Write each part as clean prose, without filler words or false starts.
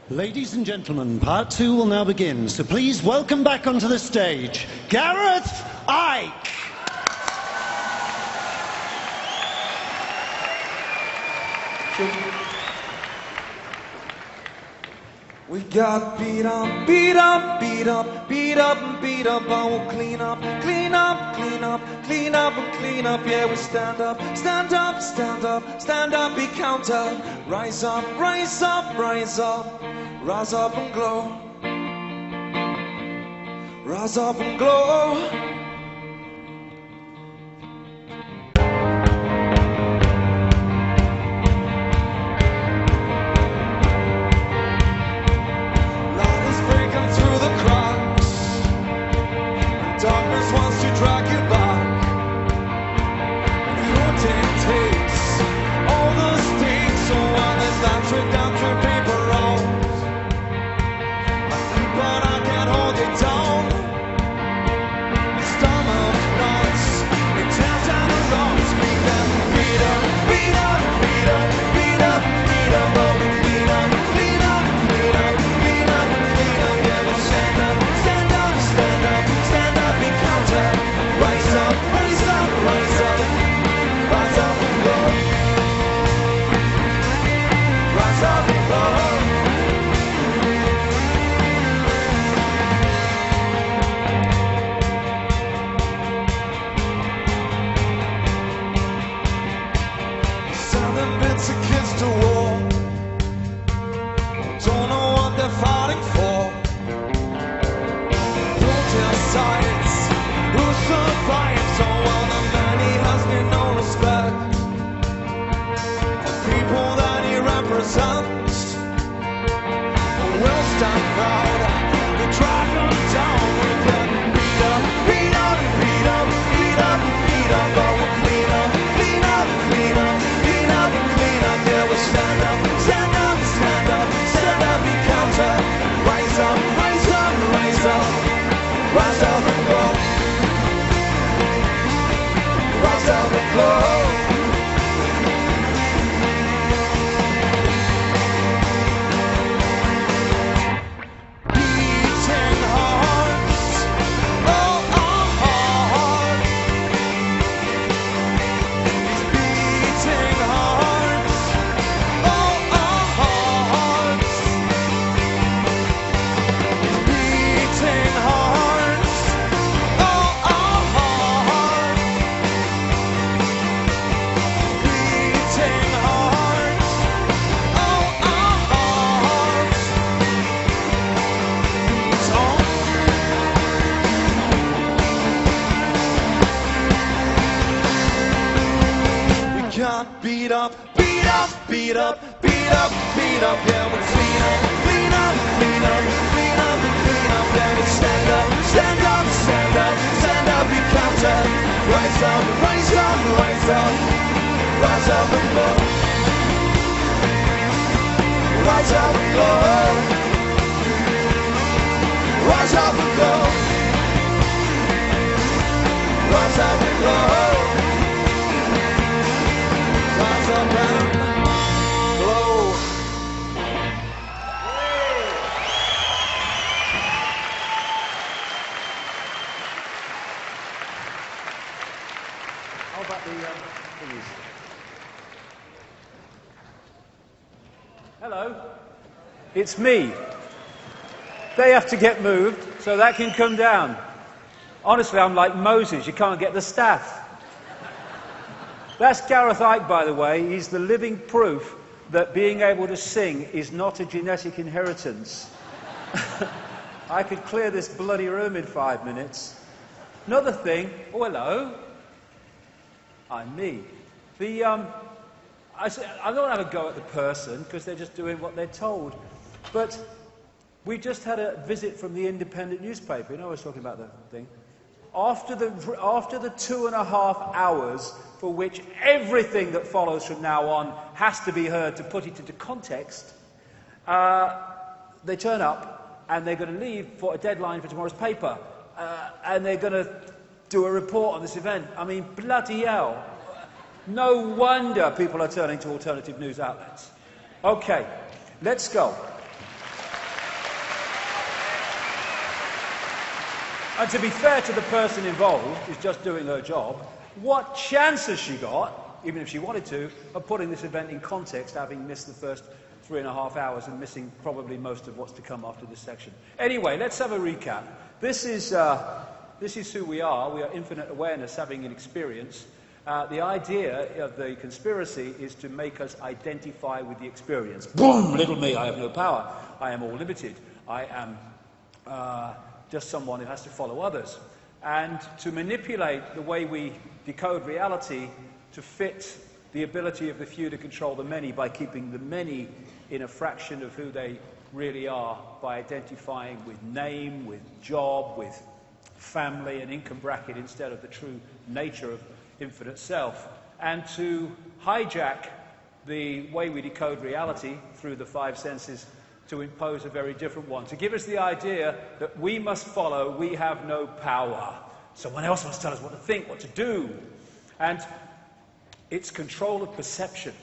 Ladies and gentlemen, part two will now begin, so please welcome back onto the stage, David Icke. We got beat up, beat up, beat up, beat up and beat up. I will clean up, clean up, clean up, clean up and clean up. Yeah, we stand up, stand up, stand up, stand up, be counter. Rise up, rise up, rise up, rise up and glow. Rise up and glow. Darkness wants to drag you back. Your dictates all the stakes. So while there's that trick down through paper rolls, but I can't hold it down. Stomach knots, it tears down the lungs. We can beat up, beat up, beat up, beat up, beat up. Oh, we clean up, clean up, clean up, clean up, clean up. Yeah, we stand up, stand up, stand up, stand up. Rise up, rise up, rise up, rise up and go. Rise up and go. Sending bits of kids to war. Don't know what they're fighting for. Protest sides. Who survives so while the man he has been no respect? The people that he represents will stand proud. We drag them down. We can beat up, beat up, beat up, beat up, beat up. But we'll clean up, clean up, clean up, clean up, clean up. Yeah, we stand up, stand up, stand up, stand up, be counter. Rise up, rise up, rise up, rise up and go. Rise up and glow. Beating hearts, oh, our hearts. Beating hearts, oh, our hearts. Beating hearts, oh, our hearts. Beating hearts, oh, our hearts. Beats on. We can't beat up, beat up, beat up, beat up, beat up. Yeah, we clean up, clean up, clean up, clean up, clean up. Yeah, we stand up, stand up, stand up, stand up, be counter. Rise up, rise up, rise up, rise up and glow. Rise up and glow. Rise up and glow. Rise up and glow. Rise up and glow. How about the thingies? Hello, it's me. They have to get moved so that can come down. Honestly, I'm like Moses, you can't get the staff. That's Gareth Icke, by the way. He's the living proof that being able to sing is not a genetic inheritance. I could clear this bloody room in 5 minutes. Another thing, oh hello, I'm me. I don't have a go at the person because they're just doing what they're told. But we just had a visit from the Independent newspaper. You know, I was talking about the thing. After the 2.5 hours for which everything that follows from now on has to be heard to put it into context, they turn up and they're going to leave for a deadline for tomorrow's paper, and they're going to do a report on this event. I mean, bloody hell. No wonder people are turning to alternative news outlets. Okay, let's go. And to be fair to the person involved, who's just doing her job, what chance has she got, even if she wanted to, of putting this event in context, having missed the first 3.5 hours and missing probably most of what's to come after this section? Anyway, let's have a recap. This is who we are. We are infinite awareness having an experience. The idea of the conspiracy is to make us identify with the experience. Boom! Little me, I have no power. I am all limited. I am just someone who has to follow others. And to manipulate the way we decode reality to fit the ability of the few to control the many by keeping the many in a fraction of who they really are, by identifying with name, with job, with family and income bracket instead of the true nature of infinite self, and to hijack the way we decode reality through the five senses to impose a very different one, to give us the idea that we must follow, we have no power. Someone else must tell us what to think, what to do. And it's control of perception.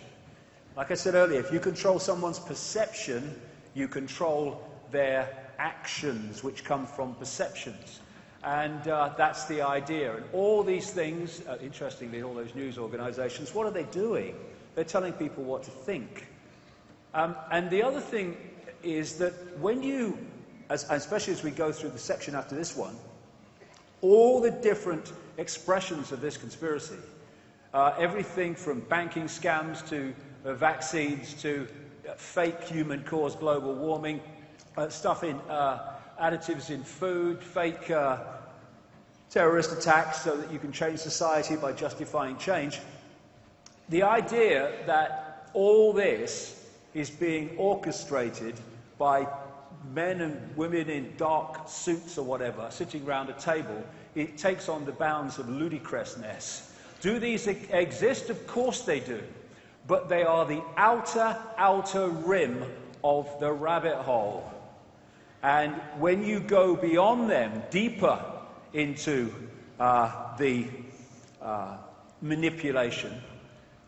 Like I said earlier, if you control someone's perception, you control their actions, which come from perceptions. And that's the idea. And all these things, interestingly, all those news organizations, what are they doing? They're telling people what to think. And the other thing is that when you, especially as we go through the section after this one, all the different expressions of this conspiracy, everything from banking scams to vaccines to fake human-caused global warming, stuff in additives in food, fake terrorist attacks so that you can change society by justifying change. The idea that all this is being orchestrated by men and women in dark suits or whatever, sitting around a table, it takes on the bounds of ludicrousness. Do these exist? Of course they do. But they are the outer rim of the rabbit hole. And when you go beyond them, deeper into the manipulation,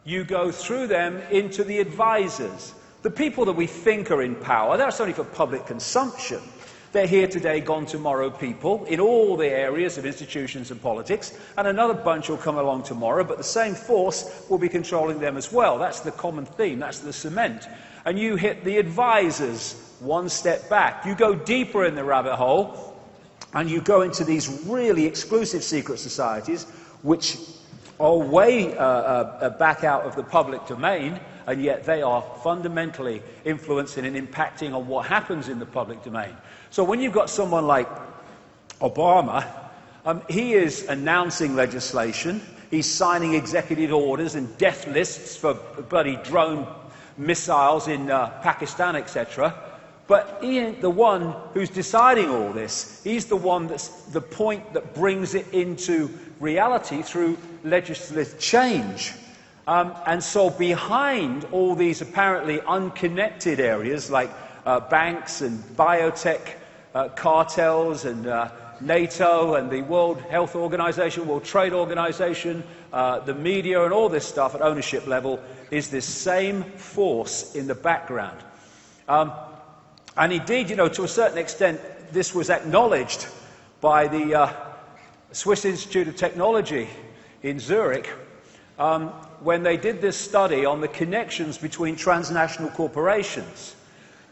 you go through them into the advisors. The people that we think are in power, that's only for public consumption. They're here today, gone tomorrow people in all the areas of institutions and politics, and another bunch will come along tomorrow, but the same force will be controlling them as well. That's the common theme, that's the cement. And you hit the advisors one step back. You go deeper in the rabbit hole, and you go into these really exclusive secret societies, which are way back out of the public domain, and yet they are fundamentally influencing and impacting on what happens in the public domain. So when you've got someone like Obama, he is announcing legislation, he's signing executive orders and death lists for bloody drone missiles in Pakistan, etc. But he ain't the one who's deciding all this. He's the one that's the point that brings it into reality through legislative change. And so behind all these apparently unconnected areas like banks and biotech cartels and NATO and the World Health Organization, World Trade Organization, the media and all this stuff at ownership level is this same force in the background. And indeed, you know, to a certain extent, this was acknowledged by the Swiss Institute of Technology in Zurich when they did this study on the connections between transnational corporations.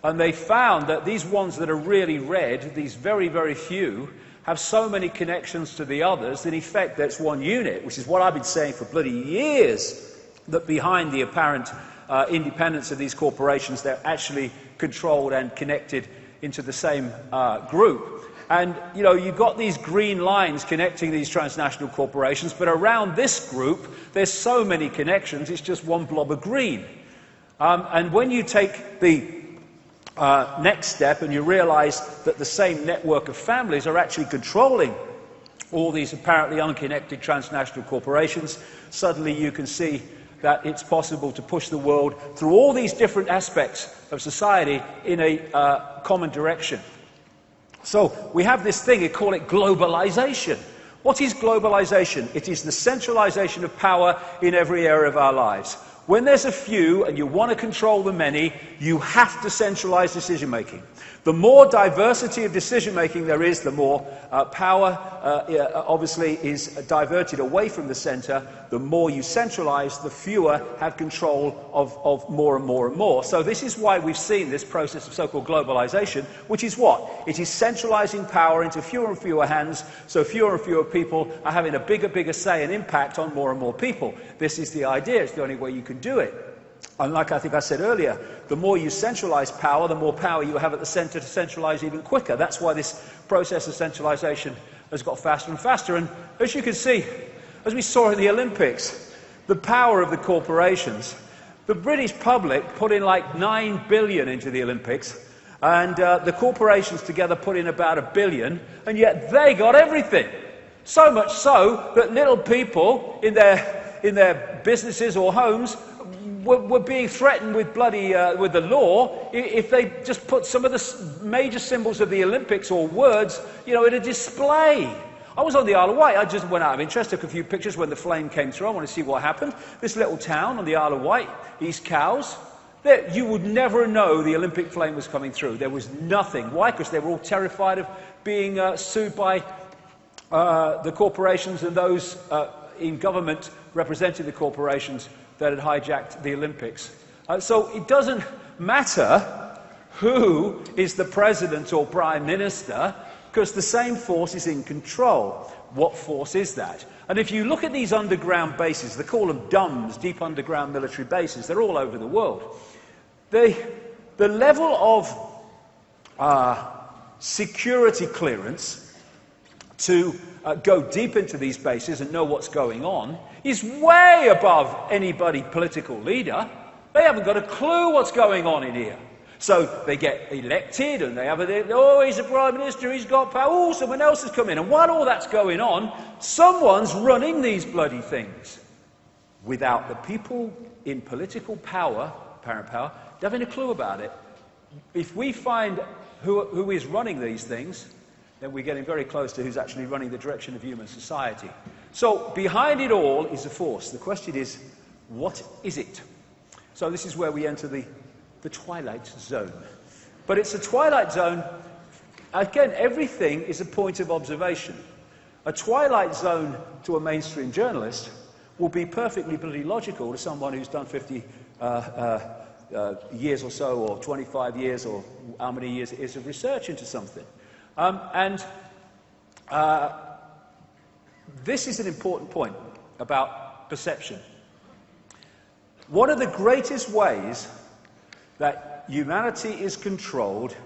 And they found that these ones that are really red, these very, very few, have so many connections to the others that in effect that's one unit, which is what I've been saying for bloody years, that behind the apparent independence of these corporations, they're actually controlled and connected into the same group. And, you know, you've got these green lines connecting these transnational corporations, but around this group, there's so many connections, it's just one blob of green. And when you take the next step and you realize that the same network of families are actually controlling all these apparently unconnected transnational corporations, suddenly you can see that it's possible to push the world through all these different aspects of society in a common direction. So we have this thing, we call it globalization. What is globalization? It is the centralization of power in every area of our lives. When there's a few and you want to control the many, you have to centralize decision-making. The more diversity of decision-making there is, the more power obviously is diverted away from the center. The more you centralize, the fewer have control of more and more and more. So this is why we've seen this process of so-called globalization, which is what? It is centralizing power into fewer and fewer hands, so fewer and fewer people are having a bigger say and impact on more and more people. This is the idea. It's the only way you can do it. And like I think I said earlier, the more you centralize power, the more power you have at the center to centralize even quicker. That's why this process of centralization has got faster and faster. And as you can see, as we saw in the Olympics, the power of the corporations. The British public put in like 9 billion into the Olympics, and the corporations together put in about 1 billion, and yet they got everything. So much so that little people in their businesses or homes were being threatened with with the law if they just put some of the major symbols of the Olympics or words, in a display. I was on the Isle of Wight. I just went out of interest, took a few pictures when the flame came through. I want to see what happened. This little town on the Isle of Wight, East Cowes, you would never know the Olympic flame was coming through. There was nothing. Why? Because they were all terrified of being sued by the corporations and those in government representing the corporations that had hijacked the Olympics. So it doesn't matter who is the president or prime minister, because the same force is in control. What force is that? And if you look at these underground bases, they call them DUMBs, deep underground military bases, they're all over the world. The level of security clearance to go deep into these bases and know what's going on is way above anybody political leader. They haven't got a clue what's going on in here. So they get elected and they have he's a prime minister, he's got power, oh, someone else has come in. And while all that's going on, someone's running these bloody things without the people in political power, apparent power, having a clue about it. If we find who is running these things, then we're getting very close to who's actually running the direction of human society. So behind it all is a force. The question is, what is it? So this is where we enter the twilight zone. But it's a twilight zone, again, everything is a point of observation. A twilight zone to a mainstream journalist will be perfectly bloody logical to someone who's done 50 years or so, or 25 years, or how many years it is of research into something. This is an important point about perception. One of the greatest ways that humanity is controlled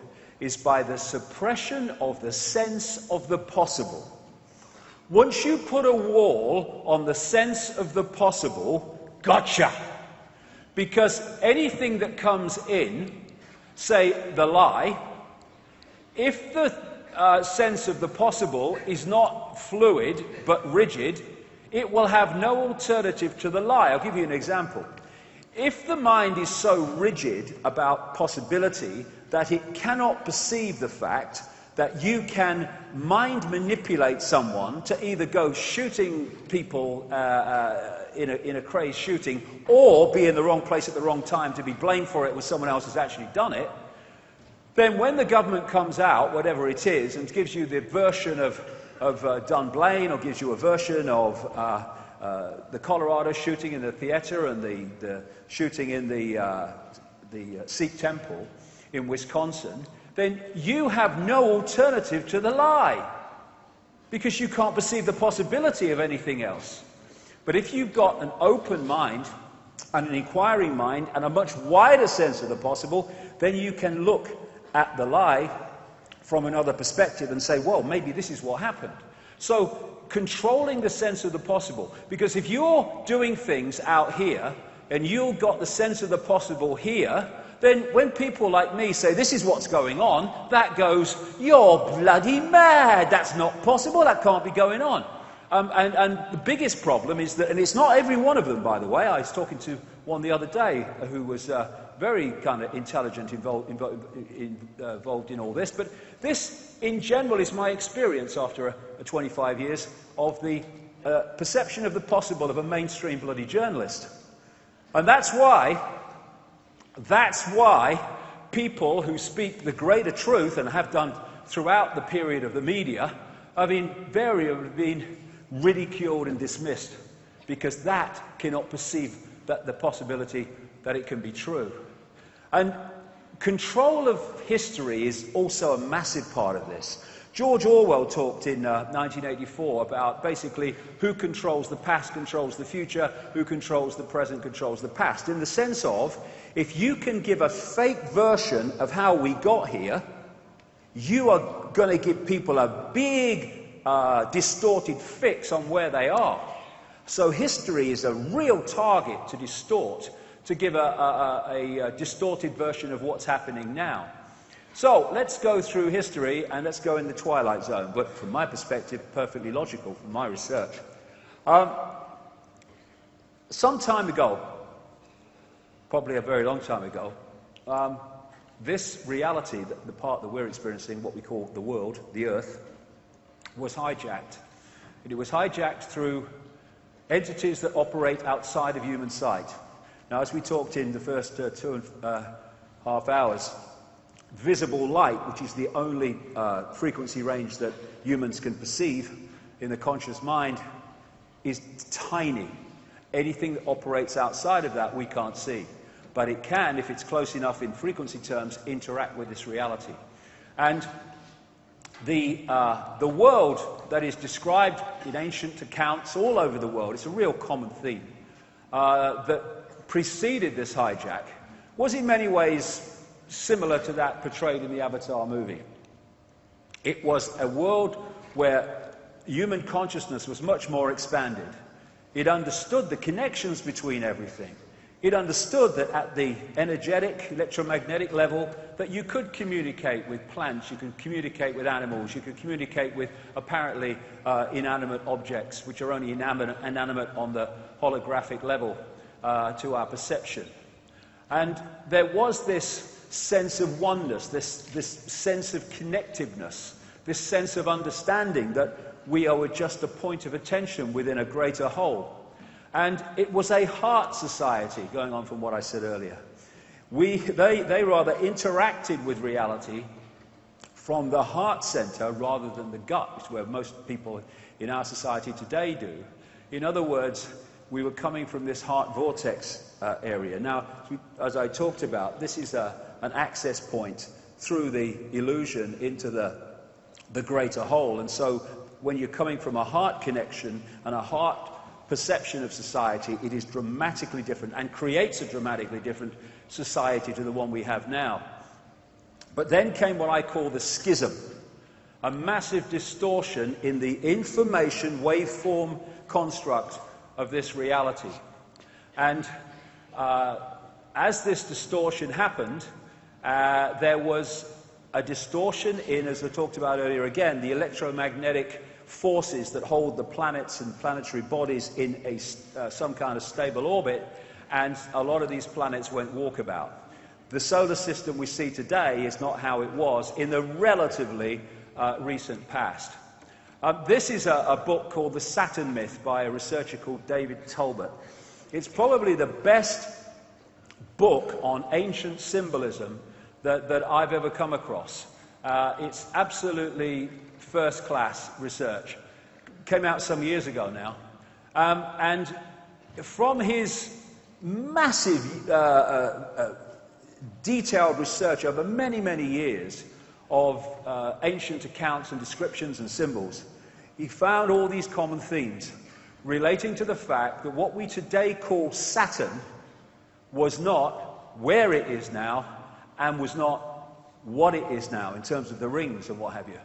is by the suppression of the sense of the possible. Once you put a wall on the sense of the possible, gotcha! Because anything that comes in, say the lie, if the sense of the possible is not fluid but rigid, it will have no alternative to the lie. I'll give you an example. If the mind is so rigid about possibility that it cannot perceive the fact that you can mind manipulate someone to either go shooting people in a crazed shooting, or be in the wrong place at the wrong time to be blamed for it when someone else has actually done it, then when the government comes out, whatever it is, and gives you the version of Dunblane, or gives you a version of the Colorado shooting in the theater and the shooting in the Sikh temple in Wisconsin, then you have no alternative to the lie, because you can't perceive the possibility of anything else. But if you've got an open mind and an inquiring mind and a much wider sense of the possible, then you can look at the lie from another perspective and say, well, maybe this is what happened. So controlling the sense of the possible, because if you're doing things out here and you've got the sense of the possible here, then when people like me say this is what's going on, that goes, you're bloody mad, that's not possible, that can't be going on. And the biggest problem is that, and it's not every one of them, by the way. I was talking to one the other day who was very kind of intelligent, involved in all this. But this, in general, is my experience after 25 years of the perception of the possible of a mainstream bloody journalist. And that's why people who speak the greater truth, and have done throughout the period of the media, have invariably been ridiculed and dismissed, because that cannot perceive that the possibility that it can be true. And control of history is also a massive part of this. George Orwell talked in 1984 about basically who controls the past controls the future, who controls the present controls the past, in the sense of, if you can give a fake version of how we got here, you are going to give people a big distorted fix on where they are. So history is a real target to distort, to give a distorted version of what's happening now. So let's go through history, and let's go in the twilight zone, but from my perspective, perfectly logical from my research. Some time ago, probably a very long time ago, this reality, the part that we're experiencing, what we call the world, the Earth, was hijacked. And it was hijacked through entities that operate outside of human sight. Now, as we talked in the first 2.5 hours, visible light, which is the only frequency range that humans can perceive in the conscious mind, is tiny. Anything that operates outside of that we can't see. But it can, if it's close enough in frequency terms, interact with this reality. And the world that is described in ancient accounts all over the world, it's a real common theme, that preceded this hijack, was in many ways similar to that portrayed in the Avatar movie. It was a world where human consciousness was much more expanded. It understood the connections between everything. It understood that at the energetic, electromagnetic level, that you could communicate with plants, you could communicate with animals, you could communicate with apparently inanimate objects, which are only inanimate on the holographic level to our perception. And there was this sense of oneness, this sense of connectiveness, this sense of understanding that we are just a point of attention within a greater whole. And it was a heart society, going on from what I said earlier. They rather interacted with reality from the heart center rather than the gut, which is where most people in our society today do. In other words, we were coming from this heart vortex area. Now, as I talked about, this is an access point through the illusion into the greater whole. And so when you're coming from a heart connection and a heart perception of society, it is dramatically different and creates a dramatically different society to the one we have now. But then came what I call the schism, a massive distortion in the information waveform construct of this reality. And as this distortion happened, there was a distortion in, as I talked about earlier again, the electromagnetic forces that hold the planets and planetary bodies in some kind of stable orbit, and a lot of these planets went walkabout. The solar system we see today is not how it was in the relatively recent past. This is a book called The Saturn Myth by a researcher called David Icke. It's probably the best book on ancient symbolism that I've ever come across. It's absolutely first-class research. Came out some years ago now. And from his massive, detailed research over many, many years of ancient accounts and descriptions and symbols, he found all these common themes relating to the fact that what we today call Saturn was not where it is now and was not what it is now in terms of the rings and what have you,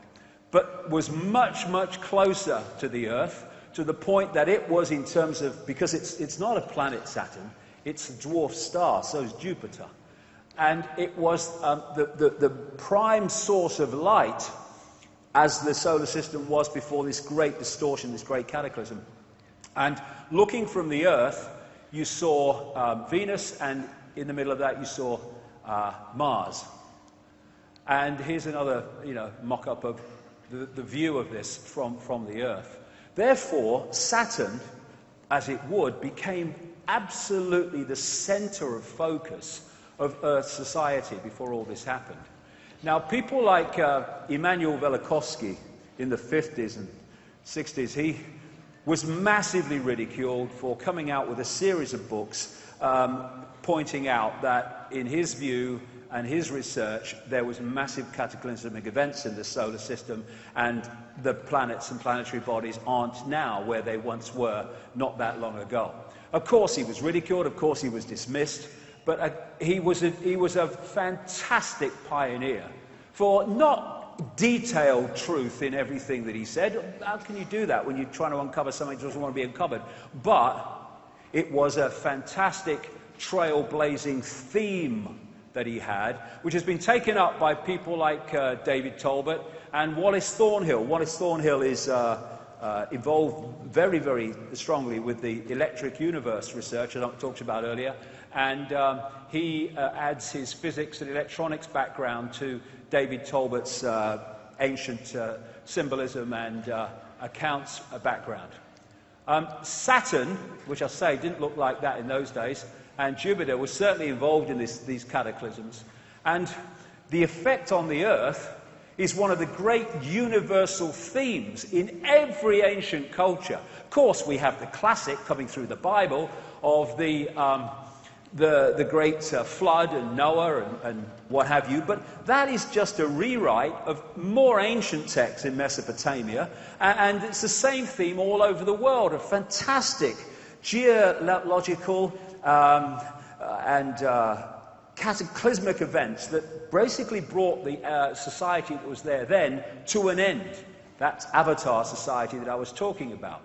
but was much, much closer to the Earth, to the point that it was in terms of, because it's not a planet, Saturn, it's a dwarf star, so is Jupiter. And it was the prime source of light as the solar system was before this great distortion, this great cataclysm. And looking from the Earth, you saw Venus, and in the middle of that you saw Mars. And here's another, mock-up of the view of this from the Earth. Therefore, Saturn, as it would, became absolutely the center of focus of Earth's society before all this happened. Now, people like Immanuel Velikovsky in the 50s and 60s, he was massively ridiculed for coming out with a series of books pointing out that, in his view and his research, there was massive cataclysmic events in the solar system, and the planets and planetary bodies aren't now where they once were not that long ago. Of course he was ridiculed, of course he was dismissed, but he was a fantastic pioneer for not detailed truth in everything that he said. How can you do that when you're trying to uncover something that doesn't want to be uncovered? But it was a fantastic trailblazing theme that he had, which has been taken up by people like David Talbot and Wallace Thornhill. Wallace Thornhill is involved very, very strongly with the electric universe research that I talked about earlier, and he adds his physics and electronics background to David Talbot's ancient symbolism and accounts background. Saturn, which I say didn't look like that in those days, and Jupiter was certainly involved in these cataclysms. And the effect on the Earth is one of the great universal themes in every ancient culture. Of course, we have the classic coming through the Bible of the great flood and Noah and what have you, but that is just a rewrite of more ancient texts in Mesopotamia, and it's the same theme all over the world, a fantastic geological and cataclysmic events that basically brought the society that was there then to an end. That's Avatar society that I was talking about.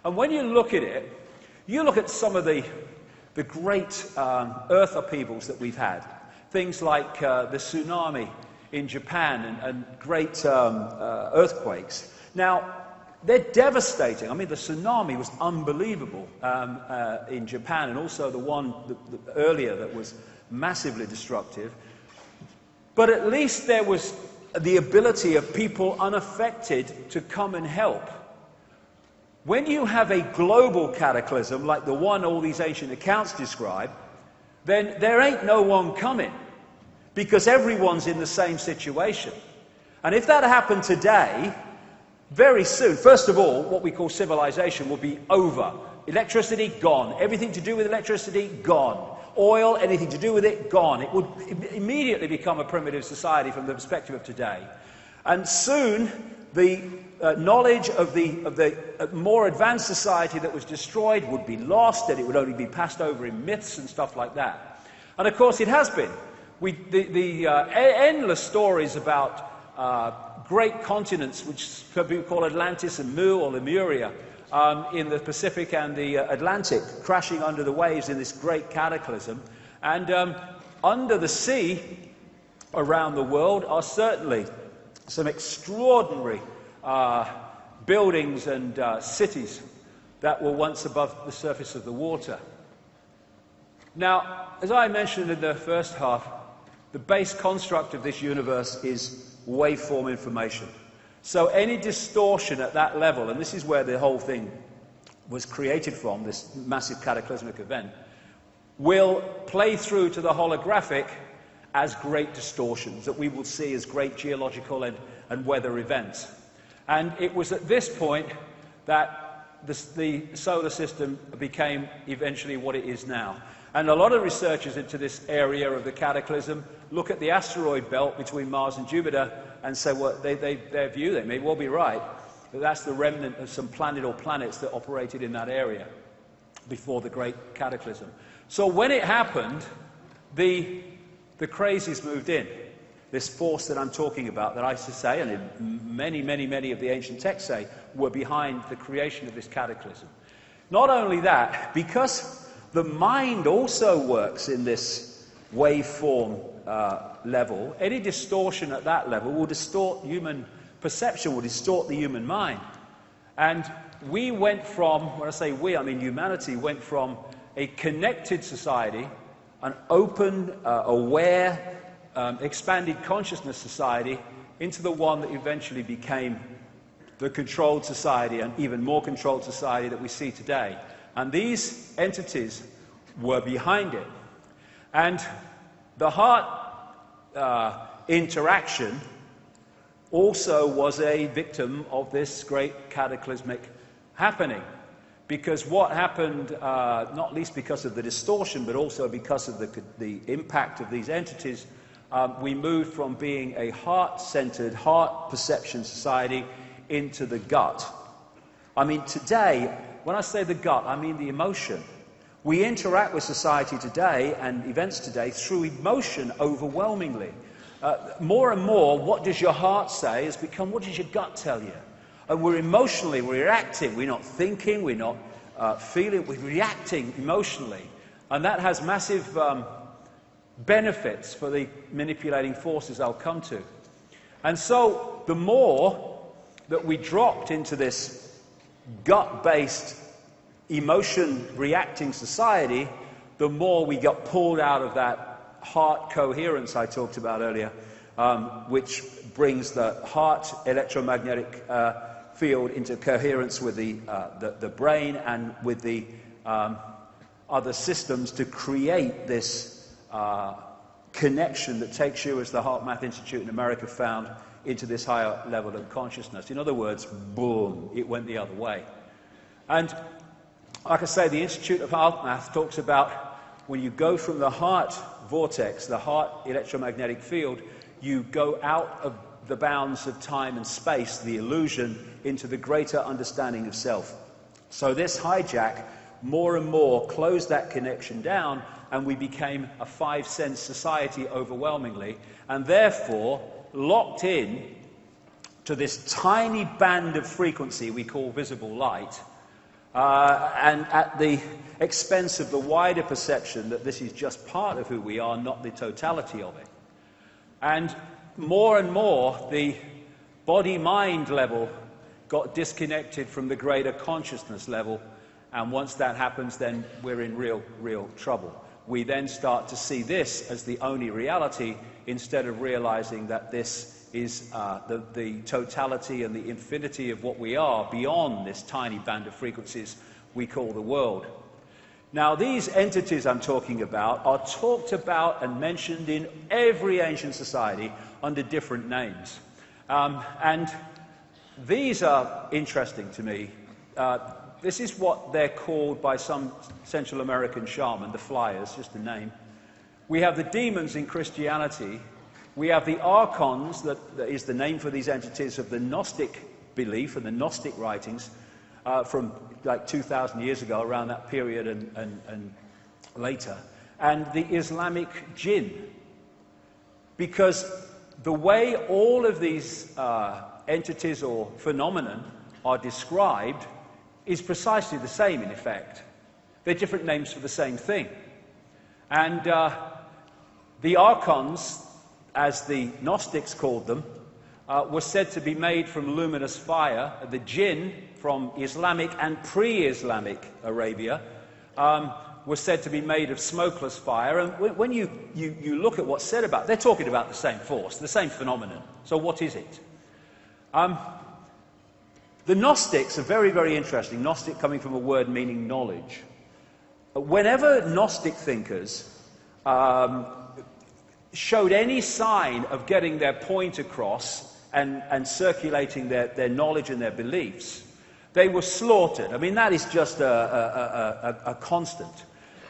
And when you look at it, you look at some of the great earth upheavals that we've had. Things like the tsunami in Japan and great earthquakes. Now, they're devastating. I mean, the tsunami was unbelievable in Japan, and also the one earlier that was massively destructive. But at least there was the ability of people unaffected to come and help. When you have a global cataclysm like the one all these ancient accounts describe, then there ain't no one coming, because everyone's in the same situation. And if that happened today, very soon, first of all, what we call civilization will be over. Electricity, gone. Everything to do with electricity, gone. Oil, anything to do with it, gone. It would immediately become a primitive society from the perspective of today. And soon, the knowledge of the more advanced society that was destroyed would be lost, and it would only be passed over in myths and stuff like that. And of course, it has been. Endless stories about great continents, which people call Atlantis and Mu or Lemuria, in the Pacific and the Atlantic, crashing under the waves in this great cataclysm. And under the sea around the world are certainly some extraordinary buildings and cities that were once above the surface of the water. Now, as I mentioned in the first half, the base construct of this universe is waveform information. So any distortion at that level, and this is where the whole thing was created from, this massive cataclysmic event, will play through to the holographic as great distortions that we will see as great geological and weather events. And it was at this point that the solar system became eventually what it is now. And a lot of researchers into this area of the cataclysm look at the asteroid belt between Mars and Jupiter and say, well, their view, they may well be right, that that's the remnant of some planet or planets that operated in that area before the great cataclysm. So when it happened, the crazies moved in. This force that I'm talking about, that I say, and many, many, many of the ancient texts say, were behind the creation of this cataclysm. Not only that, because the mind also works in this waveform level, any distortion at that level will distort human perception, will distort the human mind. And we went from, when I say we, I mean humanity, went from a connected society, an open, aware, expanded consciousness society, into the one that eventually became the controlled society, and even more controlled society that we see today. And these entities were behind it. And the heart interaction also was a victim of this great cataclysmic happening. Because what happened, not least because of the distortion, but also because of the impact of these entities, we moved from being a heart-centered, heart perception society into the gut. I mean, today, when I say the gut, I mean the emotion. We interact with society today and events today through emotion overwhelmingly. More and more, what does your heart say has become, what does your gut tell you? And we're emotionally, we're reacting. We're not thinking, we're not feeling, we're reacting emotionally. And that has massive benefits for the manipulating forces I'll come to. And so, the more that we dropped into this gut-based, emotion-reacting society, the more we got pulled out of that heart coherence I talked about earlier, which brings the heart electromagnetic field into coherence with the brain and with the other systems to create this connection that takes you, as the Heart Math Institute in America found, into this higher level of consciousness. In other words, boom, it went the other way. And like I say, the Institute of Heart Math talks about when you go from the heart vortex, the heart electromagnetic field, you go out of the bounds of time and space, the illusion, into the greater understanding of self. So this hijack more and more closed that connection down, and we became a five-sense society overwhelmingly, and therefore locked in to this tiny band of frequency we call visible light, and at the expense of the wider perception that this is just part of who we are, not the totality of it. And more, the body-mind level got disconnected from the greater consciousness level, and once that happens, then we're in real trouble. We then start to see this as the only reality, instead of realizing that this is the totality and the infinity of what we are beyond this tiny band of frequencies we call the world. Now, these entities I'm talking about are talked about and mentioned in every ancient society under different names. And these are interesting to me. This is what they're called by some Central American shaman, the flyers, just a name. We have the demons in Christianity. We have the archons, that is the name for these entities of the Gnostic belief and the Gnostic writings from like 2,000 years ago, around that period and later. And the Islamic jinn. Because the way all of these entities or phenomenon are described is precisely the same, in effect. They're different names for the same thing. And the archons, as the Gnostics called them, were said to be made from luminous fire. The jinn, from Islamic and pre-Islamic Arabia, were said to be made of smokeless fire. And when you look at what's said about it, they're talking about the same force, the same phenomenon. So what is it? The Gnostics are very interesting. Gnostic coming from a word meaning knowledge. Whenever Gnostic thinkers showed any sign of getting their point across and circulating their knowledge and their beliefs, they were slaughtered. I mean, that is just a constant.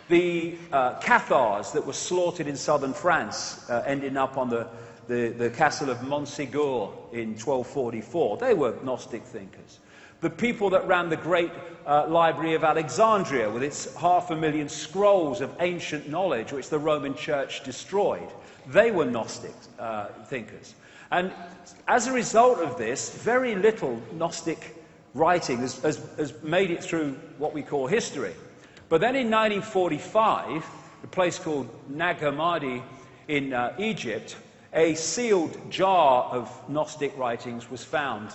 The Cathars that were slaughtered in southern France, ending up on the castle of Montségur in 1244, they were Gnostic thinkers. The people that ran the great library of Alexandria with its 500,000 scrolls of ancient knowledge which the Roman Church destroyed, they were Gnostic thinkers. And as a result of this, very little Gnostic writing has made it through what we call history. But then in 1945, a place called Nag Hammadi in Egypt, a sealed jar of Gnostic writings was found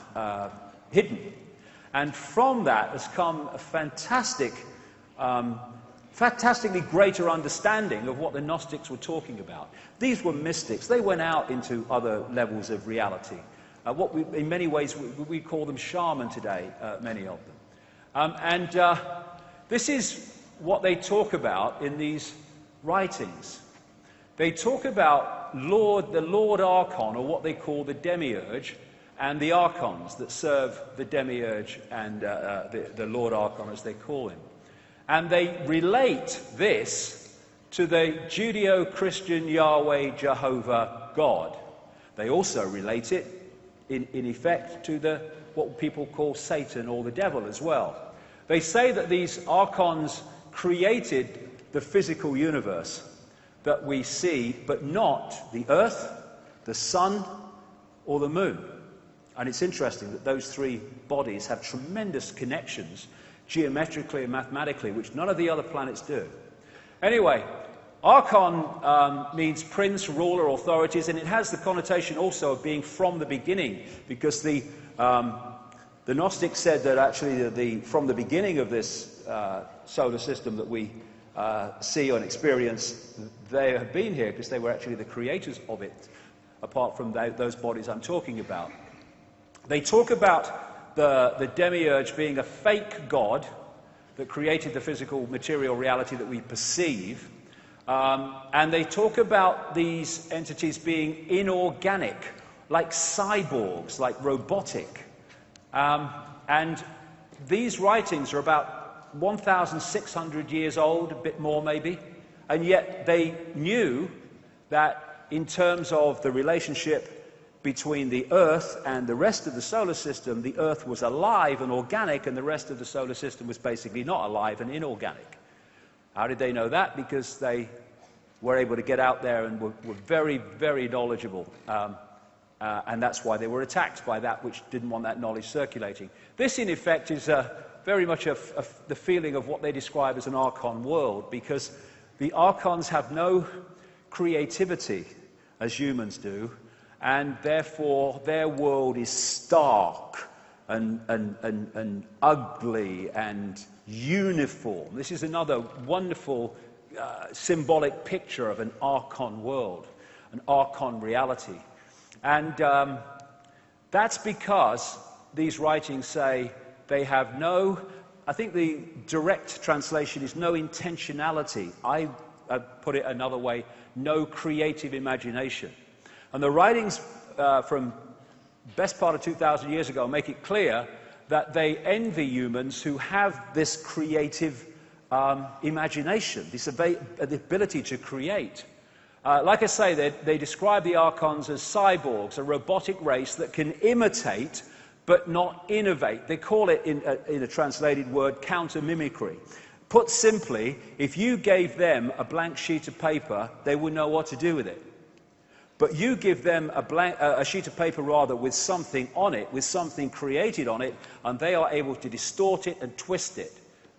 hidden. And from that has come a fantastically greater understanding of what the Gnostics were talking about. These were mystics. They went out into other levels of reality. In many ways, we call them shaman today, many of them. This is what they talk about in these writings. They talk about the Lord Archon, or what they call the Demiurge, and the Archons that serve the Demiurge and the Lord Archon, as they call him. And they relate this to the Judeo-Christian Yahweh Jehovah God. They also relate it, in effect, to what people call Satan or the devil as well. They say that these Archons created the physical universe that we see, but not the earth, the sun, or the moon. And it's interesting that those three bodies have tremendous connections, geometrically and mathematically, which none of the other planets do. Anyway, Archon means prince, ruler, authorities, and it has the connotation also of being from the beginning, because the Gnostics said that actually from the beginning of this solar system that we see and experience, they have been here because they were actually the creators of it, apart from those bodies I'm talking about. They talk about the Demiurge being a fake god that created the physical material reality that we perceive, and they talk about these entities being inorganic, like cyborgs, like robotic. And these writings are about 1,600 years old, a bit more maybe, and yet they knew that in terms of the relationship between the Earth and the rest of the solar system, the Earth was alive and organic, and the rest of the solar system was basically not alive and inorganic. How did they know that? Because they were able to get out there and were very, very knowledgeable. And that's why they were attacked by that which didn't want that knowledge circulating. This, in effect, is very much the feeling of what they describe as an Archon world, because the Archons have no creativity as humans do, and therefore their world is stark and ugly and uniform. This is another wonderful symbolic picture of an Archon world, an Archon reality. And that's because these writings say they have no, I think the direct translation is no intentionality. I put it another way, no creative imagination. And the writings from best part of 2,000 years ago make it clear that they envy humans who have this creative imagination, the ability to create. Like I say, they describe the Archons as cyborgs, a robotic race that can imitate but not innovate. They call it, in a translated word, counter-mimicry. Put simply, if you gave them a blank sheet of paper, they would know what to do with it. But you give them a sheet of paper, rather, with something on it, with something created on it, and they are able to distort it and twist it.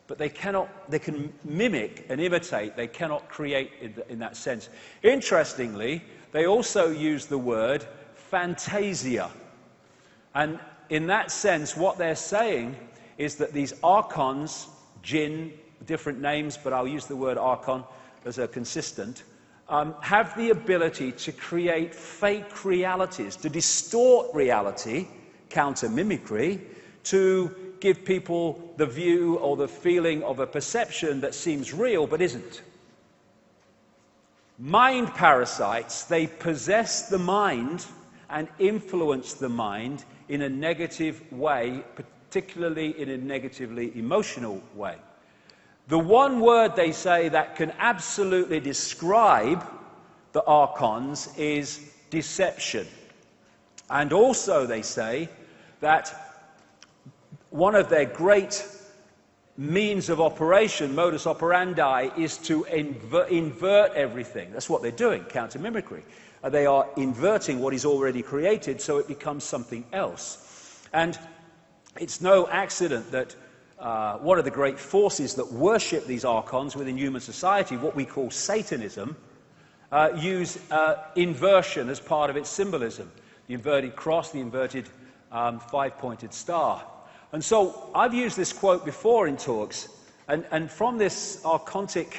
But they can mimic and imitate, they cannot create in that sense. Interestingly, they also use the word fantasia. And in that sense, what they're saying is that these Archons, jinn, different names, but I'll use the word Archon as a consistent, have the ability to create fake realities, to distort reality, counter-mimicry, to give people the view or the feeling of a perception that seems real but isn't. Mind parasites, they possess the mind and influence the mind in a negative way, particularly in a negatively emotional way. The one word they say that can absolutely describe the Archons is deception. And also they say that one of their great means of operation, modus operandi, is to invert everything. That's what they're doing, counter-mimicry. They are inverting what is already created so it becomes something else. And it's no accident that one of the great forces that worship these Archons within human society, what we call Satanism, use inversion as part of its symbolism. The inverted cross, the inverted five-pointed star. And so I've used this quote before in talks, and from this archontic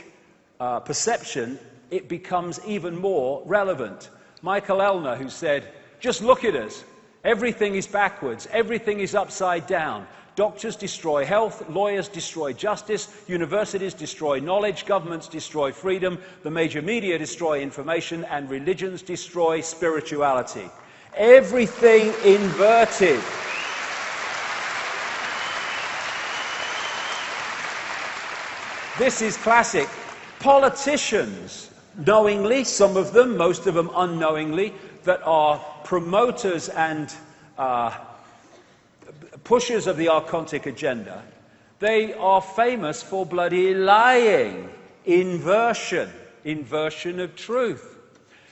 perception, it becomes even more relevant. Michael Elner, who said, just look at us. Everything is backwards. Everything is upside down. Doctors destroy health, lawyers destroy justice, universities destroy knowledge, governments destroy freedom, the major media destroy information, and religions destroy spirituality. Everything inverted. This is classic. Politicians, knowingly, some of them, most of them unknowingly, that are promoters and pushers of the archontic agenda, they are famous for bloody lying, inversion of truth.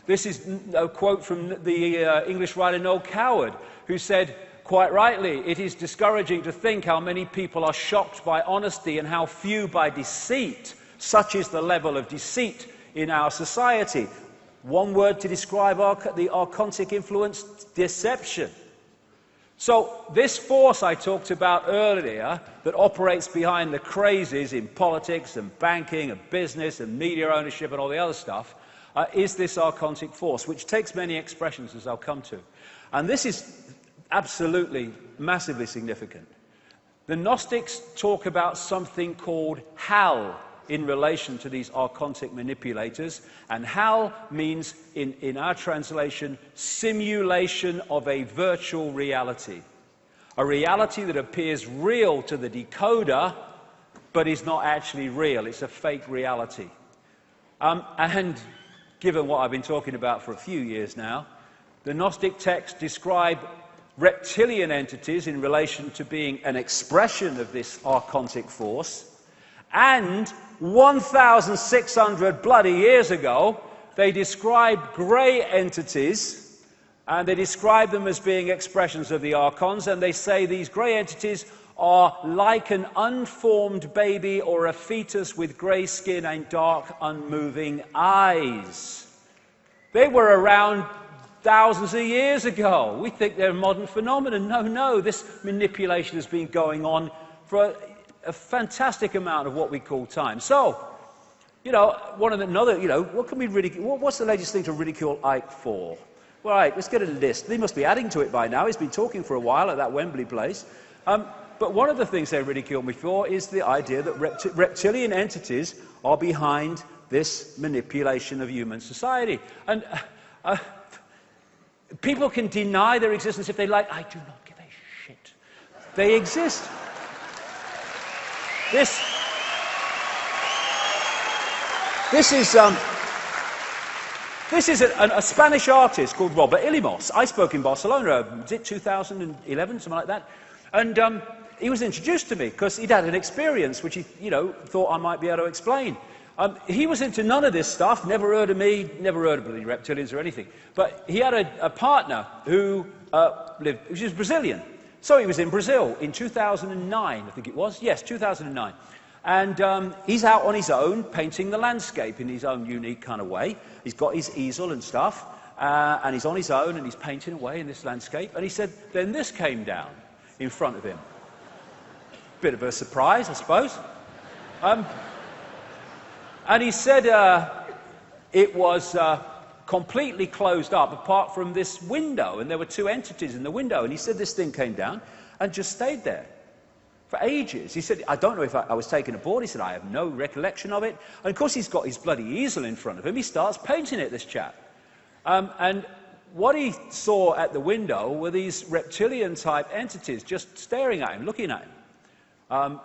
This is a quote from the English writer Noel Coward, who said, quite rightly, it is discouraging to think how many people are shocked by honesty and how few by deceit. Such is the level of deceit in our society. One word to describe the archontic influence: deception. So this force I talked about earlier that operates behind the crazes in politics and banking and business and media ownership and all the other stuff is this archontic force, which takes many expressions, as I'll come to. And this is absolutely, massively significant. The Gnostics talk about something called hell in relation to these archontic manipulators, and hell means, in our translation, simulation of a virtual reality. A reality that appears real to the decoder, but is not actually real. It's a fake reality. And given what I've been talking about for a few years now, the Gnostic texts describe reptilian entities in relation to being an expression of this archontic force, and 1,600 bloody years ago, they described grey entities, and they describe them as being expressions of the archons, and they say these grey entities are like an unformed baby or a fetus with grey skin and dark, unmoving eyes. They were around thousands of years ago. We think they're a modern phenomenon. No, this manipulation has been going on for a fantastic amount of what we call time. So, what can we ridicule? What's the latest thing to ridicule Icke for? Well, right, let's get a list. They must be adding to it by now. He's been talking for a while at that Wembley place. But one of the things they ridicule me for is the idea that reptilian entities are behind this manipulation of human society. And people can deny their existence if they like. I do not give a shit. They exist. This is a Spanish artist called Robert Ilimos. I spoke in Barcelona, was it 2011, something like that? And he was introduced to me because he'd had an experience which he, thought I might be able to explain. He was into none of this stuff, never heard of me, never heard of the reptilians or anything. But he had a partner who was Brazilian. So he was in Brazil in 2009, I think it was. Yes, 2009. And he's out on his own, painting the landscape in his own unique kind of way. He's got his easel and stuff, and he's on his own, and he's painting away in this landscape. And he said, then this came down in front of him. Bit of a surprise, I suppose. And he said it was completely closed up apart from this window, and there were two entities in the window. And he said this thing came down and just stayed there for ages. He said, I don't know if I was taken aboard. He said, I have no recollection of it. And of course he's got his bloody easel in front of him. He starts painting it, this chap. And what he saw at the window were these reptilian-type entities just staring at him, looking at him.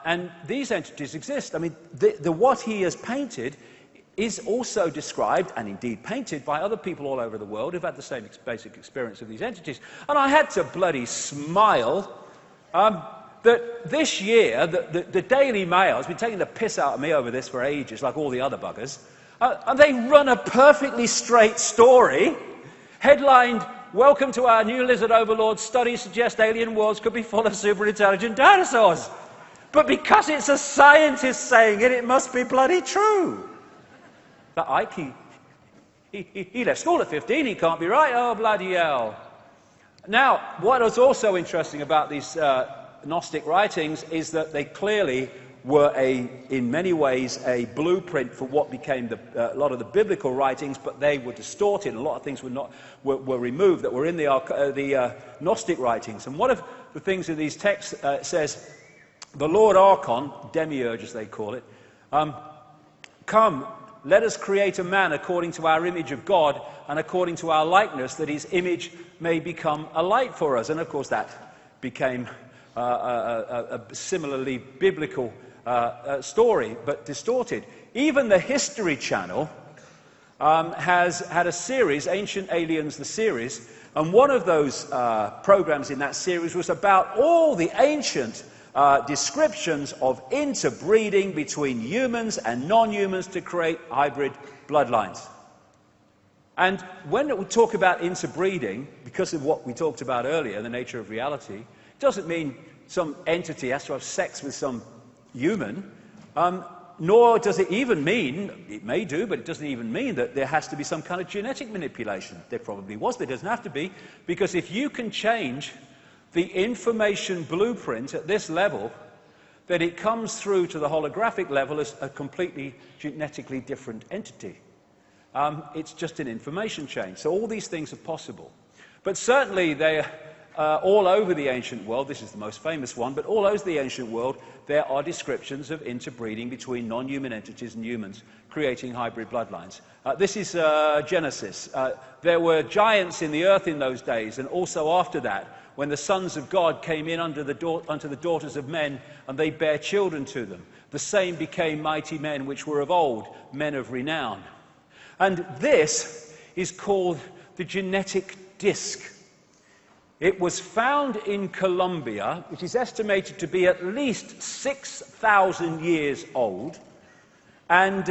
And these entities exist. I mean, what he has painted is also described, and indeed painted, by other people all over the world who've had the same basic experience of these entities. And I had to bloody smile that this year, the Daily Mail has been taking the piss out of me over this for ages, like all the other buggers. And they run a perfectly straight story, headlined, "Welcome to our new lizard overlord. Studies suggest alien worlds could be full of superintelligent dinosaurs." But because it's a scientist saying it, it must be bloody true. But Icke, he left school at 15, he can't be right. Oh, bloody hell. Now, what is also interesting about these Gnostic writings is that they clearly were, in many ways, a blueprint for what became a lot of the biblical writings, but they were distorted. A lot of things were removed that were in the Gnostic writings. And one of the things in these texts says, the Lord Archon, demiurge as they call it, come, let us create a man according to our image of God and according to our likeness, that his image may become a light for us. And of course that became a similarly biblical story, but distorted. Even the History Channel has had a series, Ancient Aliens, the series, and one of those programs in that series was about all the ancient descriptions of interbreeding between humans and non-humans to create hybrid bloodlines. And when we talk about interbreeding, because of what we talked about earlier, the nature of reality, it doesn't mean some entity has to have sex with some human, nor does it even mean, it may do, but it doesn't even mean that there has to be some kind of genetic manipulation. There probably was, but it doesn't have to be, because if you can change the information blueprint at this level, then it comes through to the holographic level as a completely genetically different entity. It's just an information change. So all these things are possible. But certainly they all over the ancient world, this is the most famous one, but all over the ancient world, there are descriptions of interbreeding between non-human entities and humans, creating hybrid bloodlines. This is Genesis. There were giants in the earth in those days, and also after that, when the sons of God came in unto the daughters of men, and they bare children to them. The same became mighty men which were of old, men of renown. And this is called the genetic disk. It was found in Colombia, which is estimated to be at least 6,000 years old, and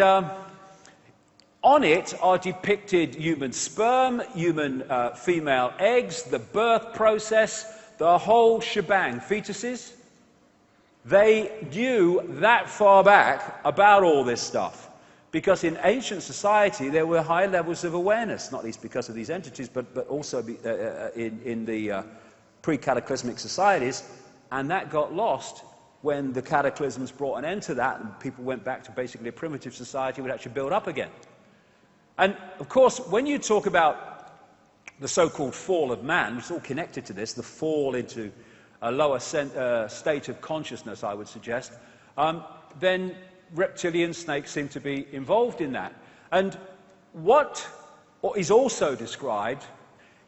on it are depicted human sperm, human female eggs, the birth process, the whole shebang. Fetuses, they knew that far back about all this stuff, because in ancient society there were high levels of awareness, not least because of these entities, but also in the pre-cataclysmic societies, and that got lost when the cataclysms brought an end to that and people went back to basically a primitive society would actually build up again. And of course, when you talk about the so-called fall of man, it's all connected to this, the fall into a lower state of consciousness, I would suggest, then reptilian snakes seem to be involved in that. And what is also described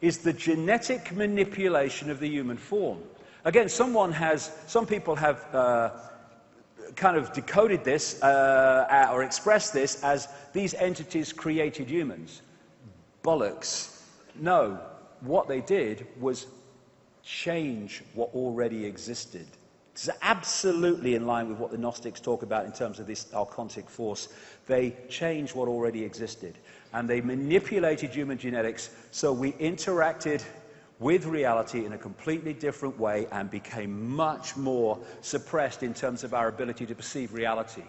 is the genetic manipulation of the human form. Again, some people have kind of decoded this or expressed this as these entities created humans. Bollocks. No, what they did was change what already existed. It's absolutely in line with what the Gnostics talk about in terms of this archontic force. They changed what already existed, and they manipulated human genetics so we interacted with reality in a completely different way and became much more suppressed in terms of our ability to perceive reality.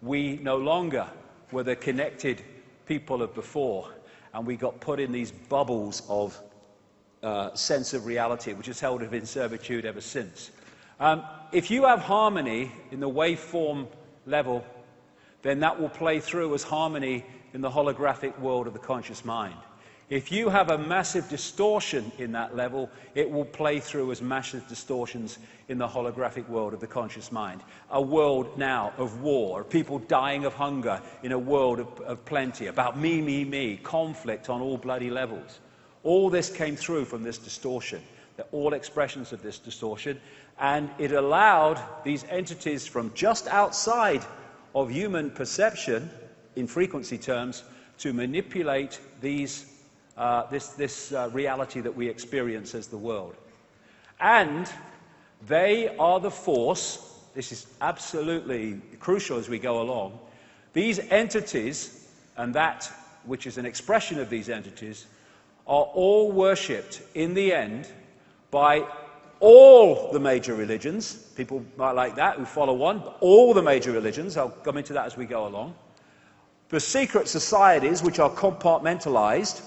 We no longer were the connected people of before, and we got put in these bubbles of sense of reality, which has held us in servitude ever since. If you have harmony in the waveform level, then that will play through as harmony in the holographic world of the conscious mind. If you have a massive distortion in that level, it will play through as massive distortions in the holographic world of the conscious mind. A world now of war, people dying of hunger in a world of plenty, about me, conflict on all bloody levels. All this came through from this distortion. They're all expressions of this distortion, and it allowed these entities from just outside of human perception, in frequency terms, to manipulate these this reality that we experience as the world. And they are the force, this is absolutely crucial as we go along, these entities, and that which is an expression of these entities, are all worshipped in the end by all the major religions. People might like that, who follow one, but all the major religions, I'll come into that as we go along. The secret societies, which are compartmentalized,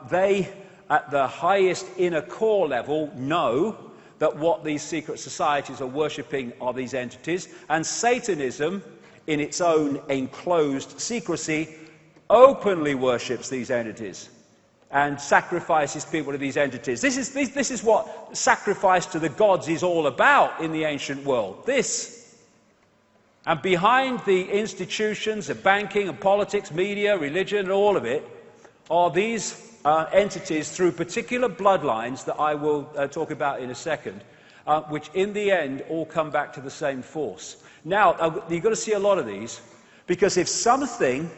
they, at the highest inner core level, know that what these secret societies are worshipping are these entities, and Satanism, in its own enclosed secrecy, openly worships these entities. and sacrifices people to these entities. This is what sacrifice to the gods is all about in the ancient world. This. And behind the institutions of banking and politics, media, religion, and all of it, are these entities through particular bloodlines that I will talk about in a second, which in the end all come back to the same force. Now, you've got to see a lot of these, because if something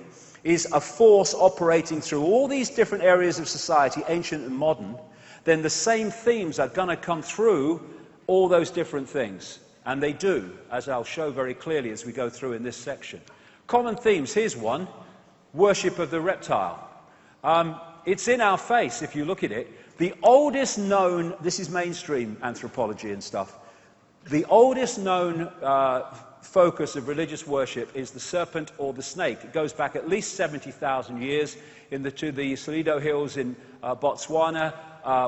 is a force operating through all these different areas of society, ancient and modern, then the same themes are going to come through all those different things. And they do, as I'll show very clearly as we go through in this section. Common themes, here's one: worship of the reptile. It's in our face if you look at it. The oldest known, this is mainstream anthropology and stuff, the oldest known focus of religious worship is the serpent or the snake. It goes back at least 70,000 years to the Salido Hills in Botswana,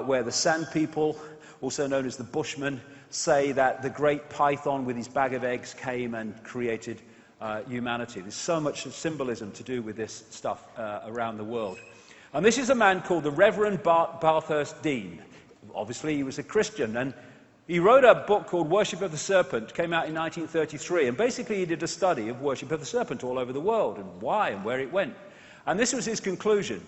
where the San people, also known as the Bushmen, say that the great python with his bag of eggs came and created humanity. There's so much symbolism to do with this stuff around the world. And this is a man called the Reverend Bathurst Dean. Obviously, he was a Christian, and he wrote a book called Worship of the Serpent, came out in 1933, and basically he did a study of worship of the serpent all over the world, and why and where it went. And this was his conclusion.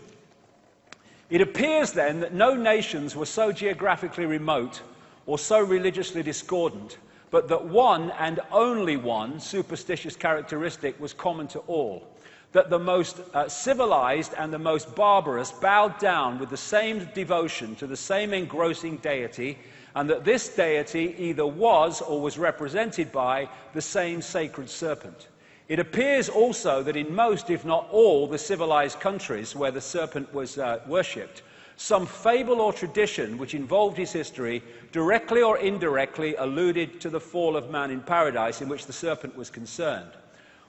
It appears then that no nations were so geographically remote or so religiously discordant, but that one and only one superstitious characteristic was common to all, that the most civilized and the most barbarous bowed down with the same devotion to the same engrossing deity, and that this deity either was or was represented by the same sacred serpent. It appears also that in most, if not all, the civilized countries where the serpent was worshipped, some fable or tradition which involved his history directly or indirectly alluded to the fall of man in paradise, in which the serpent was concerned.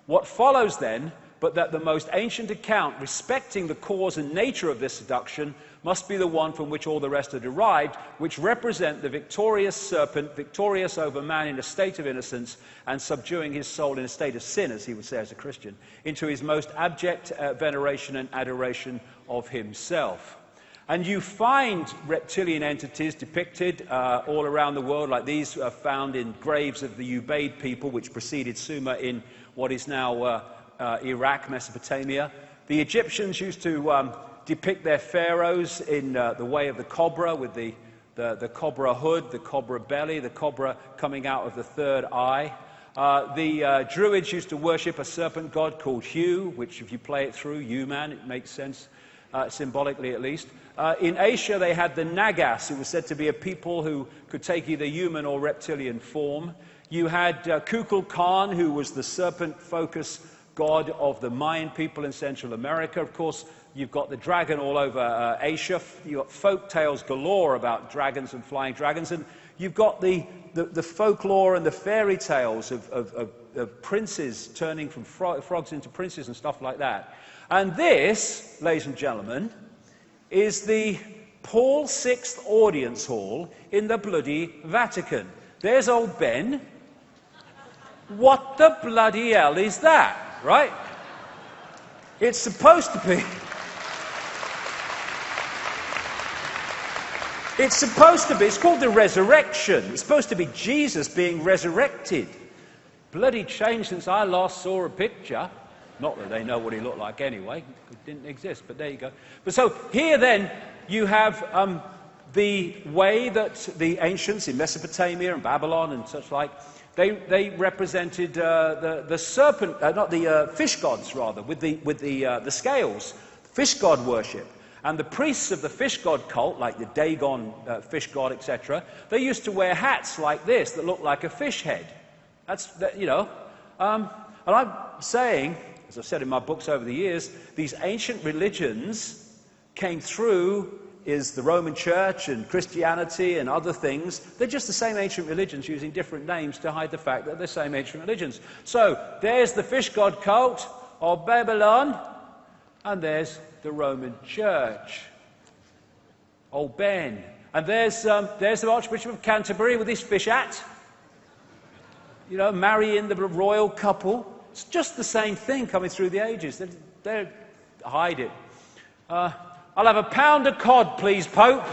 What follows then, but that the most ancient account respecting the cause and nature of this seduction must be the one from which all the rest are derived, which represent the victorious serpent, victorious over man in a state of innocence, and subduing his soul in a state of sin, as he would say as a Christian, into his most abject veneration and adoration of himself. And you find reptilian entities depicted all around the world, like these are found in graves of the Ubaid people, which preceded Sumer in what is now Iraq, Mesopotamia. The Egyptians used to depict their pharaohs in the way of the cobra, with the cobra hood, the cobra belly, the cobra coming out of the third eye. The Druids used to worship a serpent god called Hu, which if you play it through, Hu-man, it makes sense, symbolically at least. In Asia, they had the Nagas, who was said to be a people who could take either human or reptilian form. You had Kukulkan, who was the serpent-focused god of the Mayan people in Central America. Of course, you've got the dragon all over Asia. You've got folk tales galore about dragons and flying dragons. And you've got the folklore and the fairy tales of princes turning from frogs into princes and stuff like that. And this, ladies and gentlemen, is the Paul VI audience hall in the bloody Vatican. There's old Ben. What the bloody hell is that? Right? It's supposed to be... It's called the resurrection. It's supposed to be Jesus being resurrected. Bloody changed since I last saw a picture. Not that they know what he looked like anyway. It didn't exist, but there you go. But so here then you have the way that the ancients in Mesopotamia and Babylon and such like, they represented the serpent, not the fish gods rather, with the scales, fish god worship. And the priests of the fish god cult, like the Dagon fish god, etc., they used to wear hats like this that looked like a fish head. And I'm saying, as I've said in my books over the years, these ancient religions came through is the Roman Church and Christianity and other things. They're just the same ancient religions using different names to hide the fact that they're the same ancient religions. So there's the fish god cult of Babylon, and there's the Roman Church. Old Ben. And there's the Archbishop of Canterbury with his fish hat. You know, marrying the royal couple. It's just the same thing coming through the ages. They hide it. I'll have a pound of cod, please, Pope.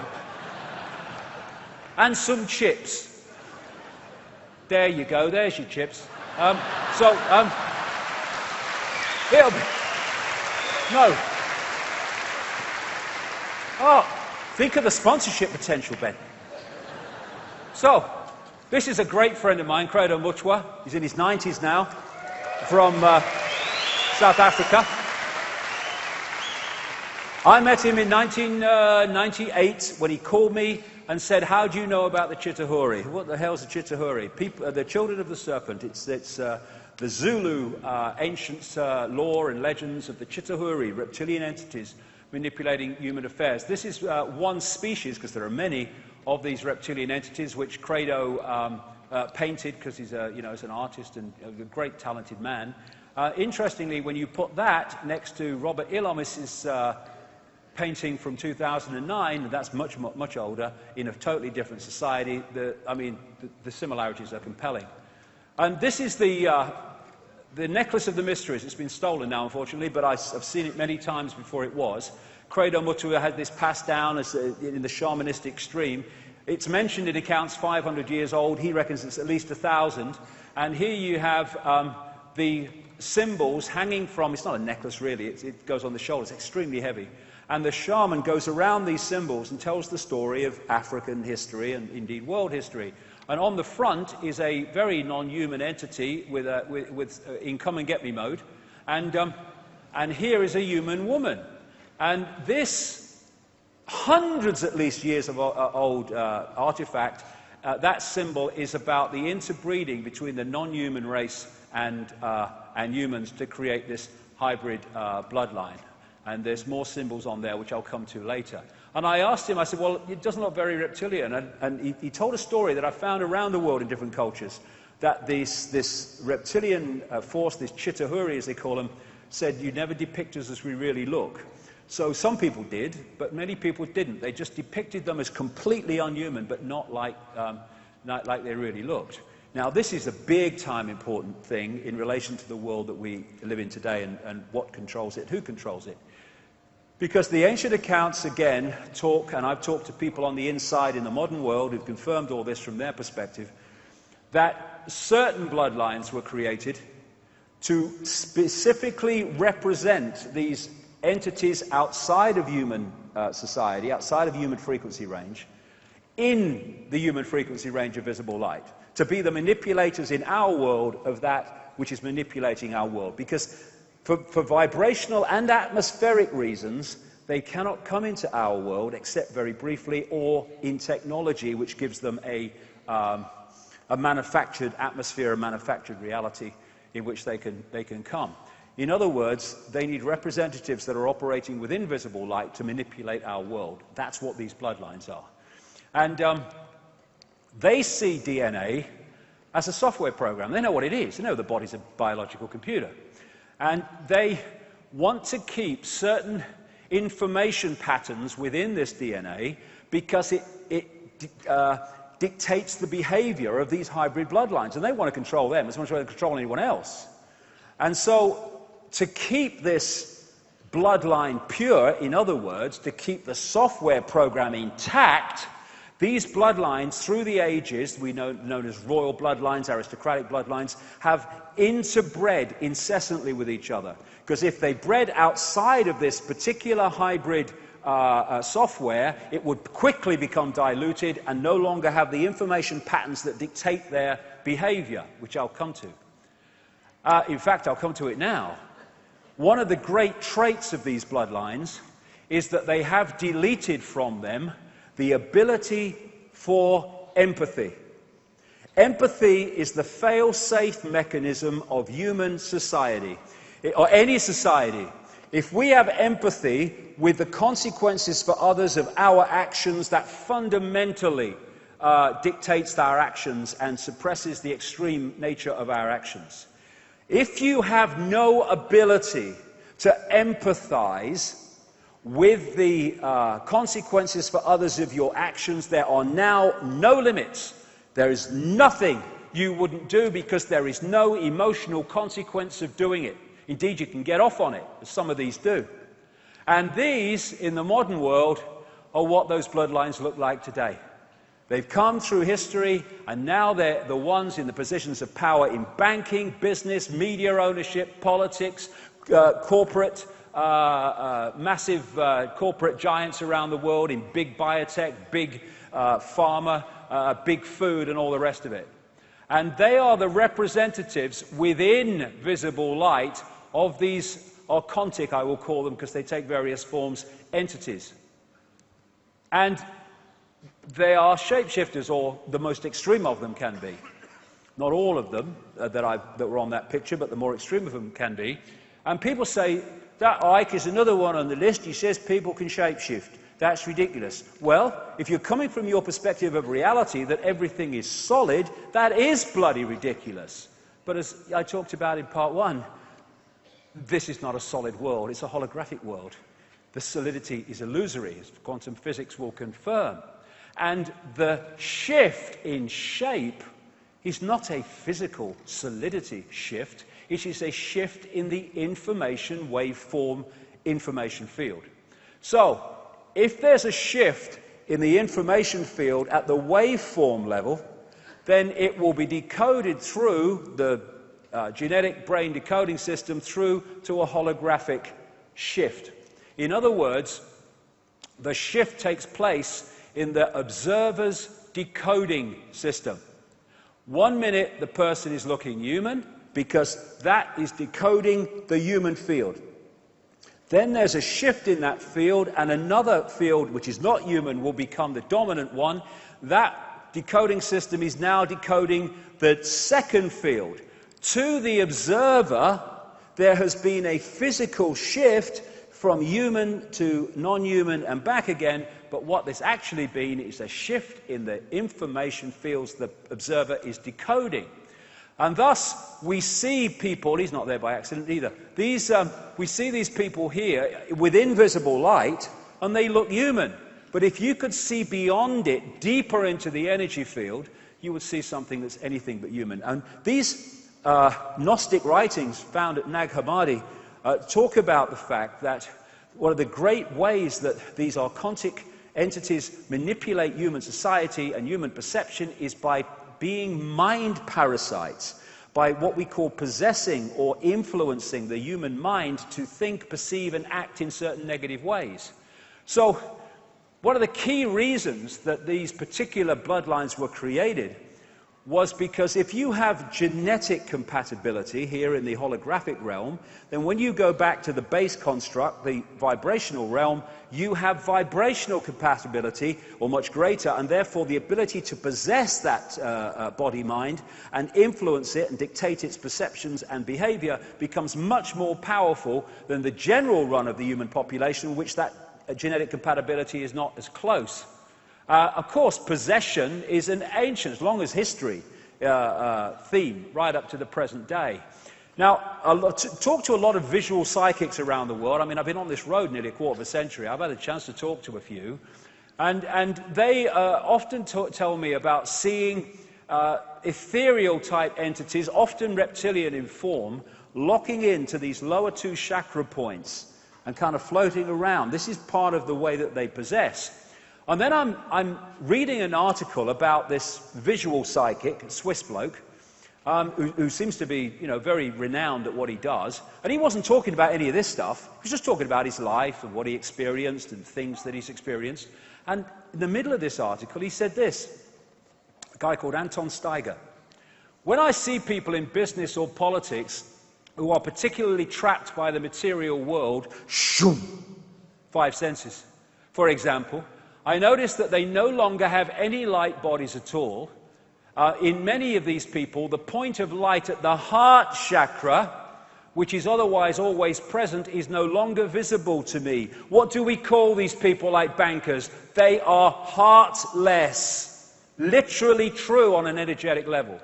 And some chips. There you go, there's your chips. It'll be... No. Oh, think of the sponsorship potential, Ben. So, this is a great friend of mine, Credo Mutwa. He's in his 90s now, from South Africa. I met him in 1998 when he called me and said, "How do you know about the Chitauri?" What the hell's the Chitauri? The children of the serpent. It's the Zulu ancient lore and legends of the Chitauri, reptilian entities manipulating human affairs. This is one species, because there are many of these reptilian entities, which Credo painted, because he's he's an artist and a great talented man. Interestingly, when you put that next to Robert Ilomis's painting from 2009, that's much older, in a totally different society, the similarities are compelling. And this is the necklace of the mysteries. It's been stolen now, unfortunately, but I've seen it many times before it was. Credo Mutwa had this passed down as in the shamanistic stream. It's mentioned in accounts 500 years old. He reckons it's at least 1,000. And here you have the symbols hanging from, it's not a necklace really, it goes on the shoulder, it's extremely heavy. And the shaman goes around these symbols and tells the story of African history and indeed world history. And on the front is a very non-human entity in come and get me mode. And here is a human woman. And this, hundreds at least years of old artifact, that symbol is about the interbreeding between the non-human race and humans to create this hybrid bloodline. And there's more symbols on there, which I'll come to later. And I asked him, I said, well, it doesn't look very reptilian. And he told a story that I found around the world in different cultures, that this reptilian force, this Chitauri as they call them, said, you never depict us as we really look. So some people did, but many people didn't. They just depicted them as completely unhuman, but not like they really looked. Now, this is a big-time important thing in relation to the world that we live in today and what controls it, who controls it. Because the ancient accounts, again, talk, and I've talked to people on the inside in the modern world who've confirmed all this from their perspective, that certain bloodlines were created to specifically represent these entities outside of human society, outside of human frequency range, in the human frequency range of visible light, to be the manipulators in our world of that which is manipulating our world. Because for vibrational and atmospheric reasons, they cannot come into our world except very briefly, or in technology which gives them a manufactured atmosphere, a manufactured reality in which they can come. In other words, they need representatives that are operating within visible light to manipulate our world. That's what these bloodlines are. And they see DNA as a software program. They know what it is. They know the body's a biological computer. And they want to keep certain information patterns within this DNA because it dictates the behavior of these hybrid bloodlines. And they want to control them as much as they want to control anyone else. And so, to keep this bloodline pure, in other words, to keep the software program intact, these bloodlines, through the ages, known as royal bloodlines, aristocratic bloodlines, have interbred incessantly with each other. Because if they bred outside of this particular hybrid software, it would quickly become diluted and no longer have the information patterns that dictate their behavior, which I'll come to. In fact, I'll come to it now. One of the great traits of these bloodlines is that they have deleted from them the ability for empathy. Empathy is the fail-safe mechanism of human society, or any society. If we have empathy with the consequences for others of our actions, that fundamentally dictates our actions and suppresses the extreme nature of our actions. If you have no ability to empathize with the consequences for others of your actions, there are now no limits. There is nothing you wouldn't do because there is no emotional consequence of doing it. Indeed, you can get off on it, as some of these do. And these, in the modern world, are what those bloodlines look like today. They've come through history, and now they're the ones in the positions of power in banking, business, media ownership, politics, corporate, massive corporate giants around the world in big biotech, big pharma, big food, and all the rest of it. And they are the representatives within visible light of these archontic, I will call them, because they take various forms, entities. And they are shapeshifters, or the most extreme of them can be. Not all of them that were on that picture, but the more extreme of them can be. And people say, that Icke is another one on the list. He says people can shapeshift. That's ridiculous. Well, if you're coming from your perspective of reality, that everything is solid, that is bloody ridiculous. But as I talked about in part one, this is not a solid world. It's a holographic world. The solidity is illusory, as quantum physics will confirm. And the shift in shape is not a physical solidity shift. It is a shift in the information waveform information field. So, if there's a shift in the information field at the waveform level, then it will be decoded through the genetic brain decoding system through to a holographic shift. In other words, the shift takes place in the observer's decoding system. 1 minute the person is looking human because that is decoding the human field. Then there's a shift in that field, and another field which is not human will become the dominant one. That decoding system is now decoding the second field. To the observer, there has been a physical shift from human to non-human and back again, but what there's actually been is a shift in the information fields the observer is decoding. And thus, we see people, he's not there by accident either, we see these people here within visible light, and they look human. But if you could see beyond it, deeper into the energy field, you would see something that's anything but human. And these Gnostic writings found at Nag Hammadi talk about the fact that one of the great ways that these archontic entities manipulate human society and human perception is by being mind parasites, by what we call possessing or influencing the human mind to think, perceive, and act in certain negative ways. So, one of the key reasons that these particular bloodlines were created was because if you have genetic compatibility here in the holographic realm, then when you go back to the base construct, the vibrational realm, you have vibrational compatibility, or much greater, and therefore the ability to possess that body-mind and influence it and dictate its perceptions and behavior becomes much more powerful than the general run of the human population, which that genetic compatibility is not as close. Of course, possession is an ancient, as long as history, theme, right up to the present day. Now, talk to a lot of visual psychics around the world. I mean, I've been on this road nearly a quarter of a century. I've had a chance to talk to a few. And they often tell me about seeing ethereal-type entities, often reptilian in form, locking into these lower two chakra points and kind of floating around. This is part of the way that they possess. And then I'm reading an article about this visual psychic, Swiss bloke, who seems to be, very renowned at what he does. And he wasn't talking about any of this stuff. He was just talking about his life and what he experienced and things that he's experienced. And in the middle of this article, he said this, a guy called Anton Steiger. When I see people in business or politics who are particularly trapped by the material world, five senses, for example, I notice that they no longer have any light bodies at all. In many of these people, the point of light at the heart chakra, which is otherwise always present, is no longer visible to me. What do we call these people like bankers? They are heartless. Literally true on an energetic level.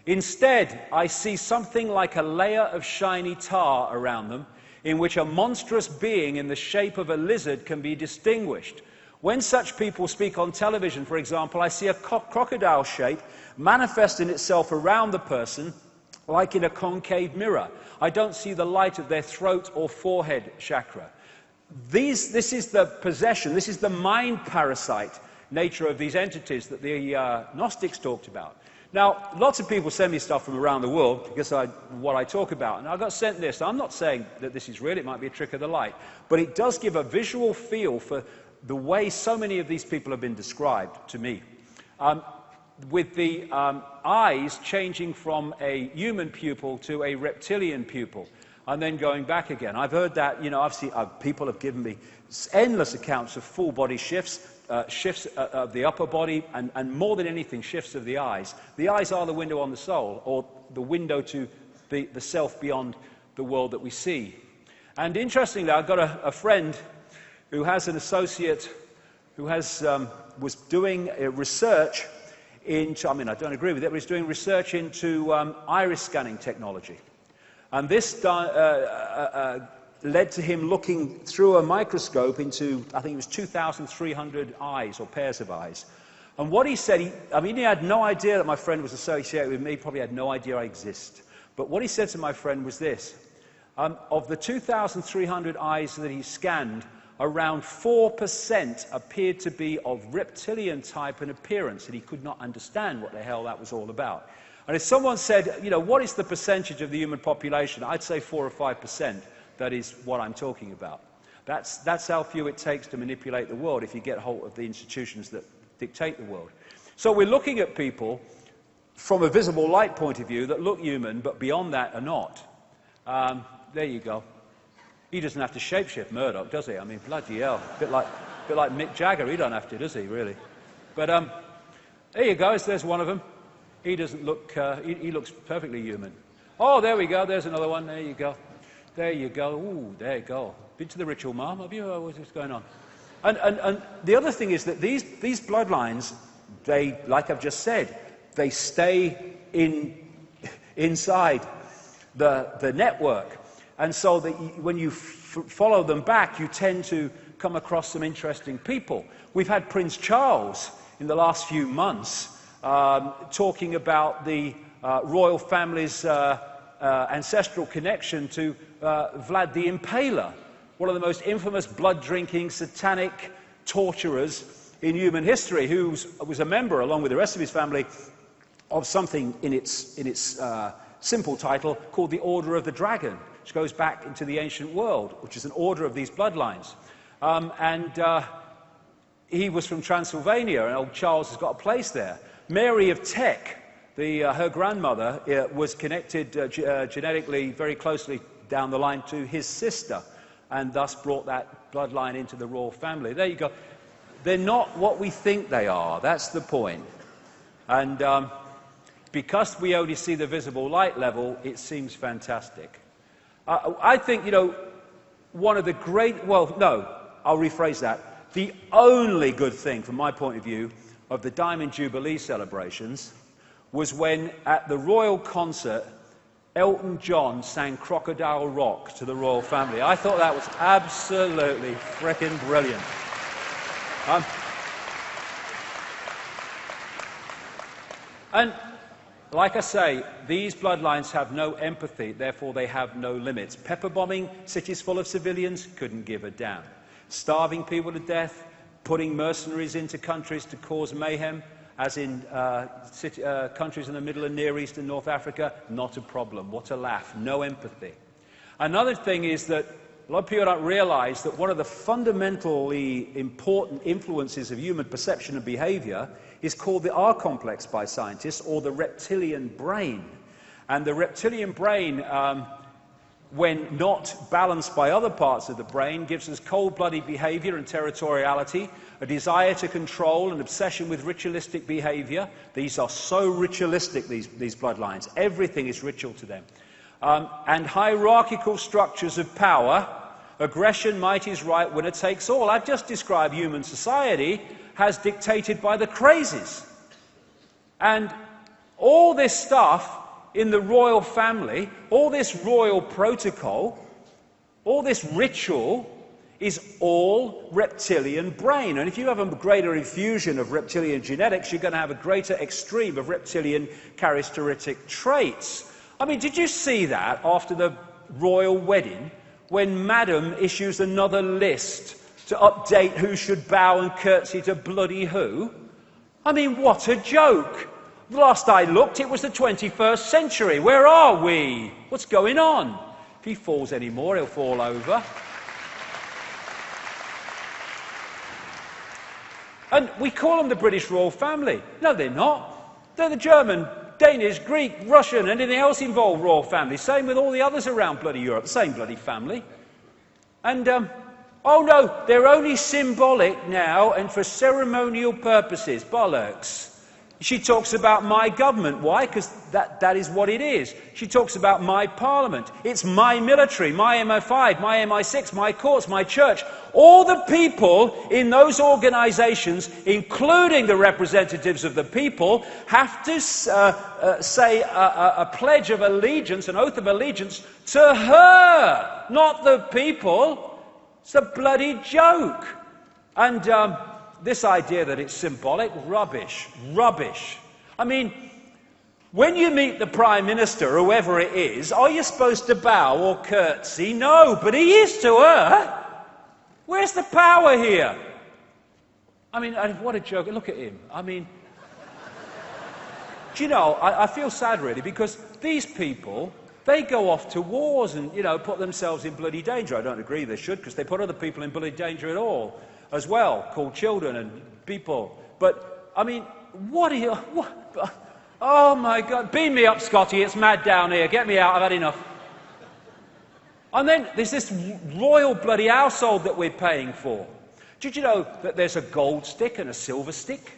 Instead, I see something like a layer of shiny tar around them, in which a monstrous being in the shape of a lizard can be distinguished. When such people speak on television, for example, I see a crocodile shape manifesting itself around the person like in a concave mirror. I don't see the light of their throat or forehead chakra. this is the possession, this is the mind parasite nature of these entities that the Gnostics talked about. Now, lots of people send me stuff from around the world because what I talk about, and I got sent this. I'm not saying that this is real, it might be a trick of the light, but it does give a visual feel for the way so many of these people have been described to me. With the eyes changing from a human pupil to a reptilian pupil, and then going back again. I've heard that, you know, I've seen, people have given me endless accounts of full body shifts, shifts of the upper body, and more than anything, shifts of the eyes. The eyes are the window on the soul, or the window to the self beyond the world that we see. And interestingly, I've got a friend who has an associate who has, was doing research into, I mean, I don't agree with it, but he's doing research into iris scanning technology. And this led to him looking through a microscope into, I think it was 2,300 eyes or pairs of eyes. And what he said, he had no idea that my friend was associated with me, probably had no idea I exist. But what he said to my friend was this: of the 2,300 eyes that he scanned, around 4% appeared to be of reptilian type and appearance, and he could not understand what the hell that was all about. And if someone said, you know, what is the percentage of the human population? I'd say 4 or 5%. That is what I'm talking about. That's how few it takes to manipulate the world if you get hold of the institutions that dictate the world. So we're looking at people from a visible light point of view that look human, but beyond that are not. There you go. He doesn't have to shapeshift Murdoch, does he? I mean, bloody hell. A bit like Mick Jagger. He don't have to, does he, really? But there you go. There's one of them. He doesn't look, he looks perfectly human. Oh, there we go. There's another one. There you go. There you go. Ooh, there you go. Been to the ritual, Mom? Have you? What's going on? And the other thing is that these bloodlines, they, like I've just said, they stay inside the network. And so that when you follow them back, you tend to come across some interesting people. We've had Prince Charles in the last few months talking about the royal family's ancestral connection to Vlad the Impaler, one of the most infamous blood-drinking, satanic torturers in human history, who was a member, along with the rest of his family, of something in its simple title called the Order of the Dragon, which goes back into the ancient world, which is an order of these bloodlines. He was from Transylvania, and old Charles has got a place there. Mary of Teck, her grandmother, was connected genetically very closely down the line to his sister, and thus brought that bloodline into the royal family. There you go. They're not what we think they are. That's the point. And because we only see the visible light level, it seems fantastic. I think, you know, one of the great, well, no, I'll rephrase that. The only good thing, from my point of view, of the Diamond Jubilee celebrations was when, at the royal concert, Elton John sang Crocodile Rock to the royal family. I thought that was absolutely frickin' brilliant. And like I say, these bloodlines have no empathy, therefore they have no limits. Pepper bombing cities full of civilians, couldn't give a damn. Starving people to death, putting mercenaries into countries to cause mayhem, as in countries in the Middle and Near East and North Africa, not a problem. What a laugh. No empathy. Another thing is that a lot of people don't realize that one of the fundamentally important influences of human perception and behavior is called the R complex by scientists, or the reptilian brain. And the reptilian brain, when not balanced by other parts of the brain, gives us cold-blooded behavior and territoriality, a desire to control, an obsession with ritualistic behavior. These are so ritualistic, these bloodlines. Everything is ritual to them. And hierarchical structures of power. Aggression, might is right, winner takes all. I've just described human society as dictated by the crazies. And all this stuff in the royal family, all this royal protocol, all this ritual is all reptilian brain. And if you have a greater infusion of reptilian genetics, you're going to have a greater extreme of reptilian characteristic traits. I mean, did you see that after the royal wedding, when Madam issues another list to update who should bow and curtsy to bloody who? I mean, what a joke. Last I looked, it was the 21st century. Where are we? What's going on? If he falls anymore, he'll fall over. And we call them the British royal family. No, they're not. They're the German, Danish, Greek, Russian, anything else involved royal family. Same with all the others around bloody Europe. Same bloody family. And, oh no, they're only symbolic now and for ceremonial purposes. Bollocks. She talks about my government. Why? Because that is what it is. She talks about my parliament. It's my military, my MI5, my MI6, my courts, my church. All the people in those organisations, including the representatives of the people, have to say a pledge of allegiance, an oath of allegiance to her, not the people. It's a bloody joke. And this idea that it's symbolic, rubbish, rubbish. I mean, when you meet the Prime Minister, whoever it is, are you supposed to bow or curtsy? No, but he is to her. Where's the power here? I mean, what a joke. Look at him. I mean, do you know, I feel sad really, because these people, they go off to wars and, you know, put themselves in bloody danger. I don't agree they should, because they put other people in bloody danger at all, as well, called children and people. But, I mean, what are you... What, oh, my God. Beam me up, Scotty. It's mad down here. Get me out. I've had enough. And then there's this royal bloody household that we're paying for. Did you know that there's a gold stick and a silver stick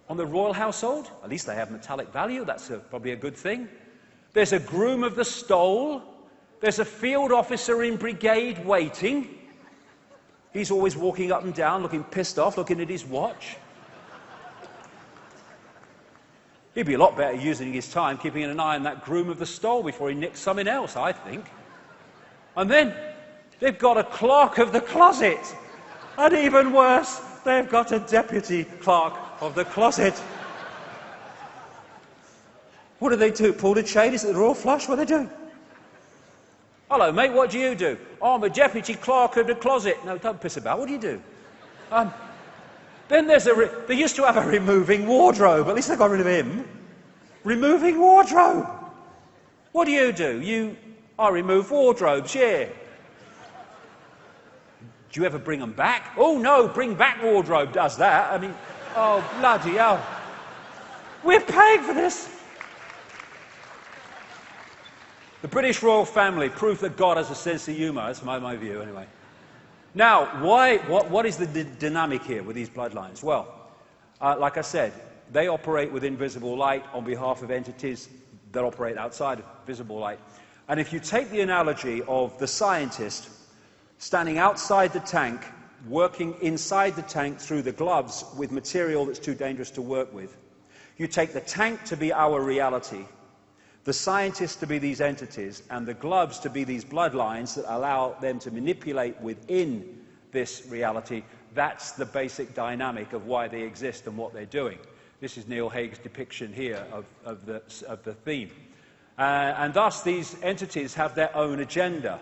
on the royal household? At least they have metallic value. That's probably a good thing. There's a groom of the stole. There's a field officer in brigade waiting. He's always walking up and down, looking pissed off, looking at his watch. He'd be a lot better using his time keeping an eye on that groom of the stole before he nicks something else, I think. And then they've got a clerk of the closet. And even worse, they've got a deputy clerk of the closet. What do they do? Pull the chain? Is it the royal flush? What are they doing? Hello, mate, what do you do? Oh, I'm a deputy clerk of the closet. No, don't piss about. What do you do? Then there's they used to have a removing wardrobe. At least they got rid of him. Removing wardrobe. What do? I remove wardrobes, yeah. Do you ever bring them back? Oh, no, bring back wardrobe does that. I mean, oh, bloody hell. We're paying for this. The British royal family, proof that God has a sense of humour. That's my view, anyway. Now, what is the dynamic here with these bloodlines? Well, like I said, they operate with invisible light on behalf of entities that operate outside of visible light. And if you take the analogy of the scientist standing outside the tank, working inside the tank through the gloves with material that's too dangerous to work with, you take the tank to be our reality, the scientists to be these entities, and the gloves to be these bloodlines that allow them to manipulate within this reality. That's the basic dynamic of why they exist and what they're doing. This is Neil Haig's depiction here of the theme. And thus these entities have their own agenda.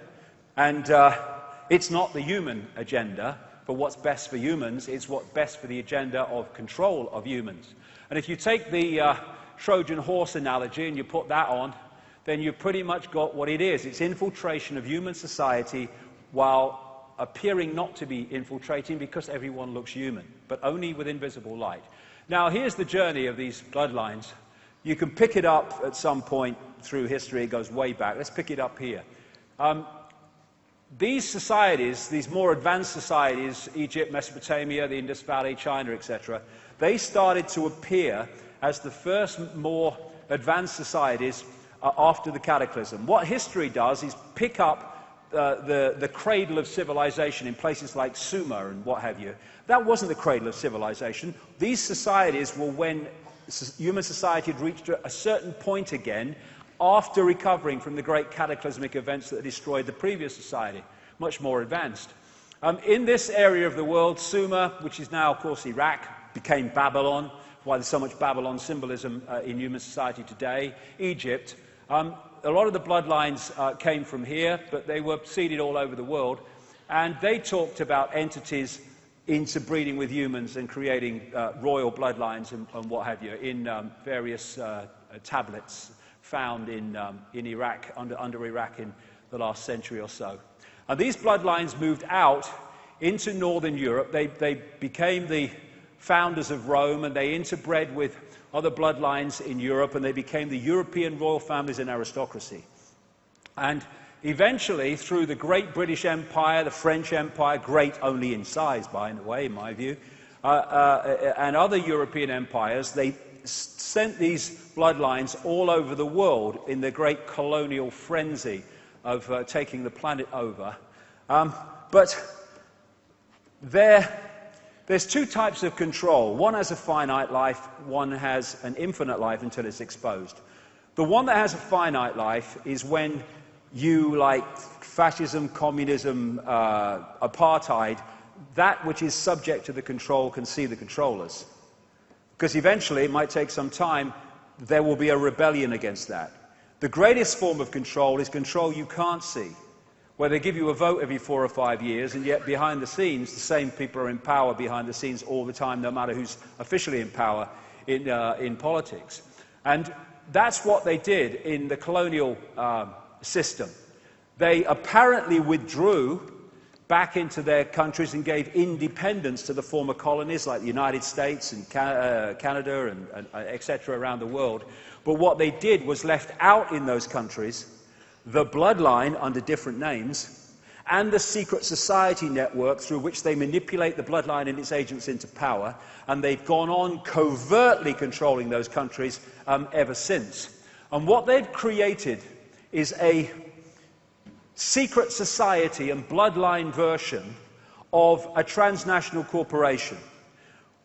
And it's not the human agenda for what's best for humans, it's what's best for the agenda of control of humans. And if you take the Trojan horse analogy and you put that on, then you've pretty much got what it is. It's infiltration of human society while appearing not to be infiltrating because everyone looks human, but only with invisible light. Now, here's the journey of these bloodlines. You can pick it up at some point through history. It goes way back. Let's pick it up here. These societies, these more advanced societies, Egypt, Mesopotamia, the Indus Valley, China, etc., they started to appear as the first more advanced societies after the cataclysm. What history does is pick up the cradle of civilization in places like Sumer and what have you. That wasn't the cradle of civilization. These societies were when human society had reached a certain point again after recovering from the great cataclysmic events that destroyed the previous society, much more advanced. In this area of the world, Sumer, which is now, of course, Iraq, became Babylon, why there's so much Babylon symbolism in human society today. Egypt, a lot of the bloodlines came from here, but they were seeded all over the world, and they talked about entities interbreeding with humans and creating royal bloodlines and what have you in various tablets found in Iraq, under Iraq in the last century or so. And these bloodlines moved out into northern Europe. They became the founders of Rome, and they interbred with other bloodlines in Europe, and they became the European royal families and aristocracy. And eventually, through the great British Empire, the French Empire, great only in size, by the way, in my view, and other European empires, they sent these bloodlines all over the world in the great colonial frenzy of taking the planet over. But there's two types of control. One has a finite life, one has an infinite life until it's exposed. The one that has a finite life is when you, like fascism, communism, apartheid, that which is subject to the control can see the controllers. Because eventually, it might take some time, there will be a rebellion against that. The greatest form of control is control you can't see, where they give you a vote every 4 or 5 years, and yet behind the scenes, the same people are in power behind the scenes all the time, no matter who's officially in power in politics. And that's what they did in the colonial system. They apparently withdrew back into their countries and gave independence to the former colonies like the United States and Canada and etc. around the world. But what they did was left out in those countries the bloodline under different names and the secret society network through which they manipulate the bloodline and its agents into power, and they've gone on covertly controlling those countries ever since. And what they've created is a secret society and bloodline version of a transnational corporation.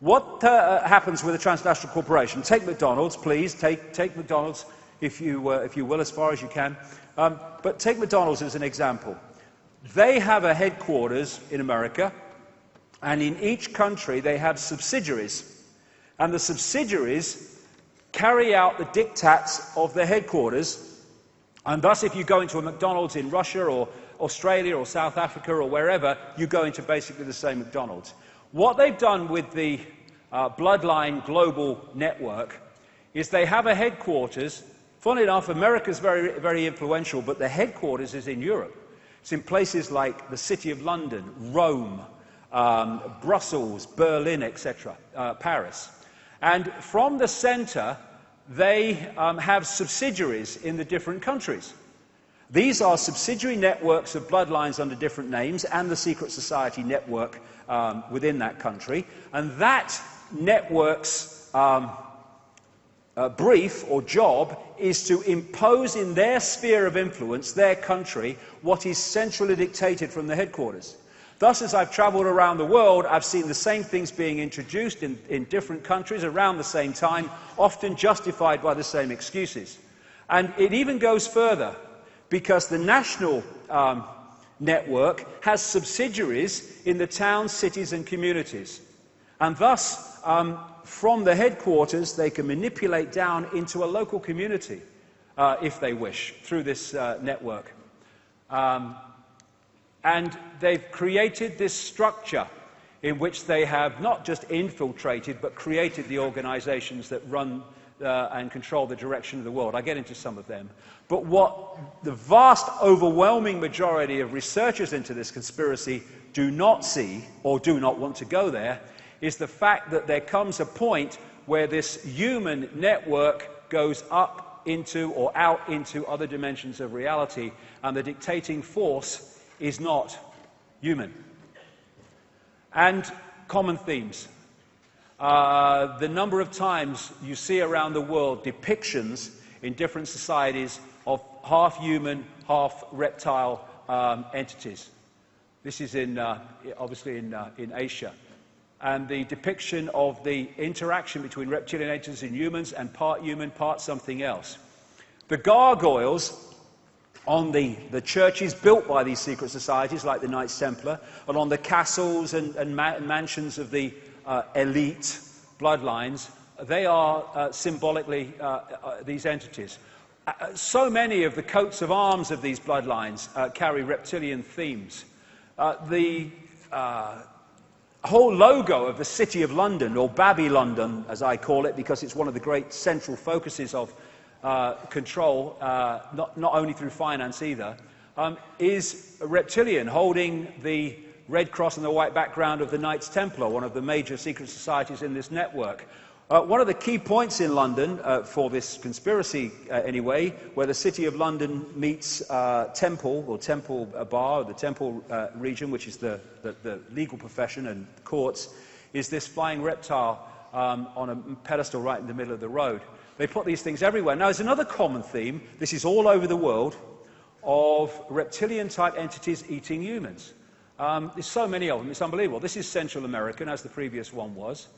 What happens with a transnational corporation? Take McDonald's, please. Take McDonald's, if you will, as far as you can. But take McDonald's as an example. They have a headquarters in America, and in each country they have subsidiaries. And the subsidiaries carry out the diktats of their headquarters. And thus, if you go into a McDonald's in Russia or Australia or South Africa or wherever, you go into basically the same McDonald's. What they've done with the Bloodline Global Network is they have a headquarters. Funnily enough, America's very, very influential, but the headquarters is in Europe. It's in places like the City of London, Rome, Brussels, Berlin, etc., Paris. And from the center, they have subsidiaries in the different countries. These are subsidiary networks of bloodlines under different names and the secret society network within that country. And that network's brief or job is to impose in their sphere of influence, their country, what is centrally dictated from the headquarters. Thus, as I've traveled around the world, I've seen the same things being introduced in different countries around the same time, often justified by the same excuses. And it even goes further, because the national network has subsidiaries in the towns, cities and communities. And thus, from the headquarters, they can manipulate down into a local community, if they wish, through this network. And they've created this structure in which they have not just infiltrated, but created the organizations that run and control the direction of the world. I get into some of them. But what the vast, overwhelming majority of researchers into this conspiracy do not see, or do not want to go there, is the fact that there comes a point where this human network goes up into or out into other dimensions of reality, and the dictating force is not human. And common themes. The number of times you see around the world depictions in different societies of half human, half reptile entities. This is obviously in Asia. And the depiction of the interaction between reptilian entities and humans, and part human, part something else. The gargoyles on the churches built by these secret societies, like the Knights Templar, and on the castles and mansions of the elite bloodlines, they are symbolically these entities. So many of the coats of arms of these bloodlines carry reptilian themes. The whole logo of the City of London, or Babylondon as I call it, because it's one of the great central focuses of control, not only through finance either, is a reptilian, holding the red cross and the white background of the Knights Templar, one of the major secret societies in this network. One of the key points in London, for this conspiracy anyway, where the City of London meets Temple, or Temple Bar, or the Temple region, which is the legal profession and courts, is this flying reptile on a pedestal right in the middle of the road. They put these things everywhere. Now, there's another common theme, this is all over the world, of reptilian-type entities eating humans. There's so many of them, it's unbelievable. This is Central American, as the previous one was.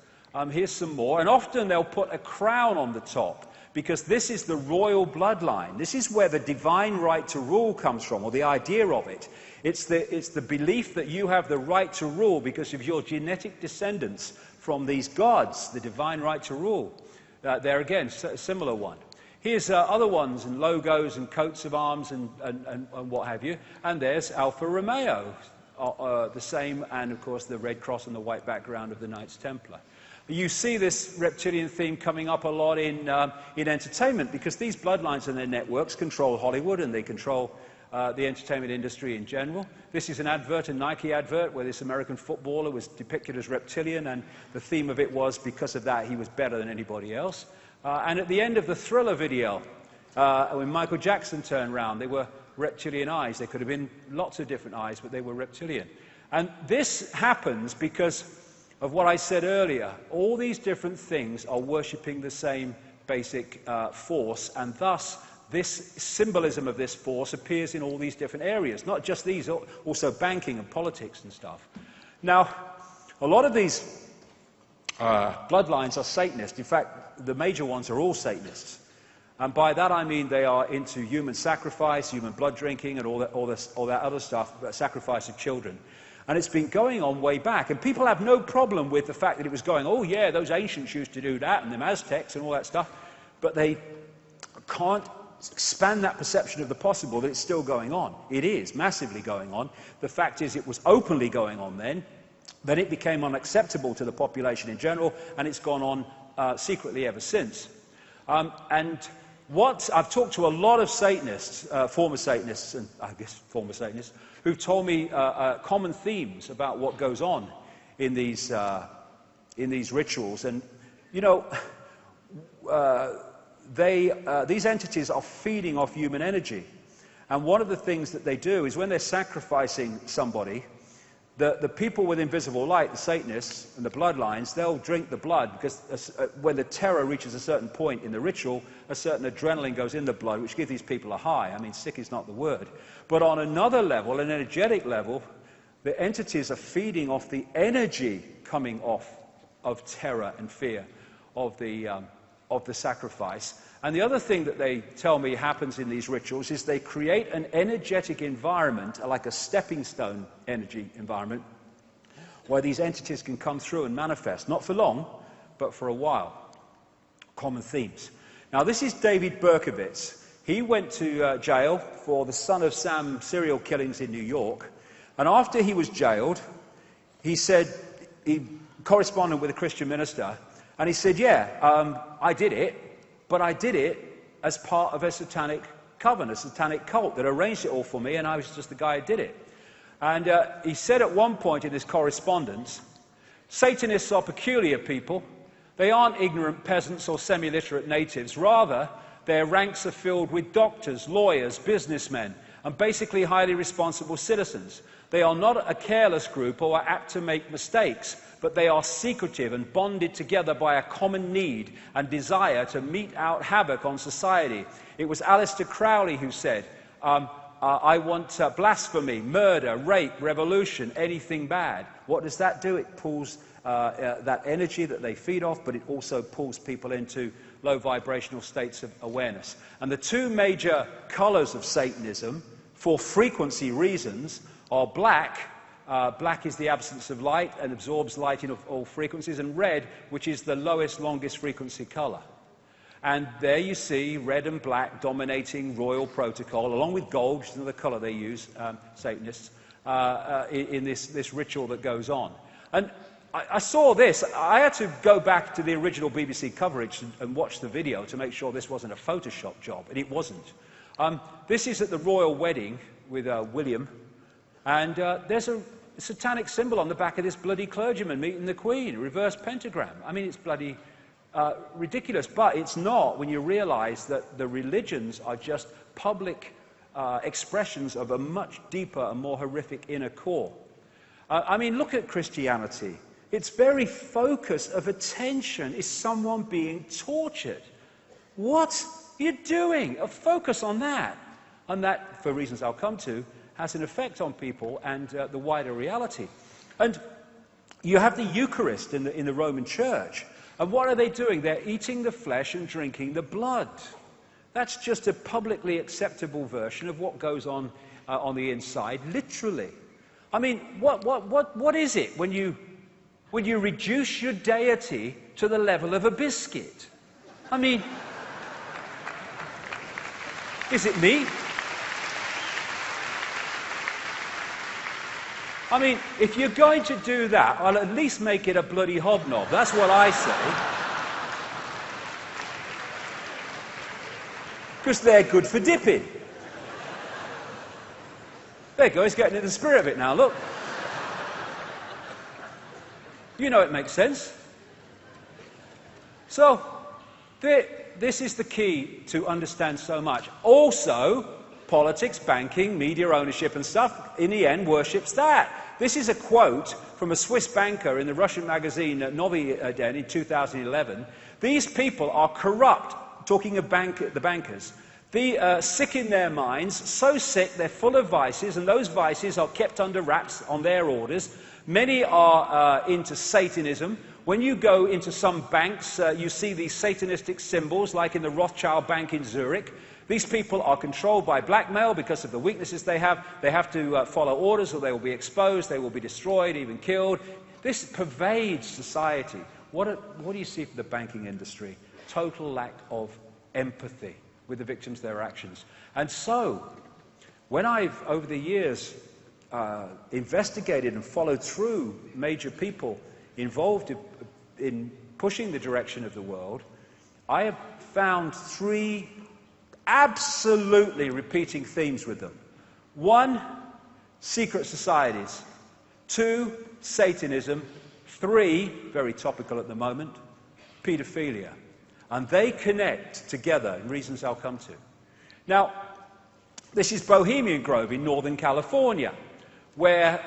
Here's some more, and often they'll put a crown on the top, because this is the royal bloodline. This is where the divine right to rule comes from, or the idea of it. It's the belief that you have the right to rule because of your genetic descendants from these gods, the divine right to rule. There again, a similar one. Here's other ones, and logos and coats of arms and what have you. And there's Alfa Romeo, the same, and of course the red cross and the white background of the Knights Templar. You see this reptilian theme coming up a lot in entertainment, because these bloodlines and their networks control Hollywood, and they control the entertainment industry in general. This is an advert, a Nike advert, where this American footballer was depicted as reptilian, and the theme of it was, because of that, he was better than anybody else. And at the end of the Thriller video, when Michael Jackson turned round, they were reptilian eyes. They could have been lots of different eyes, but they were reptilian. And this happens because of what I said earlier. All these different things are worshipping the same basic force, and thus this symbolism of this force appears in all these different areas, not just these, also banking and politics and stuff. Now, a lot of these bloodlines are Satanist. In fact, the major ones are all Satanists. And by that I mean they are into human sacrifice, human blood drinking, and all that other stuff, sacrifice of children. And it's been going on way back. And people have no problem with the fact that it was going, oh yeah, those ancients used to do that, and the Aztecs and all that stuff. But they can't expand that perception of the possible that it's still going on. It is massively going on. The fact is it was openly going on then it became unacceptable to the population in general, and it's gone on secretly ever since. And what I've talked to a lot of Satanists, former Satanists, and I guess former Satanists, who've told me common themes about what goes on in these rituals. And, you know, these entities are feeding off human energy. And one of the things that they do is when they're sacrificing somebody, the people with invisible light, the Satanists and the bloodlines, they'll drink the blood, because when the terror reaches a certain point in the ritual, a certain adrenaline goes in the blood, which gives these people a high. I mean, sick is not the word. But on another level, an energetic level, the entities are feeding off the energy coming off of terror and fear of the sacrifice. And the other thing that they tell me happens in these rituals is they create an energetic environment, like a stepping stone energy environment, where these entities can come through and manifest, not for long, but for a while. Common themes. Now, this is David Berkowitz. He went to jail for the Son of Sam serial killings in New York. And after he was jailed, he said, he corresponded with a Christian minister, and he said, yeah, I did it, but I did it as part of a satanic coven, a satanic cult that arranged it all for me, and I was just the guy who did it. And he said at one point in his correspondence, Satanists are peculiar people. They aren't ignorant peasants or semi-literate natives. Rather, their ranks are filled with doctors, lawyers, businessmen, and basically highly responsible citizens. They are not a careless group or are apt to make mistakes, but they are secretive and bonded together by a common need and desire to mete out havoc on society. It was Aleister Crowley who said, I want blasphemy, murder, rape, revolution, anything bad. What does that do? It pulls that energy that they feed off, but it also pulls people into low vibrational states of awareness. And the two major colors of Satanism, for frequency reasons, are black. Black is the absence of light and absorbs light in all frequencies, and red, which is the lowest, longest frequency color. And there you see red and black dominating royal protocol, along with gold, which is another colour they use, Satanists, in this ritual that goes on. And I saw this. I had to go back to the original BBC coverage and watch the video to make sure this wasn't a Photoshop job, and it wasn't. This is at the royal wedding with William, and there's a satanic symbol on the back of this bloody clergyman meeting the Queen, a reverse pentagram. I mean, it's bloody ridiculous, but it's not when you realise that the religions are just public expressions of a much deeper and more horrific inner core. I mean, look at Christianity. Its very focus of attention is someone being tortured. What are you doing? A focus on that. And that, for reasons I'll come to, has an effect on people and the wider reality. And you have the Eucharist in the Roman Church. And what are they doing? They're eating the flesh and drinking the blood. That's just a publicly acceptable version of what goes on the inside, literally. I mean, what is it when you reduce your deity to the level of a biscuit? I mean, is it me? I mean, if you're going to do that, I'll at least make it a bloody hobnob. That's what I say. Because they're good for dipping. There you go, he's getting into the spirit of it now, look. You know it makes sense. So, this is the key to understand so much. Also, politics, banking, media ownership and stuff, in the end, worships that. This is a quote from a Swiss banker in the Russian magazine Novy Den in 2011. These people are corrupt, talking of the bankers. Sick in their minds, so sick they're full of vices, and those vices are kept under wraps on their orders. Many are into Satanism. When you go into some banks, you see these Satanistic symbols, like in the Rothschild Bank in Zurich. These people are controlled by blackmail because of the weaknesses they have. They have to follow orders or they will be exposed, they will be destroyed, even killed. This pervades society. What do you see from the banking industry? Total lack of empathy with the victims of their actions. And so, when I've, over the years, investigated and followed through major people involved in pushing the direction of the world, I have found three absolutely repeating themes with them. One, secret societies. Two, Satanism. Three, very topical at the moment, paedophilia. And they connect together in reasons I'll come to. Now, this is Bohemian Grove in Northern California, where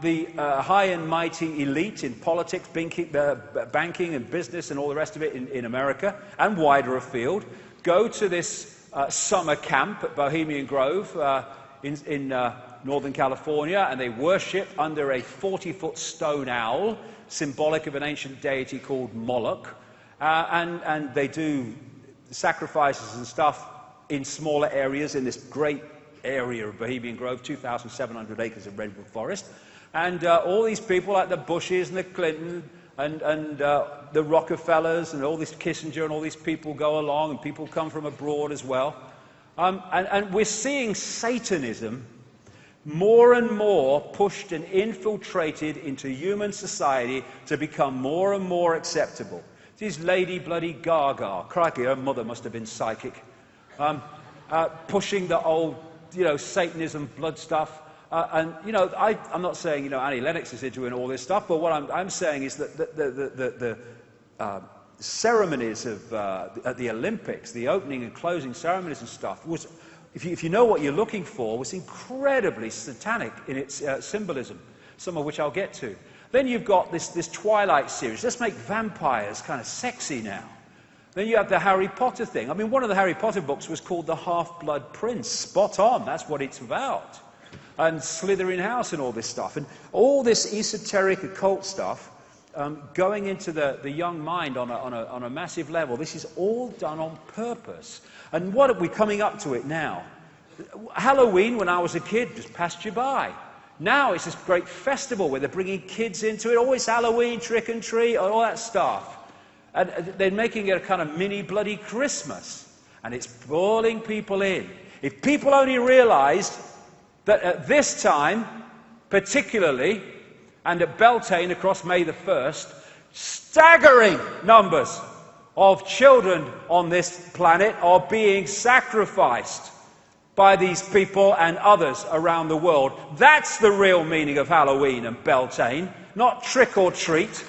the high and mighty elite in politics, banking and business and all the rest of it in America and wider afield go to this summer camp at Bohemian Grove in Northern California, and they worship under a 40-foot stone owl, symbolic of an ancient deity called Moloch, and they do sacrifices and stuff in smaller areas in this great area of Bohemian Grove, 2,700 acres of redwood forest, and all these people like the Bushes and the Clinton and the Rockefellers and all this Kissinger and all these people go along, and people come from abroad as well. And we're seeing Satanism more and more pushed and infiltrated into human society to become more and more acceptable. This Lady Bloody Gaga, crikey, her mother must have been psychic, pushing the old, Satanism, blood stuff. And, I'm not saying, Annie Lennox is into all this stuff, but what I'm saying is that the ceremonies of at the Olympics, the opening and closing ceremonies and stuff, was, if you know what you're looking for, was incredibly satanic in its symbolism, some of which I'll get to. Then you've got this Twilight series. Let's make vampires kind of sexy now. Then you have the Harry Potter thing. I mean, one of the Harry Potter books was called The Half-Blood Prince. Spot on, that's what it's about. And Slytherin House and all this stuff. And all this esoteric occult stuff going into the young mind on a massive level. This is all done on purpose. And what are we coming up to it now? Halloween, when I was a kid, just passed you by. Now it's this great festival where they're bringing kids into it. Oh, it's Halloween, trick and treat, all that stuff. And they're making it a kind of mini bloody Christmas. And it's pulling people in. If people only realised that at this time, particularly, and at Beltane across May the 1st, staggering numbers of children on this planet are being sacrificed by these people and others around the world. That's the real meaning of Halloween and Beltane, not trick or treat.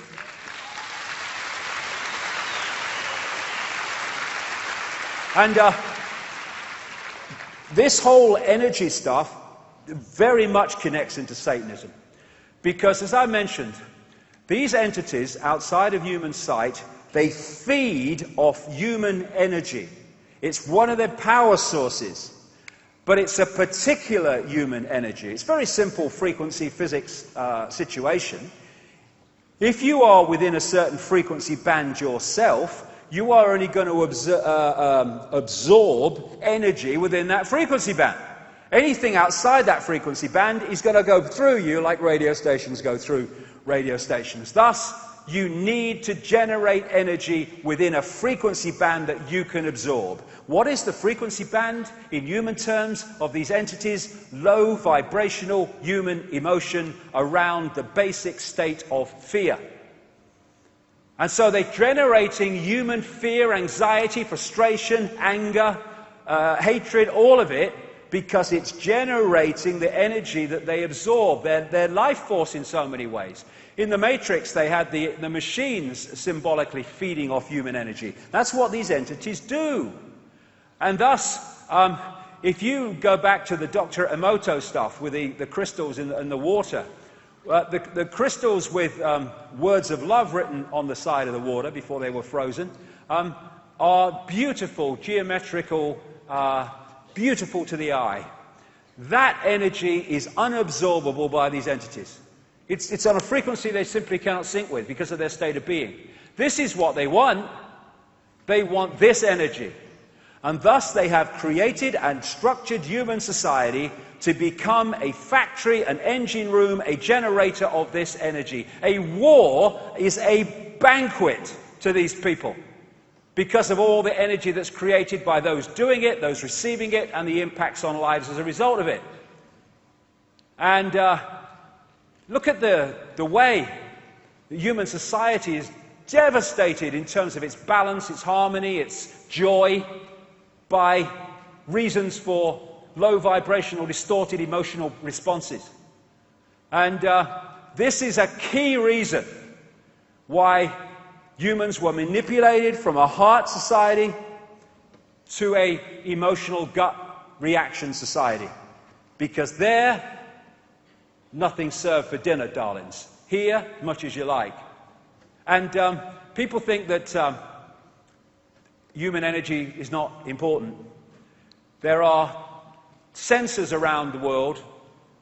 And this whole energy stuff very much connects into Satanism. Because, as I mentioned, these entities outside of human sight, they feed off human energy. It's one of their power sources. But it's a particular human energy. It's a very simple frequency physics situation. If you are within a certain frequency band yourself, you are only going to absorb energy within that frequency band. Anything outside that frequency band is going to go through you like radio stations go through radio stations. Thus, you need to generate energy within a frequency band that you can absorb. What is the frequency band in human terms of these entities? Low vibrational human emotion around the basic state of fear. And so they're generating human fear, anxiety, frustration, anger, hatred, all of it, because it's generating the energy that they absorb, their life force in so many ways. In the Matrix, they had the machines symbolically feeding off human energy. That's what these entities do. And thus, if you go back to the Dr. Emoto stuff with the crystals in the water, the crystals with words of love written on the side of the water before they were frozen are beautiful, geometrical, beautiful to the eye. That energy is unabsorbable by these entities. It's on a frequency they simply cannot sync with because of their state of being. This is what they want. They want this energy. And thus they have created and structured human society to become a factory, an engine room, a generator of this energy. A war is a banquet to these people because of all the energy that's created by those doing it, those receiving it, and the impacts on lives as a result of it. And look at the way the human society is devastated in terms of its balance, its harmony, its joy, by reasons for low vibrational, distorted emotional responses. And this is a key reason why humans were manipulated from a heart society to a emotional gut reaction society. Because there, nothing served for dinner, darlings. Here, much as you like. And people think that human energy is not important. There are sensors around the world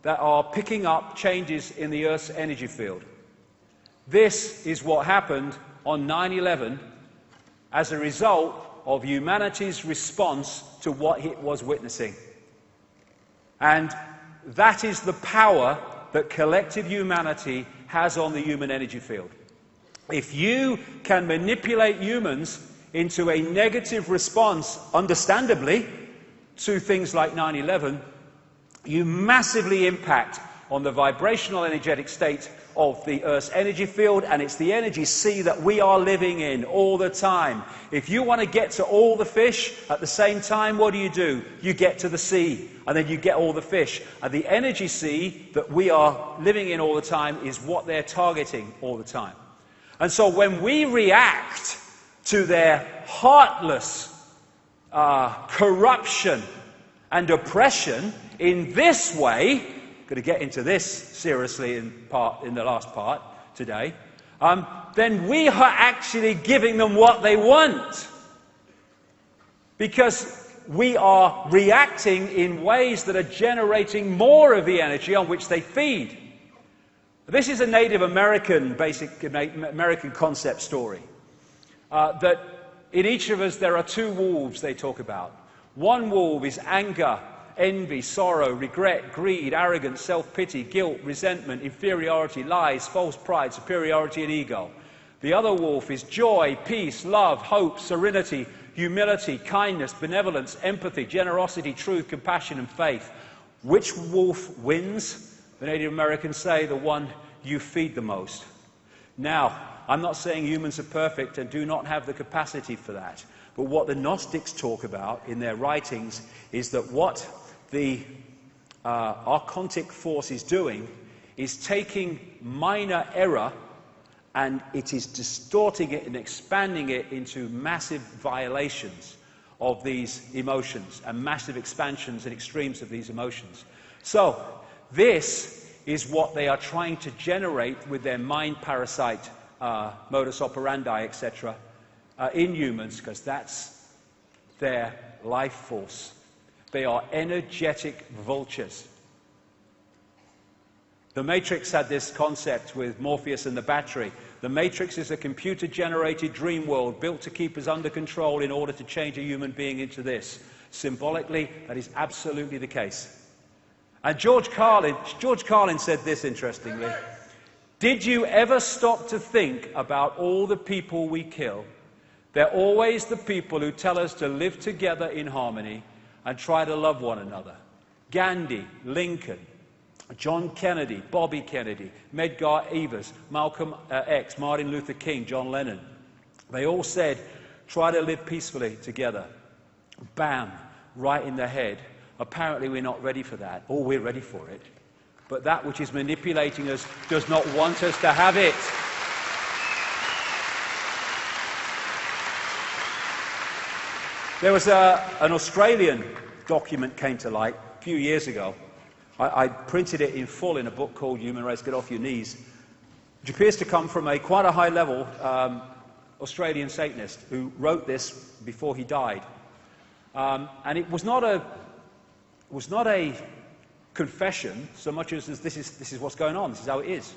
that are picking up changes in the Earth's energy field. This is what happened on 9/11 as a result of humanity's response to what it was witnessing. And that is the power that collective humanity has on the human energy field. If you can manipulate humans into a negative response, understandably, to things like 9/11, you massively impact on the vibrational energetic state of the Earth's energy field, and it's the energy sea that we are living in all the time. If you want to get to all the fish at the same time, what do? You get to the sea, and then you get all the fish. And the energy sea that we are living in all the time is what they're targeting all the time. And so when we react to their heartless corruption and oppression in this way, going to get into this seriously in the last part today, then we are actually giving them what they want. Because we are reacting in ways that are generating more of the energy on which they feed. This is a Native American, basic American concept story. That in each of us there are two wolves they talk about. One wolf is anger, envy, sorrow, regret, greed, arrogance, self-pity, guilt, resentment, inferiority, lies, false pride, superiority, and ego. The other wolf is joy, peace, love, hope, serenity, humility, kindness, benevolence, empathy, generosity, truth, compassion, and faith. Which wolf wins? The Native Americans say the one you feed the most. Now, I'm not saying humans are perfect and do not have the capacity for that. But what the Gnostics talk about in their writings is that what the archontic force is doing is taking minor error and it is distorting it and expanding it into massive violations of these emotions and massive expansions and extremes of these emotions. So, this is what they are trying to generate with their mind parasite modus operandi, etc., in humans, because that's their life force. They are energetic vultures. The Matrix had this concept with Morpheus and the battery. The Matrix is a computer-generated dream world built to keep us under control in order to change a human being into this. Symbolically, that is absolutely the case. And George Carlin said this, interestingly. Did you ever stop to think about all the people we kill? They're always the people who tell us to live together in harmony and try to love one another. Gandhi, Lincoln, John Kennedy, Bobby Kennedy, Medgar Evers, Malcolm X, Martin Luther King, John Lennon. They all said, try to live peacefully together. Bam, right in the head. Apparently we're not ready for that. Or we're ready for it. But that which is manipulating us does not want us to have it. There was an Australian document came to light a few years ago. I printed it in full in a book called Human Race, Get Off Your Knees, which appears to come from quite a high-level Australian Satanist who wrote this before he died. And it was not a confession so much as this is what's going on, this is how it is.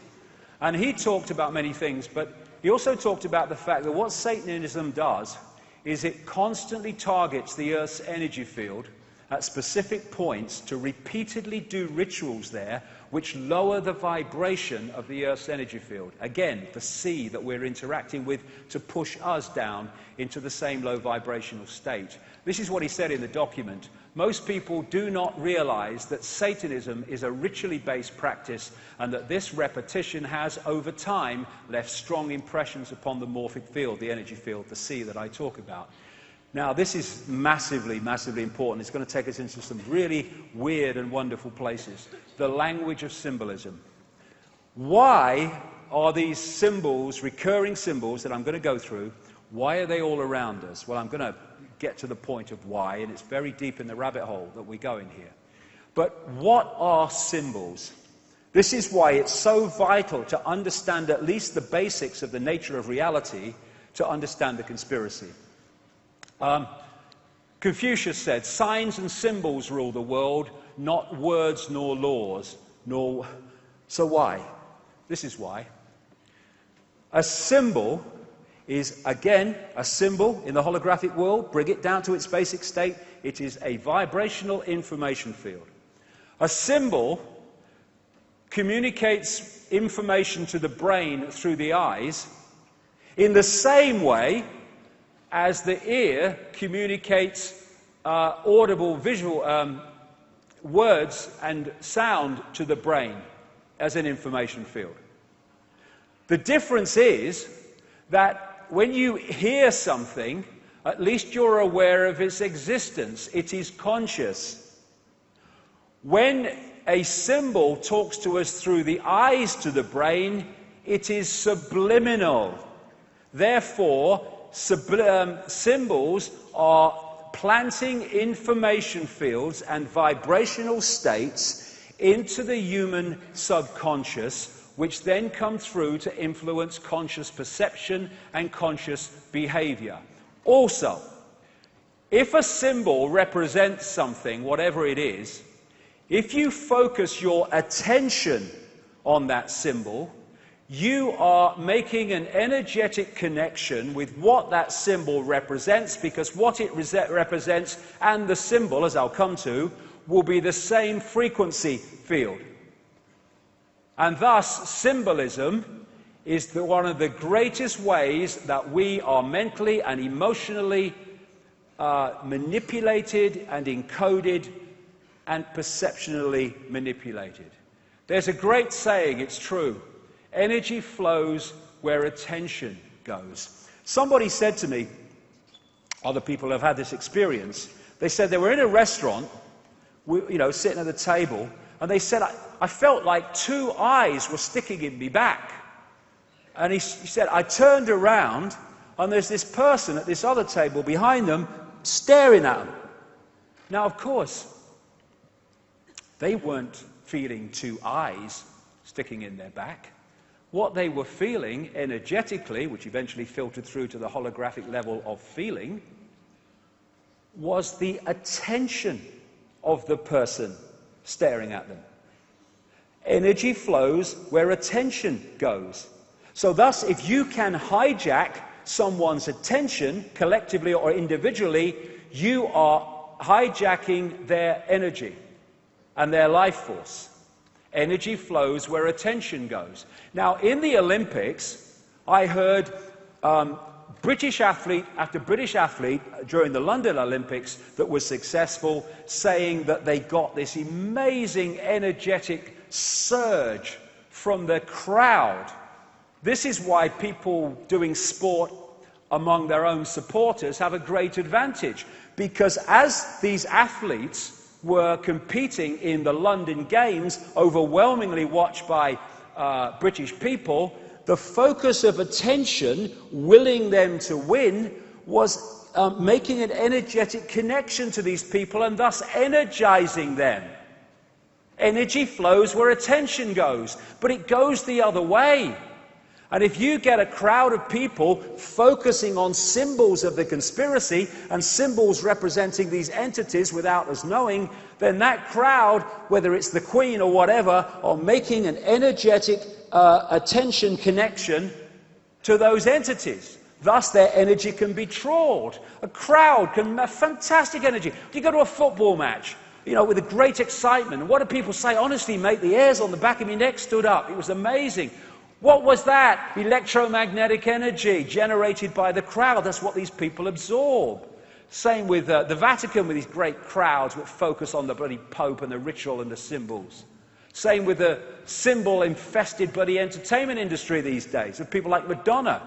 And he talked about many things, but he also talked about the fact that what Satanism does is it constantly targets the Earth's energy field at specific points to repeatedly do rituals there which lower the vibration of the Earth's energy field. Again, the sea that we're interacting with to push us down into the same low vibrational state. This is what he said in the document. Most people do not realize that Satanism is a ritually based practice and that this repetition has, over time, left strong impressions upon the morphic field, the energy field, the sea that I talk about. Now, this is massively, massively important. It's going to take us into some really weird and wonderful places. The language of symbolism. Why are these symbols, recurring symbols that I'm going to go through, why are they all around us? Well, I'm going to get to the point of why, and it's very deep in the rabbit hole that we go in here. But what are symbols? This is why it's so vital to understand at least the basics of the nature of reality to understand the conspiracy. Confucius said, signs and symbols rule the world, not words nor laws, nor... So why? This is why. A symbol is, again, a symbol in the holographic world. Bring it down to its basic state. It is a vibrational information field. A symbol communicates information to the brain through the eyes in the same way as the ear communicates audible visual words and sound to the brain as an information field. The difference is that when you hear something, at least you're aware of its existence. It is conscious. When a symbol talks to us through the eyes to the brain, it is subliminal. Therefore, symbols are planting information fields and vibrational states into the human subconscious, which then come through to influence conscious perception and conscious behavior. Also, if a symbol represents something, whatever it is, if you focus your attention on that symbol, you are making an energetic connection with what that symbol represents, because what it represents and the symbol, as I'll come to, will be the same frequency field. And thus, symbolism is one of the greatest ways that we are mentally and emotionally manipulated and encoded and perceptionally manipulated. There's a great saying, it's true, energy flows where attention goes. Somebody said to me, other people have had this experience, they said they were in a restaurant, sitting at the table, and they said, I felt like two eyes were sticking in me back. And he said, I turned around, and there's this person at this other table behind them staring at them. Now, of course, they weren't feeling two eyes sticking in their back. What they were feeling energetically, which eventually filtered through to the holographic level of feeling, was the attention of the person staring at them. Energy flows where attention goes. So thus, if you can hijack someone's attention, collectively or individually, you are hijacking their energy and their life force. Energy flows where attention goes. Now, in the Olympics, I heard British athlete after British athlete during the London Olympics that was successful, saying that they got this amazing energetic surge from the crowd. This is why people doing sport among their own supporters have a great advantage, because as these athletes were competing in the London Games, overwhelmingly watched by British people, the focus of attention, willing them to win, was making an energetic connection to these people and thus energizing them. Energy flows where attention goes, but it goes the other way. And if you get a crowd of people focusing on symbols of the conspiracy and symbols representing these entities without us knowing, then that crowd, whether it's the Queen or whatever, are making an energetic attention connection to those entities. Thus, their energy can be trawled. A crowd can have fantastic energy. You go to a football match, with a great excitement. And what do people say? Honestly, mate, the hairs on the back of my neck stood up. It was amazing. What was that? Electromagnetic energy generated by the crowd. That's what these people absorb. Same with the Vatican, with these great crowds that focus on the bloody Pope and the ritual and the symbols. Same with the symbol-infested bloody entertainment industry these days, with people like Madonna.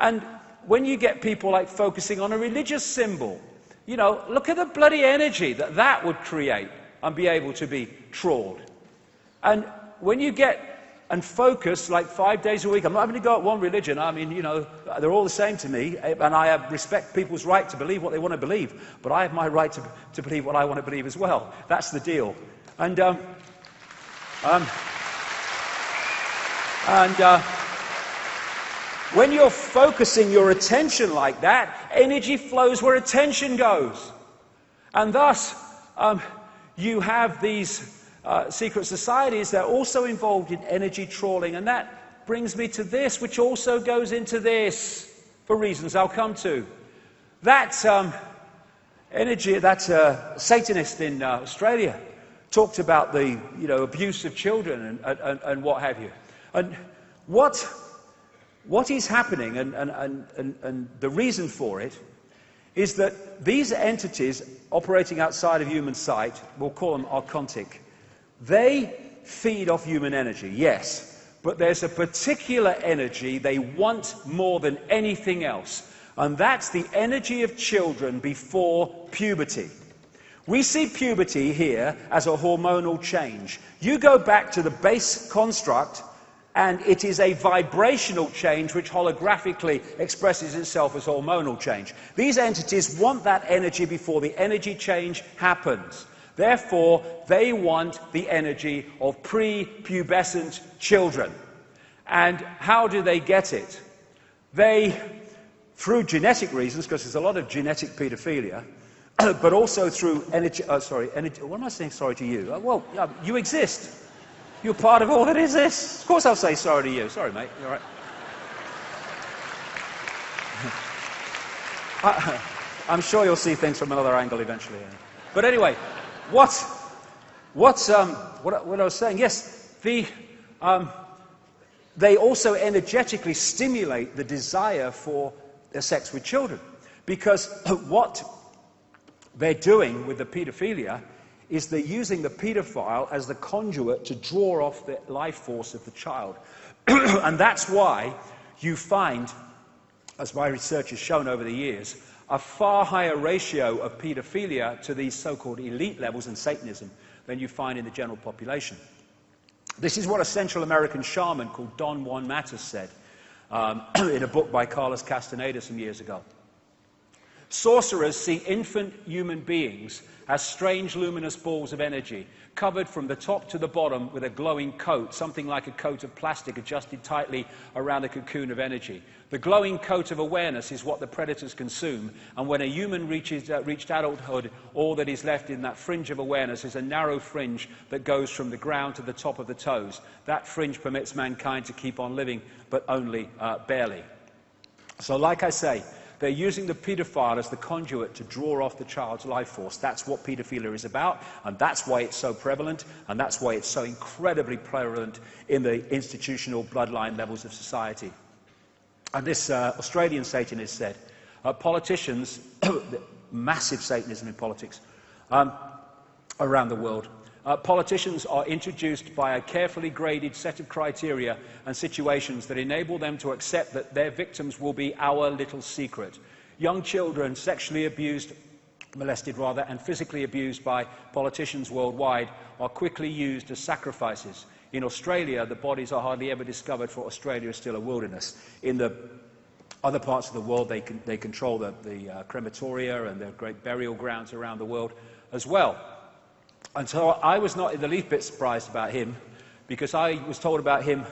And when you get people like focusing on a religious symbol, look at the bloody energy that would create and be able to be trawled. And when you get and focus like 5 days a week, I'm not having to go at one religion. I mean, they're all the same to me, and I respect people's right to believe what they want to believe, but I have my right to believe what I want to believe as well. That's the deal. And when you're focusing your attention like that, energy flows where attention goes. And thus, you have these secret societies that are also involved in energy trawling. And that brings me to this, which also goes into this, for reasons I'll come to. That Satanist in Australia talked about the abuse of children and what have you. And what is happening, and the reason for it, is that these entities operating outside of human sight, we'll call them archontic, they feed off human energy, yes, but there's a particular energy they want more than anything else, and that's the energy of children before puberty. We see puberty here as a hormonal change. You go back to the base construct, and it is a vibrational change which holographically expresses itself as hormonal change. These entities want that energy before the energy change happens. Therefore, they want the energy of pre-pubescent children. And how do they get it? They, through genetic reasons, because there's a lot of genetic paedophilia, but also through energy, what am I saying sorry to you? Well, you exist. You're part of all that exists. Of course I'll say sorry to you. Sorry, mate. You're all right. I'm sure you'll see things from another angle eventually. But anyway, what I was saying, yes, they also energetically stimulate the desire for sex with children. Because what they're doing with the paedophilia is they're using the paedophile as the conduit to draw off the life force of the child. And that's why you find, as my research has shown over the years, a far higher ratio of paedophilia to these so-called elite levels in Satanism than you find in the general population. This is what a Central American shaman called Don Juan Matus said in a book by Carlos Castaneda some years ago. Sorcerers see infant human beings as strange luminous balls of energy, covered from the top to the bottom with a glowing coat, something like a coat of plastic adjusted tightly around a cocoon of energy. The glowing coat of awareness is what the predators consume, and when a human reached adulthood, all that is left in that fringe of awareness is a narrow fringe that goes from the ground to the top of the toes. That fringe permits mankind to keep on living, but only barely. So like I say, they're using the paedophile as the conduit to draw off the child's life force. That's what paedophilia is about, and that's why it's so prevalent, and that's why it's so incredibly prevalent in the institutional bloodline levels of society. And this Australian Satanist said, politicians, massive Satanism in politics around the world, politicians are introduced by a carefully graded set of criteria and situations that enable them to accept that their victims will be our little secret. Young children sexually abused, molested rather, and physically abused by politicians worldwide are quickly used as sacrifices. In Australia, the bodies are hardly ever discovered, for Australia is still a wilderness. In the other parts of the world, they control the crematoria and the great burial grounds around the world as well. And so I was not in the least bit surprised about him, because I was told about him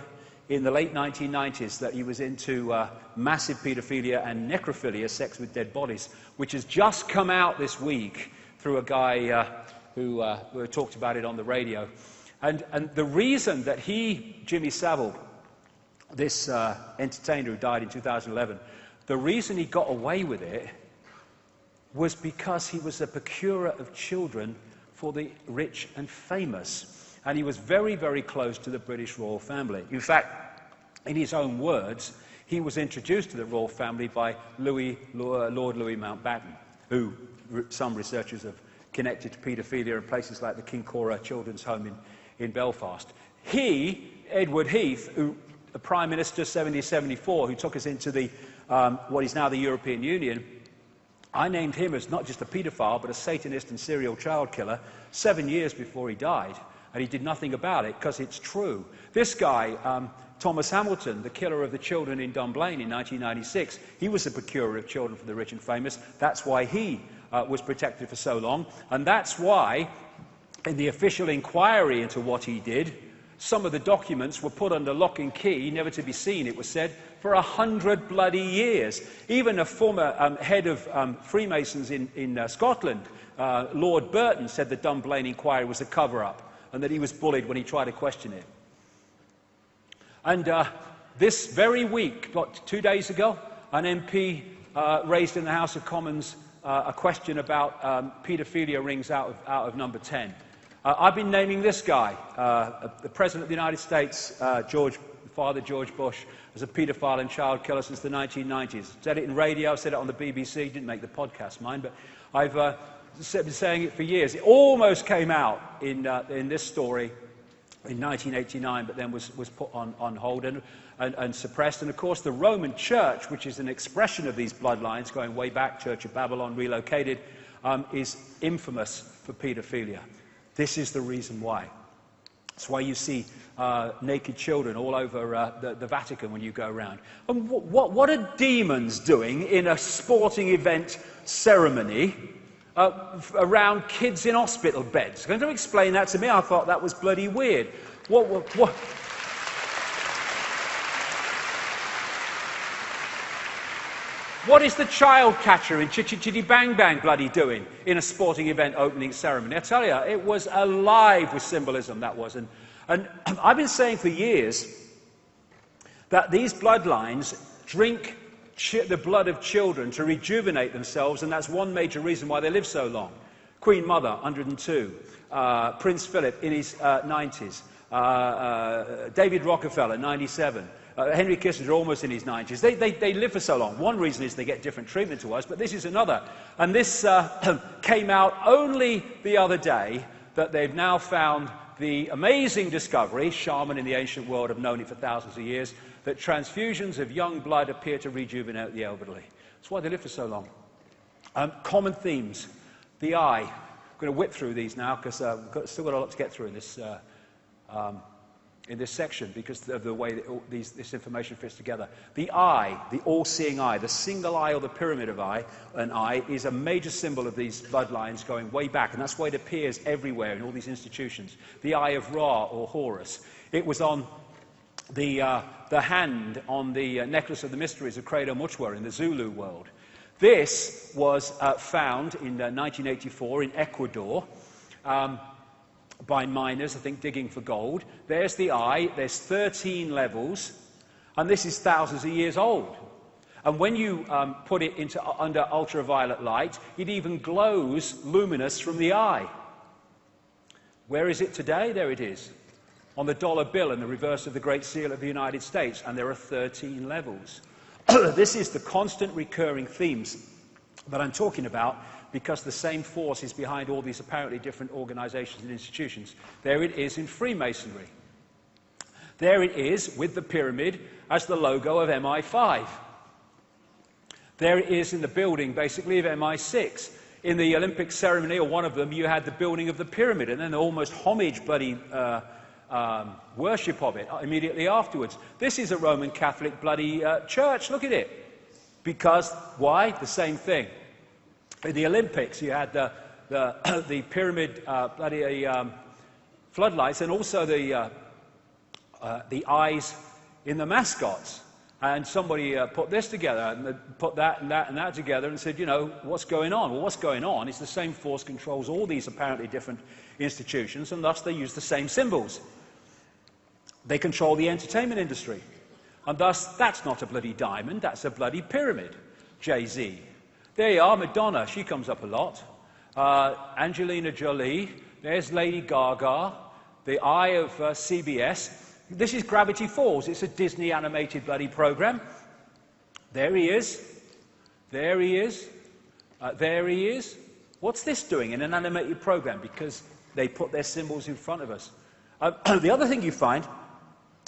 in the late 1990s that he was into massive paedophilia and necrophilia, sex with dead bodies, which has just come out this week through a guy who talked about it on the radio. And the reason that Jimmy Savile, this entertainer who died in 2011, the reason he got away with it was because he was a procurer of children for the rich and famous. And he was very, very close to the British royal family. In fact, in his own words, he was introduced to the royal family by Lord Louis Mountbatten, who some researchers have connected to paedophilia in places like the King Cora Children's Home in Belfast. Edward Heath, the Prime Minister 70-74, who took us into the what is now the European Union, I named him as not just a paedophile, but a Satanist and serial child killer 7 years before he died, and he did nothing about it, because it's true. This guy, Thomas Hamilton, the killer of the children in Dunblane in 1996, he was a procurer of children for the rich and famous. That's why he was protected for so long, and that's why, in the official inquiry into what he did, some of the documents were put under lock and key, never to be seen, it was said, for 100 bloody years. Even a former head of Freemasons in Scotland, Lord Burton, said the Dunblane inquiry was a cover-up, and that he was bullied when he tried to question it. And this very week, 2 days ago, an MP raised in the House of Commons a question about paedophilia rings out of number 10. I've been naming this guy, the President of the United States, Father George Bush, as a paedophile and child killer since the 1990s. Said it in radio, said it on the BBC, didn't make the podcast, mind, but I've been saying it for years. It almost came out in this story in 1989, but then was put on hold and suppressed. And of course, the Roman Church, which is an expression of these bloodlines going way back, Church of Babylon relocated, is infamous for paedophilia. This is the reason why. That's why you see naked children all over the Vatican when you go around. And what are demons doing in a sporting event ceremony around kids in hospital beds? Can you explain that to me? I thought that was bloody weird. What? What is the child catcher in Chitty Chitty Bang Bang bloody doing in a sporting event opening ceremony? I tell you, it was alive with symbolism, that was. And I've been saying for years that these bloodlines drink the blood of children to rejuvenate themselves, and that's one major reason why they live so long. Queen Mother, 102. Prince Philip, in his 90s. David Rockefeller, 97. Henry Kissinger, almost in his 90s. They live for so long. One reason is they get different treatment to us, but this is another. And this came out only the other day, that they've now found the amazing discovery, shaman in the ancient world have known it for thousands of years, that transfusions of young blood appear to rejuvenate the elderly. That's why they live for so long. Common themes. The eye. I'm going to whip through these now because we've still got a lot to get through in this section because of the way that this information fits together. The eye, the all-seeing eye, the single eye or the pyramid of an eye is a major symbol of these bloodlines going way back, and that's why it appears everywhere in all these institutions. The eye of Ra or Horus. It was on the hand on the necklace of the mysteries of Credo Muchwa in the Zulu world. This was found in 1984 in Ecuador. By miners, I think, digging for gold. There's the eye, there's 13 levels, and this is thousands of years old. And when you put it under ultraviolet light, it even glows luminous from the eye. Where is it today? There it is, on the dollar bill in the reverse of the Great Seal of the United States, and there are 13 levels. This is the constant recurring themes that I'm talking about, because the same force is behind all these apparently different organizations and institutions. There it is in Freemasonry. There it is with the pyramid as the logo of MI5. There it is in the building, basically, of MI6. In the Olympic ceremony, or one of them, you had the building of the pyramid, and then the almost homage bloody worship of it immediately afterwards. This is a Roman Catholic bloody church. Look at it. Because, why? The same thing. In the Olympics, you had the pyramid floodlights, and also the eyes in the mascots. And somebody put this together, and put that and that and that together, and said, you know, what's going on? Well, what's going on is the same force controls all these apparently different institutions, and thus they use the same symbols. They control the entertainment industry, and thus that's not a bloody diamond, that's a bloody pyramid. Jay-Z. There you are, Madonna, she comes up a lot. Angelina Jolie, there's Lady Gaga, the eye of CBS. This is Gravity Falls, it's a Disney animated bloody program. There he is, there he is, there he is. What's this doing in an animated program? Because they put their symbols in front of us. The other thing you find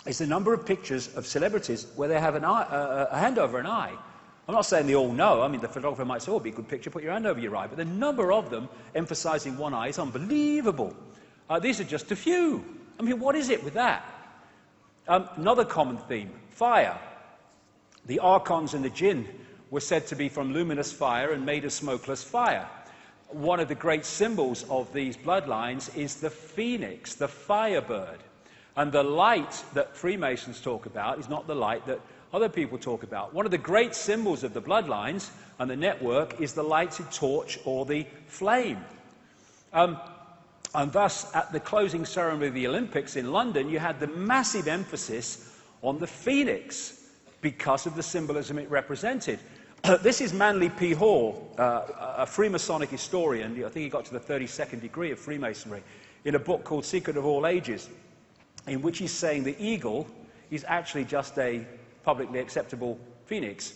is the number of pictures of celebrities where they have an eye, a hand over an eye. I'm not saying they all know. I mean, the photographer might say, oh, be a good picture, put your hand over your eye. But the number of them emphasizing one eye is unbelievable. These are just a few. I mean, what is it with that? Another common theme, fire. The archons and the jinn were said to be from luminous fire and made of smokeless fire. One of the great symbols of these bloodlines is the phoenix, the firebird. And the light that Freemasons talk about is not the light that other people talk about. One of the great symbols of the bloodlines and the network is the lighted torch or the flame. And thus, at the closing ceremony of the Olympics in London, you had the massive emphasis on the phoenix because of the symbolism it represented. This is Manly P. Hall, a Freemasonic historian. I think he got to the 32nd degree of Freemasonry, in a book called Secret of All Ages, in which he's saying the eagle is actually just a publicly acceptable phoenix.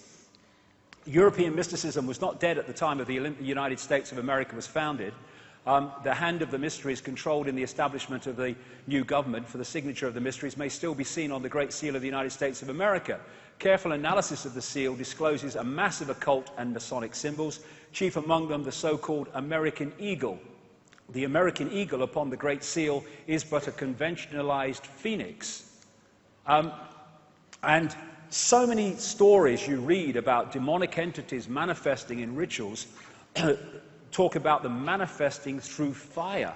European mysticism was not dead at the time of the United States of America was founded. The hand of the mysteries controlled in the establishment of the new government for the signature of the mysteries may still be seen on the Great Seal of the United States of America. Careful analysis of the seal discloses a massive occult and Masonic symbols, chief among them the so-called American eagle. The American eagle upon the Great Seal is but a conventionalized phoenix. And so many stories you read about demonic entities manifesting in rituals talk about them manifesting through fire.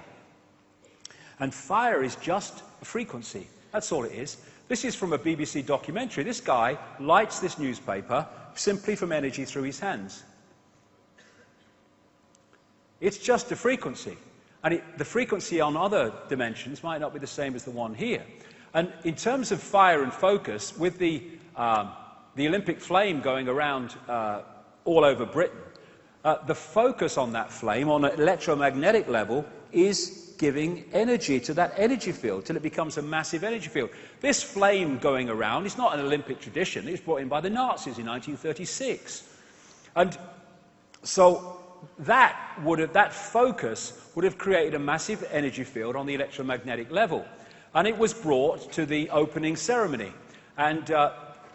And fire is just a frequency. That's all it is. This is from a BBC documentary. This guy lights this newspaper simply from energy through his hands. It's just a frequency. And the frequency on other dimensions might not be the same as the one here. And in terms of fire and focus, with the Olympic flame going around all over Britain, the focus on that flame on an electromagnetic level is giving energy to that energy field till it becomes a massive energy field. This flame going around is not an Olympic tradition. It was brought in by the Nazis in 1936. And so that focus would have created a massive energy field on the electromagnetic level. And it was brought to the opening ceremony. And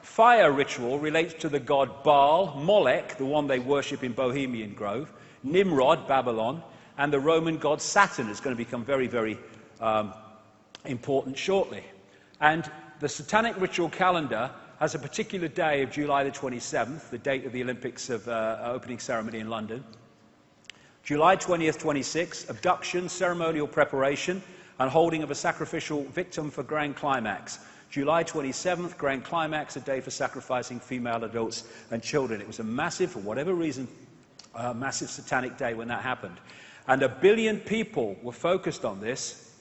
fire ritual relates to the god Baal, Molech, the one they worship in Bohemian Grove, Nimrod, Babylon, and the Roman god Saturn is going to become very, very important shortly. And the satanic ritual calendar has a particular day of July the 27th, the date of the Olympics of opening ceremony in London. July 20th, 26th, abduction, ceremonial preparation, and holding of a sacrificial victim for grand climax. July 27th, grand climax, a day for sacrificing female adults and children. It was a massive, for whatever reason, massive satanic day when that happened. And 1 billion people were focused on this,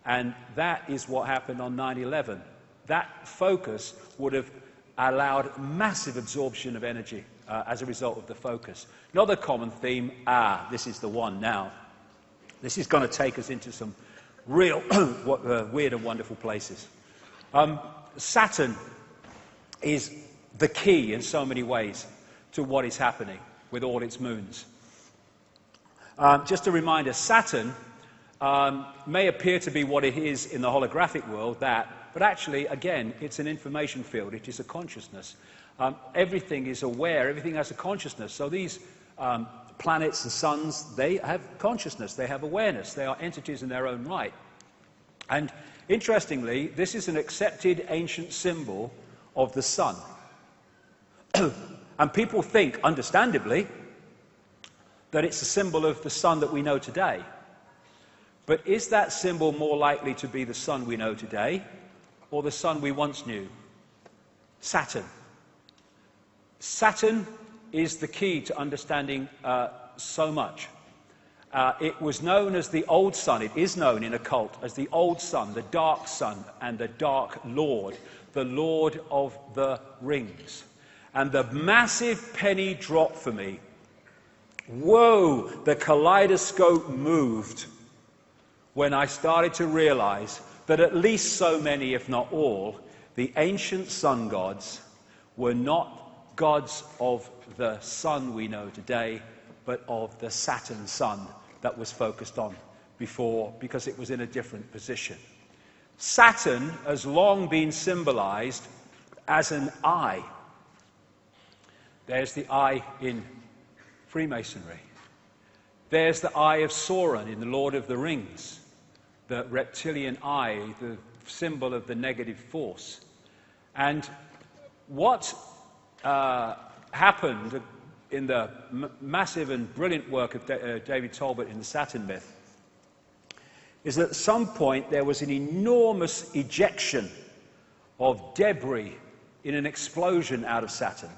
and that is what happened on 9/11. That focus would have allowed massive absorption of energy as a result of the focus. Another common theme, this is the one now. This is going to take us into some real weird and wonderful places. Saturn is the key in so many ways to what is happening with all its moons. Just a reminder, Saturn may appear to be what it is in the holographic world, but actually, again, it's an information field. It is a consciousness. Everything is aware. Everything has a consciousness. So these planets and suns, they have consciousness. They have awareness. They are entities in their own right. And interestingly, this is an accepted ancient symbol of the sun. And people think, understandably, that it's a symbol of the sun that we know today. But is that symbol more likely to be the sun we know today, or the sun we once knew? Saturn. Saturn is the key to understanding so much. It was known as the Old Sun. It is known in occult as the Old Sun, the Dark Sun, and the Dark Lord, the Lord of the Rings. And the massive penny drop for me, whoa, the kaleidoscope moved when I started to realize that at least so many, if not all, the ancient sun gods were not gods of the sun we know today, but of the Saturn sun that was focused on before, because it was in a different position. Saturn has long been symbolized as an eye. There's the eye in Freemasonry. There's the eye of Sauron in the Lord of the Rings, the reptilian eye, the symbol of the negative force. And what happened in the massive and brilliant work of David Talbot in the Saturn myth is that at some point there was an enormous ejection of debris in an explosion out of Saturn.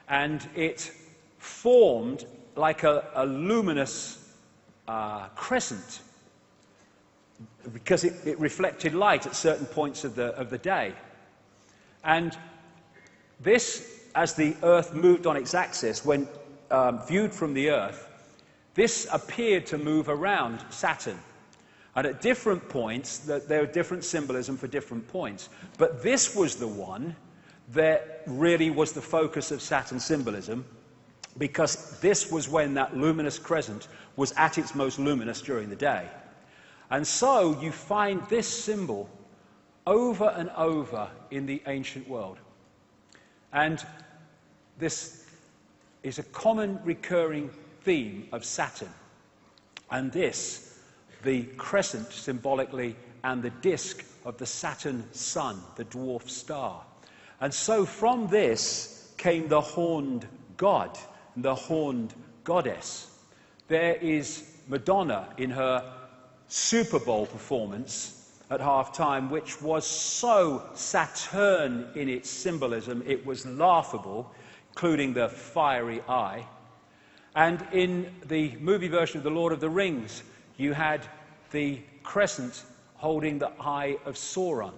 And it formed like a luminous crescent, because it reflected light at certain points of the day. And this, as the Earth moved on its axis, when viewed from the Earth, this appeared to move around Saturn. And at different points, there are different symbolism for different points. But this was the one that really was the focus of Saturn symbolism, because this was when that luminous crescent was at its most luminous during the day. And so you find this symbol over and over in the ancient world. And this is a common recurring theme of Saturn. And this, the crescent symbolically, and the disk of the Saturn sun, the dwarf star. And so from this came the horned god, the horned goddess. There is Madonna in her Super Bowl performance at half-time, which was so Saturn in its symbolism, it was laughable, including the fiery eye. And in the movie version of The Lord of the Rings, you had the crescent holding the eye of Sauron.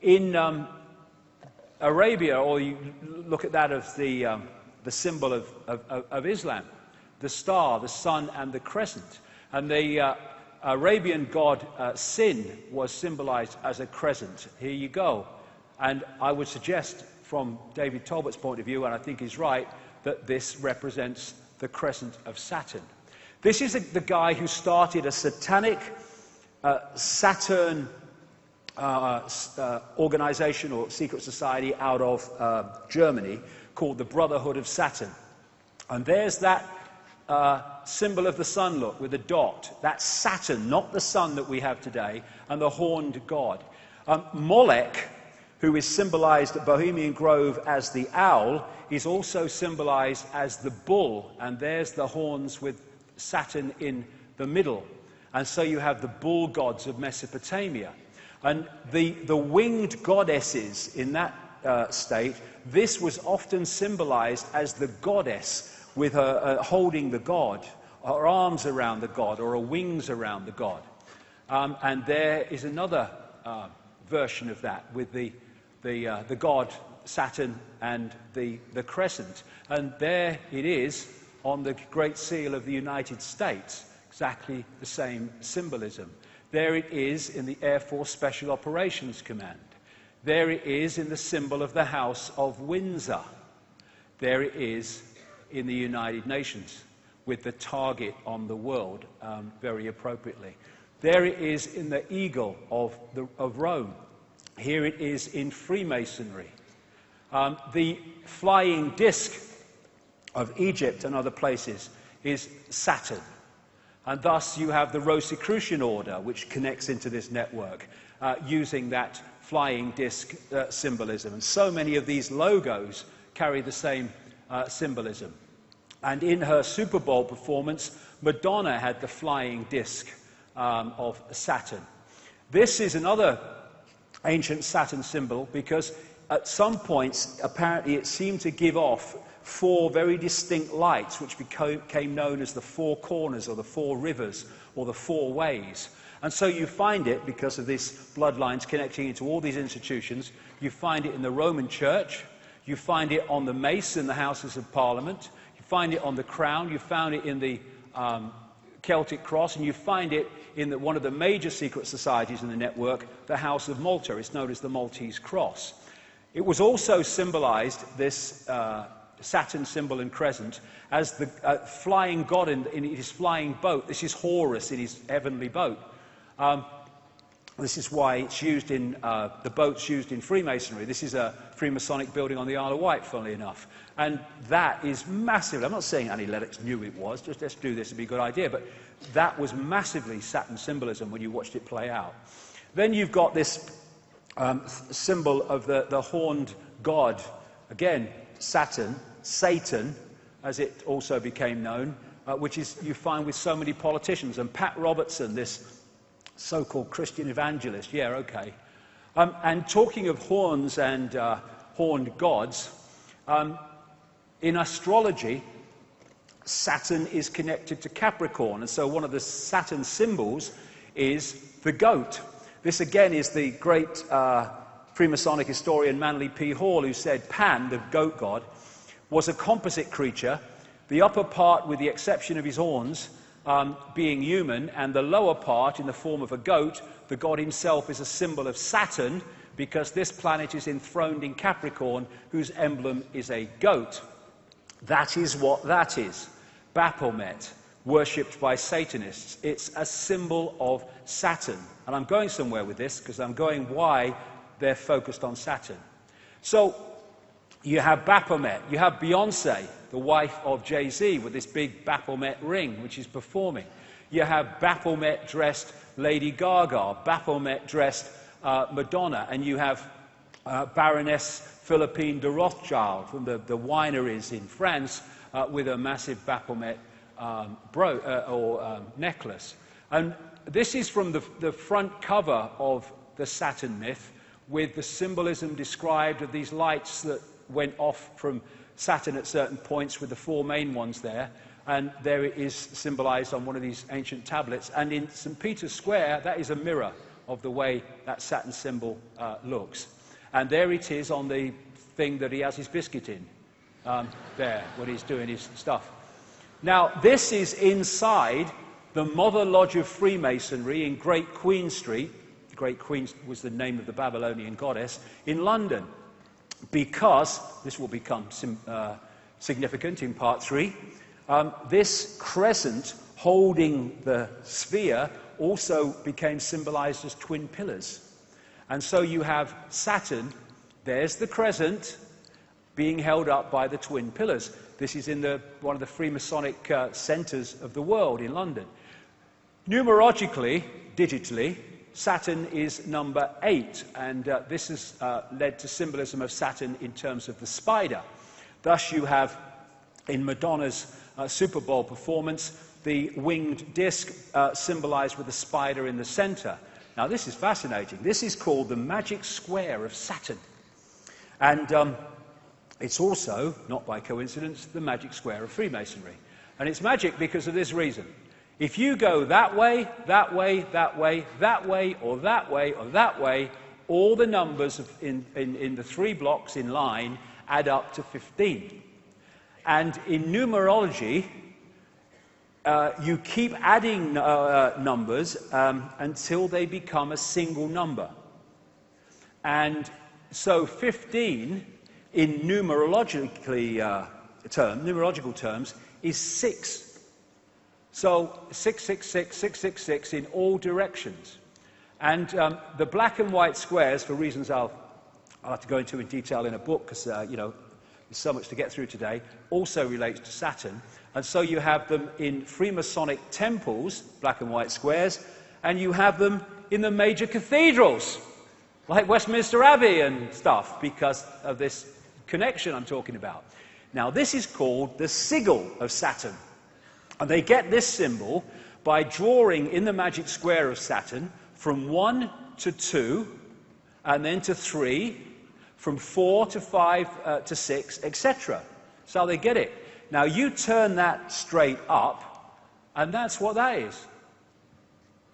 In Arabia, or you look at that as the symbol of Islam, the star, the sun, and the crescent. And Arabian god Sin was symbolized as a crescent. Here you go. And I would suggest, from David Talbot's point of view, and I think he's right, that this represents the crescent of Saturn. This is the guy who started a satanic Saturn organization or secret society out of Germany called the Brotherhood of Saturn. And there's that symbol of the sun, look, with a dot. That's Saturn, not the sun that we have today, and the horned god. Molech, who is symbolized at Bohemian Grove as the owl, is also symbolized as the bull, and there's the horns with Saturn in the middle. And so you have the bull gods of Mesopotamia. And the winged goddesses in that state, this was often symbolized as the goddess with her holding the god, her arms around the god, or her wings around the god. And there is another version of that with the god Saturn and the crescent. And there it is on the Great Seal of the United States, exactly the same symbolism. There it is in the Air Force Special Operations Command. There it is in the symbol of the House of Windsor. There it is in the United Nations with the target on the world, very appropriately. There it is in the eagle of Rome. Here it is in Freemasonry. The flying disc of Egypt and other places is Saturn. And thus you have the Rosicrucian order, which connects into this network, using that flying disc symbolism. And so many of these logos carry the same symbolism. And in her Super Bowl performance, Madonna had the flying disc of Saturn. This is another ancient Saturn symbol because at some points, apparently, it seemed to give off 4 very distinct lights, which became known as the 4 corners, or the 4 rivers, or the 4 ways. And so you find it, because of these bloodlines connecting into all these institutions, you find it in the Roman Church, you find it on the mace in the Houses of Parliament, you find it on the crown, you found it in the Celtic cross, and you find it in one of the major secret societies in the network, the House of Malta. It's known as the Maltese cross. It was also symbolized, this Saturn symbol and crescent, as the flying god in his flying boat. This is Horus in his heavenly boat. This is why it's used in the boats used in Freemasonry. This is a Freemasonic building on the Isle of Wight, funnily enough. And that is massive. I'm not saying Annie Lennox knew it was, just let's do this, it'd be a good idea. But that was massively Saturn symbolism when you watched it play out. Then you've got this symbol of the horned god. Again, Saturn, Satan, as it also became known, which is you find with so many politicians. And Pat Robertson, this so-called Christian evangelist, yeah, okay. And talking of horns and horned gods, in astrology, Saturn is connected to Capricorn. And so one of the Saturn symbols is the goat. This again is the great Freemasonic historian Manly P. Hall, who said Pan, the goat god, was a composite creature, the upper part, with the exception of his horns, being human, and the lower part in the form of a goat. The god himself is a symbol of Saturn, because this planet is enthroned in Capricorn, whose emblem is a goat. That is what that is. Baphomet, worshipped by Satanists. It's a symbol of Saturn. And I'm going somewhere with this, because I'm going why they're focused on Saturn. So you have Baphomet. You have Beyonce, the wife of Jay-Z, with this big Baphomet ring, which is performing. You have Baphomet-dressed Lady Gaga, Baphomet-dressed Madonna, and you have Baroness Philippine de Rothschild from the wineries in France with a massive Baphomet necklace. And this is from the front cover of the Saturn myth, with the symbolism described of these lights that went off from Saturn at certain points, with the 4 main ones there. And there it is symbolized on one of these ancient tablets. And in St. Peter's Square, that is a mirror of the way that Saturn symbol looks. And there it is on the thing that he has his biscuit in, there, when he's doing his stuff. Now, this is inside the Mother Lodge of Freemasonry in Great Queen Street. Great Queen was the name of the Babylonian goddess, in London. Because, this will become significant in part 3, this crescent holding the sphere also became symbolized as twin pillars. And so you have Saturn, there's the crescent, being held up by the twin pillars. This is in one of the Freemasonic centers of the world in London. Numerologically, digitally, Saturn is number 8, and this has led to symbolism of Saturn in terms of the spider. Thus you have, in Madonna's Super Bowl performance, the winged disc symbolized with a spider in the center. Now this is fascinating. This is called the magic square of Saturn. And it's also, not by coincidence, the magic square of Freemasonry. And it's magic because of this reason. If you go that way, that way, that way, that way, or that way, or that way, all the numbers in the 3 blocks in line add up to 15. And in numerology, you keep adding numbers until they become a single number. And so 15, in numerological terms, is 6. So 666, 666 in all directions. And the black and white squares, for reasons I'll have to go into in detail in a book, because, there's so much to get through today, also relates to Saturn. And so you have them in Freemasonic temples, black and white squares, and you have them in the major cathedrals, like Westminster Abbey and stuff, because of this connection I'm talking about. Now, this is called the sigil of Saturn. And they get this symbol by drawing in the magic square of Saturn from 1 to 2, and then to 3, from 4 to 5 to 6, etc. That's how they get it. Now you turn that straight up, and that's what that is.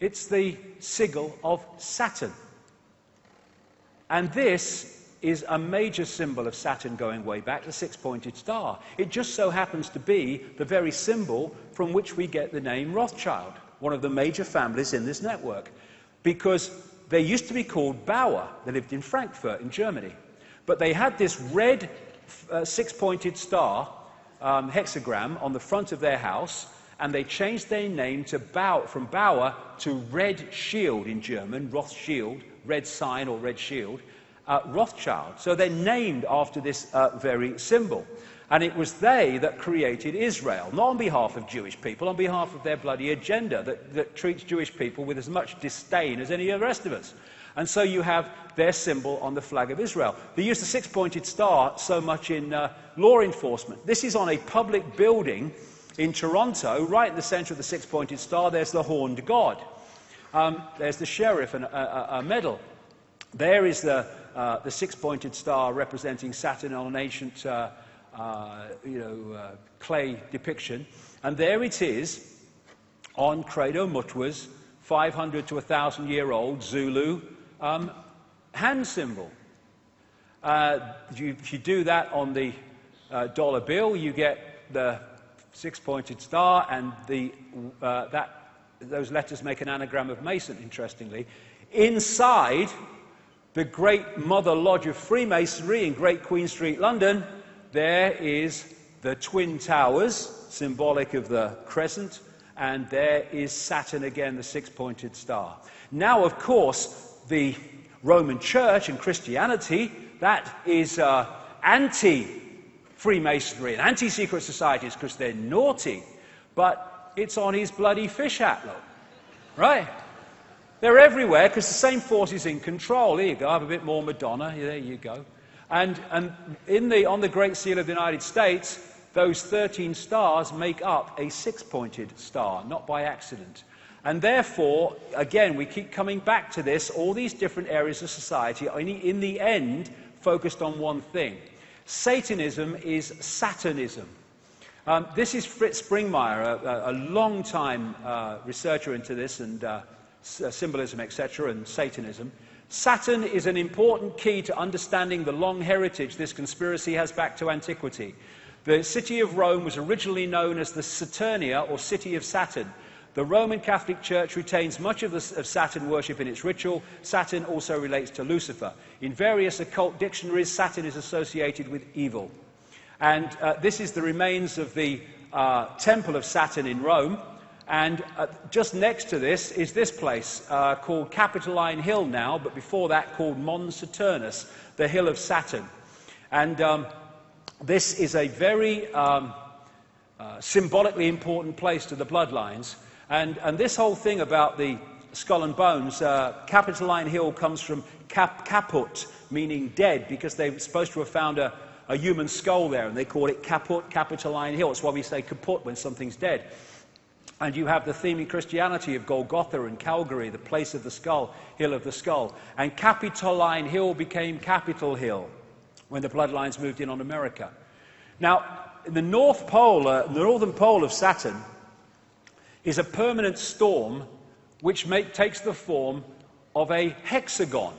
It's the sigil of Saturn. And this is a major symbol of Saturn going way back, the 6-pointed star. It just so happens to be the very symbol from which we get the name Rothschild, one of the major families in this network. Because they used to be called Bauer. They lived in Frankfurt in Germany. But they had this red 6-pointed star hexagram on the front of their house, and they changed their name to from Bauer to Red Shield in German, Rothschild, red sign or red shield. Rothschild. So they're named after this very symbol. And it was they that created Israel, not on behalf of Jewish people, on behalf of their bloody agenda that treats Jewish people with as much disdain as any of the rest of us. And so you have their symbol on the flag of Israel. They use the 6-pointed star so much in law enforcement. This is on a public building in Toronto, right in the center of the 6-pointed star. There's the horned god. There's the sheriff and a medal. There is the 6-pointed star representing Saturn on an ancient, clay depiction. And there it is on Credo Mutwa's 500 to 1,000-year-old Zulu hand symbol. If you do that on the dollar bill, you get the 6-pointed star, and those letters make an anagram of Mason, interestingly. Inside the great Mother Lodge of Freemasonry in Great Queen Street, London, there is the Twin Towers, symbolic of the crescent, and there is Saturn again, the 6-pointed star. Now, of course, the Roman Church and Christianity, that is anti-Freemasonry and anti-secret societies because they're naughty, but it's on his bloody fish hat, look. Right? They're everywhere because the same force is in control. Here you go, I have a bit more Madonna. There you go. And on the Great Seal of the United States, those 13 stars make up a 6-pointed star, not by accident. And therefore, again, we keep coming back to this, all these different areas of society are in the end focused on one thing. Satanism is Saturnism. This is Fritz Springmeier, a long-time researcher into this and symbolism, etc., and Satanism. Saturn is an important key to understanding the long heritage this conspiracy has back to antiquity. The city of Rome was originally known as the Saturnia, or City of Saturn. The Roman Catholic Church retains much of Saturn worship in its ritual. Saturn also relates to Lucifer. In various occult dictionaries, Saturn is associated with evil. And this is the remains of the Temple of Saturn in Rome. And just next to this is this place called Capitoline Hill now, but before that called Mons Saturnus, the Hill of Saturn. And this is a very symbolically important place to the bloodlines. And this whole thing about the skull and bones, Capitoline Hill comes from caput, meaning dead, because they were supposed to have found a human skull there, and they call it caput, Capitoline Hill. That's why we say kaput when something's dead. And you have the theme in Christianity of Golgotha and Calvary, the place of the skull, hill of the skull. And Capitoline Hill became Capitol Hill when the bloodlines moved in on America. Now, the North Pole, the northern pole of Saturn, is a permanent storm which takes the form of a hexagon.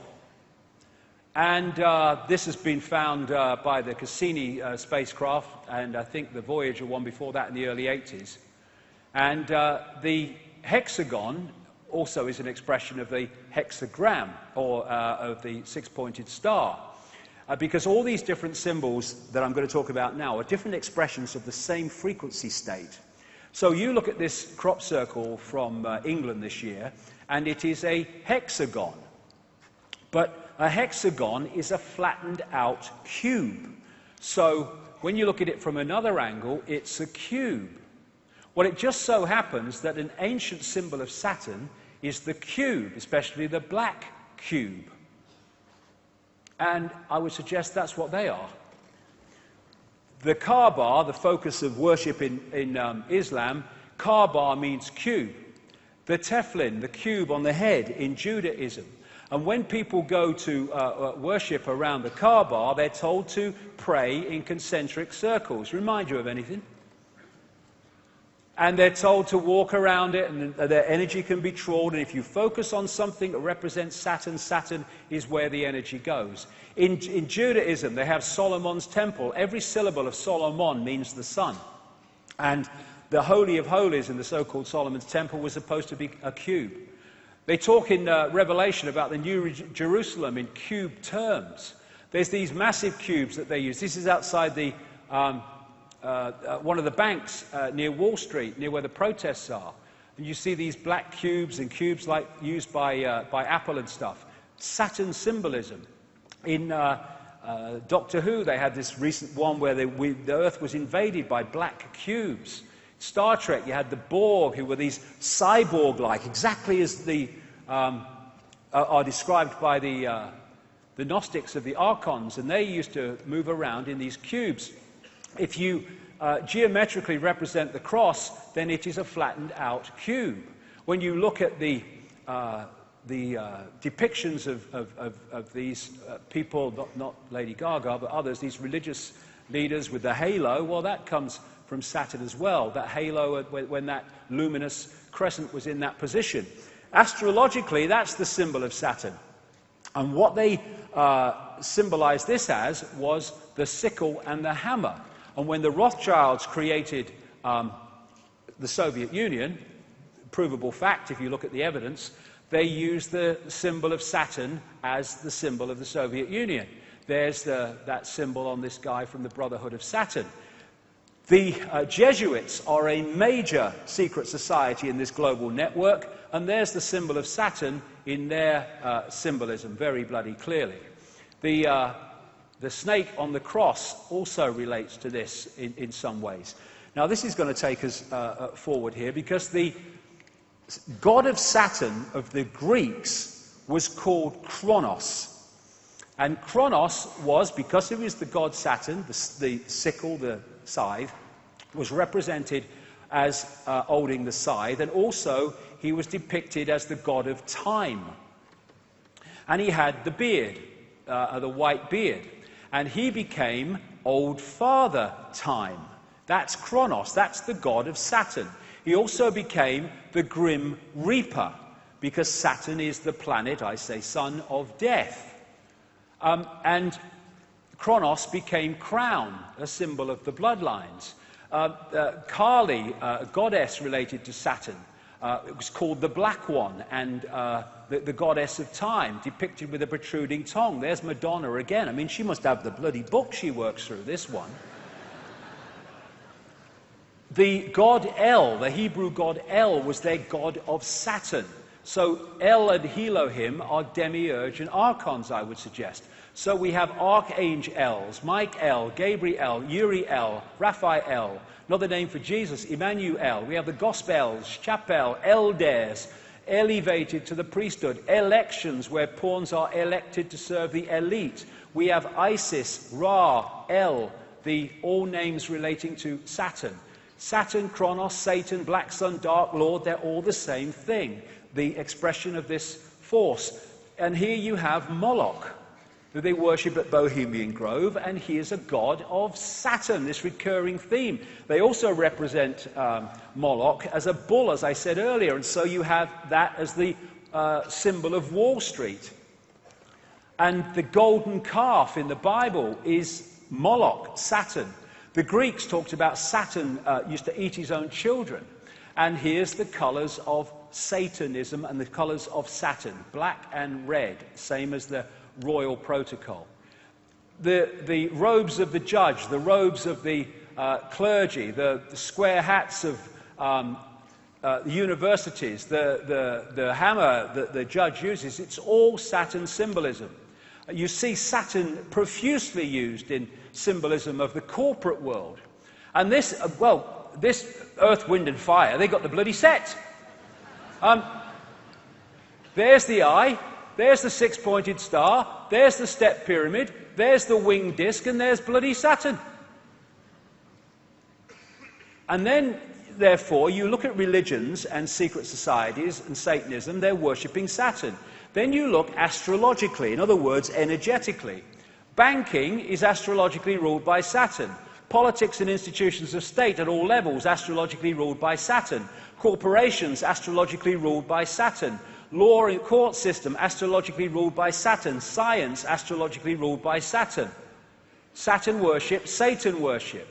And this has been found by the Cassini spacecraft, and I think the Voyager one before that in the early 80s. And the hexagon also is an expression of the hexagram, or of the six-pointed star. Because all these different symbols that I'm going to talk about now are different expressions of the same frequency state. So you look at this crop circle from England this year, and it is a hexagon. But a hexagon is a flattened out cube. So when you look at it from another angle, it's a cube. Well, it just so happens that an ancient symbol of Saturn is the cube, especially the black cube. And I would suggest that's what they are. The Kaaba, the focus of worship in Islam, Kaaba means cube. The tefillin, the cube on the head in Judaism. And when people go to worship around the Kaaba, they're told to pray in concentric circles. Remind you of anything? And they're told to walk around it, and their energy can be trawled. And if you focus on something that represents Saturn, Saturn is where the energy goes. In Judaism, they have Solomon's temple. Every syllable of Solomon means the sun. And the Holy of Holies in the so-called Solomon's temple was supposed to be a cube. They talk in Revelation about the New Jerusalem in cube terms. There's these massive cubes that they use. This is outside the one of the banks near Wall Street, near where the protests are. And you see these black cubes and cubes like used by Apple and stuff. Saturn symbolism. In Doctor Who, they had this recent one where the Earth was invaded by black cubes. Star Trek, you had the Borg, who were these cyborg-like, exactly as the are described by the Gnostics of the Archons, and they used to move around in these cubes. If you geometrically represent the cross, then it is a flattened out cube. When you look at the depictions of these people, not Lady Gaga, but others, these religious leaders with the halo, well, that comes from Saturn as well, that halo when that luminous crescent was in that position. Astrologically, that's the symbol of Saturn. And what they symbolized this as was the sickle and the hammer. And when the Rothschilds created the Soviet Union, provable fact if you look at the evidence, they used the symbol of Saturn as the symbol of the Soviet Union. There's that symbol on this guy from the Brotherhood of Saturn. The Jesuits are a major secret society in this global network, and there's the symbol of Saturn in their symbolism very bloody clearly. The snake on the cross also relates to this in some ways. Now, this is going to take us forward here, because the god of Saturn of the Greeks was called Kronos. And Kronos was, because he was the god Saturn, the sickle, the scythe, was represented as holding the scythe, and also he was depicted as the god of time. And he had the beard, the white beard. And he became Old Father Time. That's Kronos, that's the god of Saturn. He also became the Grim Reaper, because Saturn is the planet, I say, son of death. And Kronos became crown, a symbol of the bloodlines. Kali, a goddess related to Saturn, It was called the Black One, and the goddess of time, depicted with a protruding tongue. There's Madonna again. I mean, she must have the bloody book she works through, this one. The god El, the Hebrew god El, was their god of Saturn. So El and Elohim are demiurge and archons, I would suggest. So we have archangels, Michael, Gabriel, Uriel, Raphael, another name for Jesus, Emmanuel. We have the Gospels, Chapel, elders, elevated to the priesthood, elections, where pawns are elected to serve the elite. We have Isis, Ra, El, all names relating to Saturn. Saturn, Kronos, Satan, Black Sun, Dark Lord, they're all the same thing, the expression of this force. And here you have Moloch, who they worship at Bohemian Grove, and he is a god of Saturn, this recurring theme. They also represent Moloch as a bull, as I said earlier, and so you have that as the symbol of Wall Street. And the golden calf in the Bible is Moloch, Saturn. The Greeks talked about Saturn used to eat his own children. And here's the colours of Satanism and the colours of Saturn, black and red, same as the royal protocol. The robes of the judge, the robes of the clergy, the square hats of the universities, the hammer that the judge uses, it's all Saturn symbolism. You see Saturn profusely used in symbolism of the corporate world. And this, this Earth, Wind and Fire, they got the bloody set. There's the eye, there's the six-pointed star, there's the step pyramid, there's the winged disc, and there's bloody Saturn. And then, therefore, you look at religions and secret societies and Satanism, they're worshipping Saturn. Then you look astrologically, in other words, energetically. Banking is astrologically ruled by Saturn. Politics and institutions of state at all levels, astrologically ruled by Saturn. Corporations, astrologically ruled by Saturn. Law and court system, astrologically ruled by Saturn. Science, astrologically ruled by Saturn. Saturn worship, Satan worship.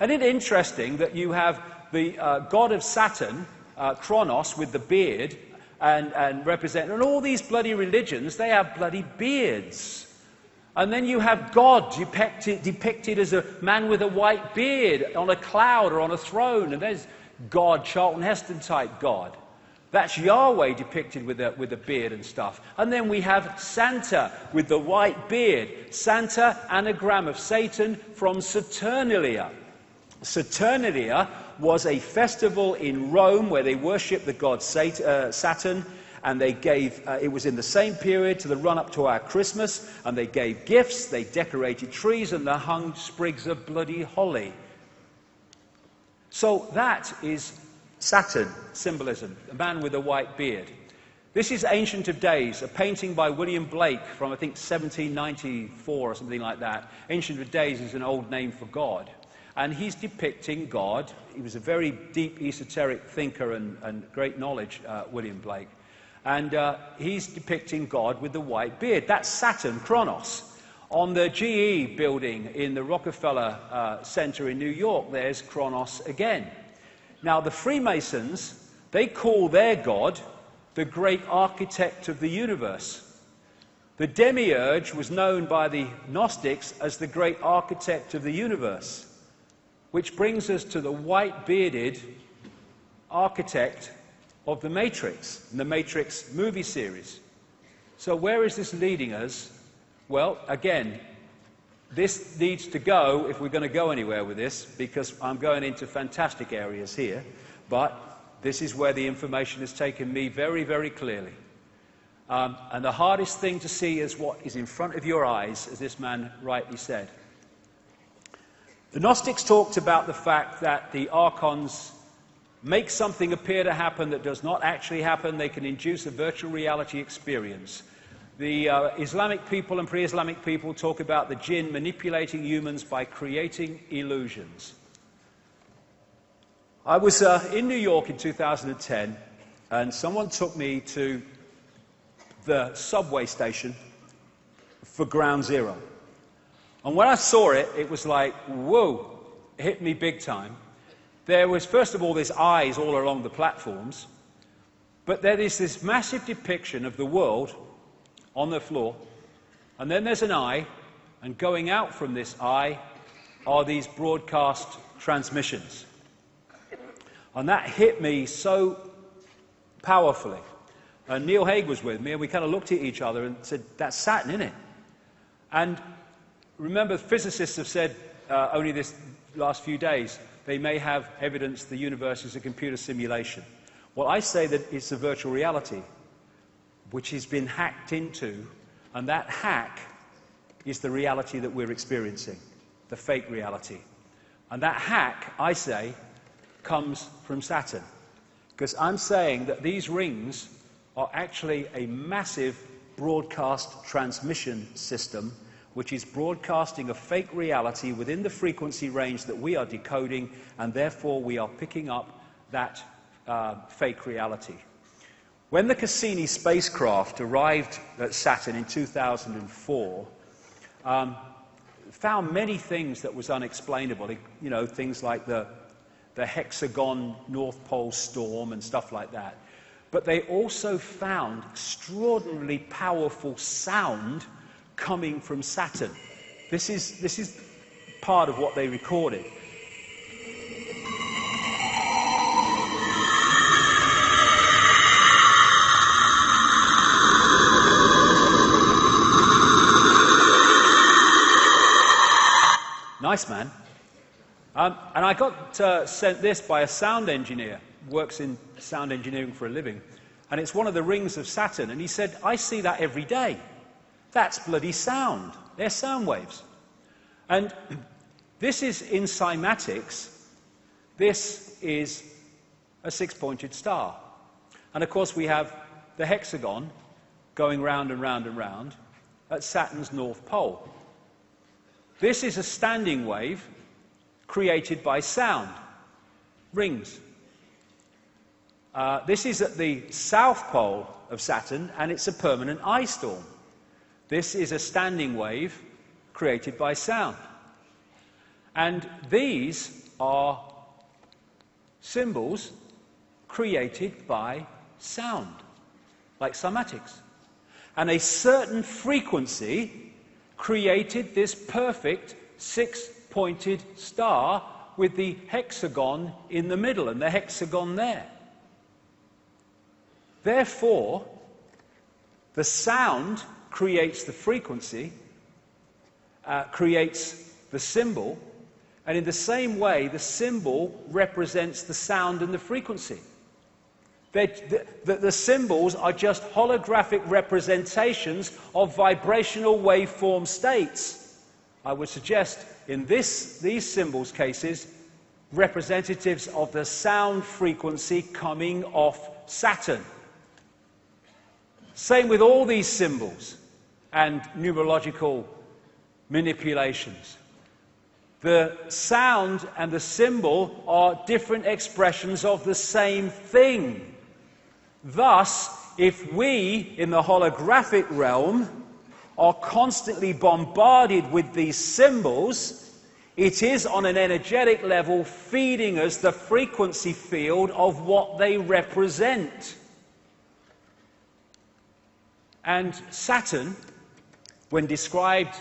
And it's interesting that you have the god of Saturn, Kronos, with the beard, and represent, and all these bloody religions, they have bloody beards. And then you have God depicted as a man with a white beard on a cloud or on a throne, and there's God, Charlton Heston type God. That's Yahweh depicted with a beard and stuff. And then we have Santa with the white beard. Santa, anagram of Satan, from Saturnalia. Saturnalia was a festival in Rome where they worshipped the god Saturn, and they gave, it was in the same period to the run-up to our Christmas, and they gave gifts, they decorated trees, and they hung sprigs of bloody holly. So that is Saturn symbolism, a man with a white beard. This is Ancient of Days, a painting by William Blake from, I think, 1794 or something like that. Ancient of Days is an old name for God. And he's depicting God. He was a very deep esoteric thinker and great knowledge, William Blake. And he's depicting God with the white beard. That's Saturn, Kronos. On the GE building in the Rockefeller Center in New York, there's Kronos again. Now, the Freemasons, they call their God the great architect of the universe. The demiurge was known by the Gnostics as the great architect of the universe. Which brings us to the white-bearded architect of The Matrix, the Matrix movie series. So where is this leading us? Well, again, this needs to go, if we're going to go anywhere with this, because I'm going into fantastic areas here, but this is where the information has taken me very, very clearly. And the hardest thing to see is what is in front of your eyes, as this man rightly said. The Gnostics talked about the fact that the archons make something appear to happen that does not actually happen. They can induce a virtual reality experience. The Islamic people and pre-Islamic people talk about the jinn manipulating humans by creating illusions. I was in New York in 2010, and someone took me to the subway station for Ground Zero. And when I saw it, it was like, whoa, it hit me big time. There was, first of all, there's eyes all along the platforms. But there is this massive depiction of the world on the floor, and then there's an eye, and going out from this eye are these broadcast transmissions. And that hit me so powerfully. And Neil Haig was with me, and we kind of looked at each other and said, that's Saturn, isn't it? And remember, physicists have said only this last few days, they may have evidence the universe is a computer simulation. Well, I say that it's a virtual reality, which has been hacked into, and that hack is the reality that we're experiencing, the fake reality. And that hack, I say, comes from Saturn. Because I'm saying that these rings are actually a massive broadcast transmission system which is broadcasting a fake reality within the frequency range that we are decoding, and therefore we are picking up that fake reality. When the Cassini spacecraft arrived at Saturn in 2004, found many things that was unexplainable, you know, things like the hexagon North Pole storm and stuff like that. But they also found extraordinarily powerful sound coming from Saturn. This is part of what they recorded. Nice, man. And I got sent this by a sound engineer, works in sound engineering for a living, and it's one of the rings of Saturn, and he said, I see that every day. That's bloody sound. They're sound waves. And this is in cymatics. This is a six-pointed star. And of course we have the hexagon going round and round and round at Saturn's North Pole. This is a standing wave created by sound, rings. This is at the south pole of Saturn, and it's a permanent ice storm. This is a standing wave created by sound. And these are symbols created by sound, like cymatics. And a certain frequency created this perfect six-pointed star with the hexagon in the middle and the hexagon there. Therefore, the sound creates the frequency, creates the symbol, and in the same way, the symbol represents the sound and the frequency. The symbols are just holographic representations of vibrational waveform states. I would suggest in these symbols cases, representatives of the sound frequency coming off Saturn. Same with all these symbols and numerological manipulations. The sound and the symbol are different expressions of the same thing. Thus, if we, in the holographic realm, are constantly bombarded with these symbols, it is on an energetic level feeding us the frequency field of what they represent. And Saturn, when described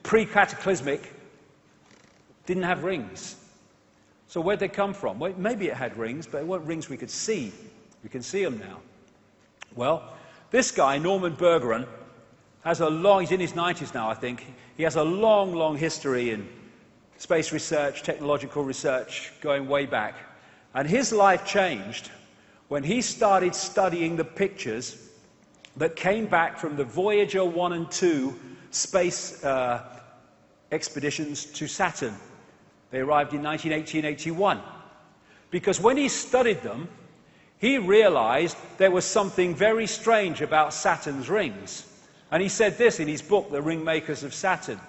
pre-cataclysmic, didn't have rings. So where'd they come from? Well, maybe it had rings, but it weren't rings we could see. We can see them now. Well, this guy, Norman Bergeron, has he's in his 90s now, I think. He has a long, long history in space research, technological research, going way back. And his life changed when he started studying the pictures that came back from the Voyager 1 and 2 space expeditions to Saturn. They arrived in 1980 and 81. Because when he studied them, he realized there was something very strange about Saturn's rings. And he said this in his book, The Ringmakers of Saturn.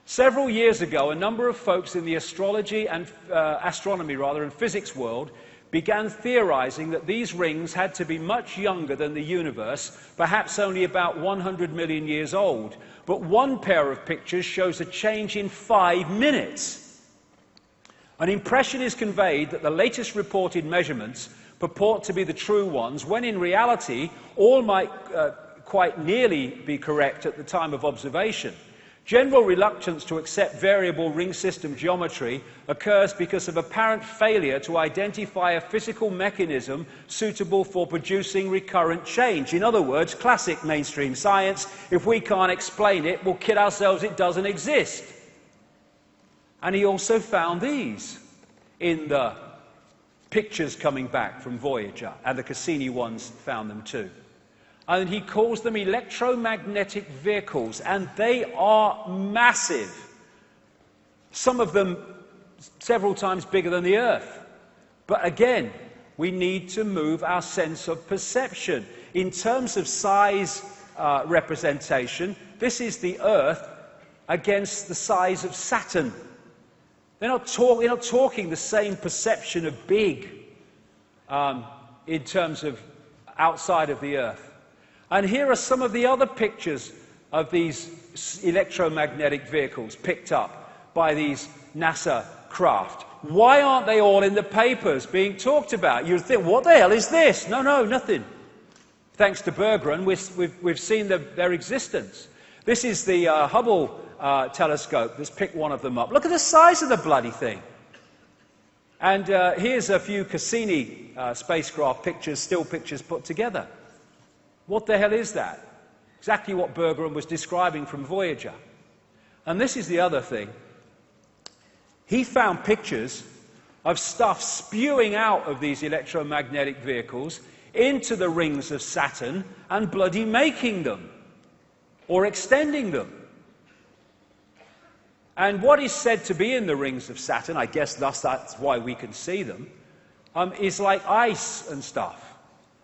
Several years ago, a number of folks in the astrology and astronomy and physics world began theorizing that these rings had to be much younger than the universe, perhaps only about 100 million years old. But one pair of pictures shows a change in 5 minutes. An impression is conveyed that the latest reported measurements purport to be the true ones, when in reality all might quite nearly be correct at the time of observation. General reluctance to accept variable ring system geometry occurs because of apparent failure to identify a physical mechanism suitable for producing recurrent change. In other words, classic mainstream science, if we can't explain it, we'll kid ourselves it doesn't exist. And he also found these in the pictures coming back from Voyager, and the Cassini ones found them too. And he calls them electromagnetic vehicles, and they are massive. Some of them several times bigger than the Earth. But again, we need to move our sense of perception. In terms of size representation, this is the Earth against the size of Saturn. They're not talking the same perception of big in terms of outside of the Earth. And here are some of the other pictures of these electromagnetic vehicles picked up by these NASA craft. Why aren't they all in the papers being talked about? You'd think, what the hell is this? No, nothing. Thanks to Bergeron, we've seen their existence. This is the Hubble telescope. Let's pick one of them up. Look at the size of the bloody thing. And here's a few Cassini spacecraft pictures, still pictures put together. What the hell is that? Exactly what Bergeron was describing from Voyager. And this is the other thing. He found pictures of stuff spewing out of these electromagnetic vehicles into the rings of Saturn and bloody making them, or extending them. And what is said to be in the rings of Saturn, I guess thus that's why we can see them, is like ice and stuff.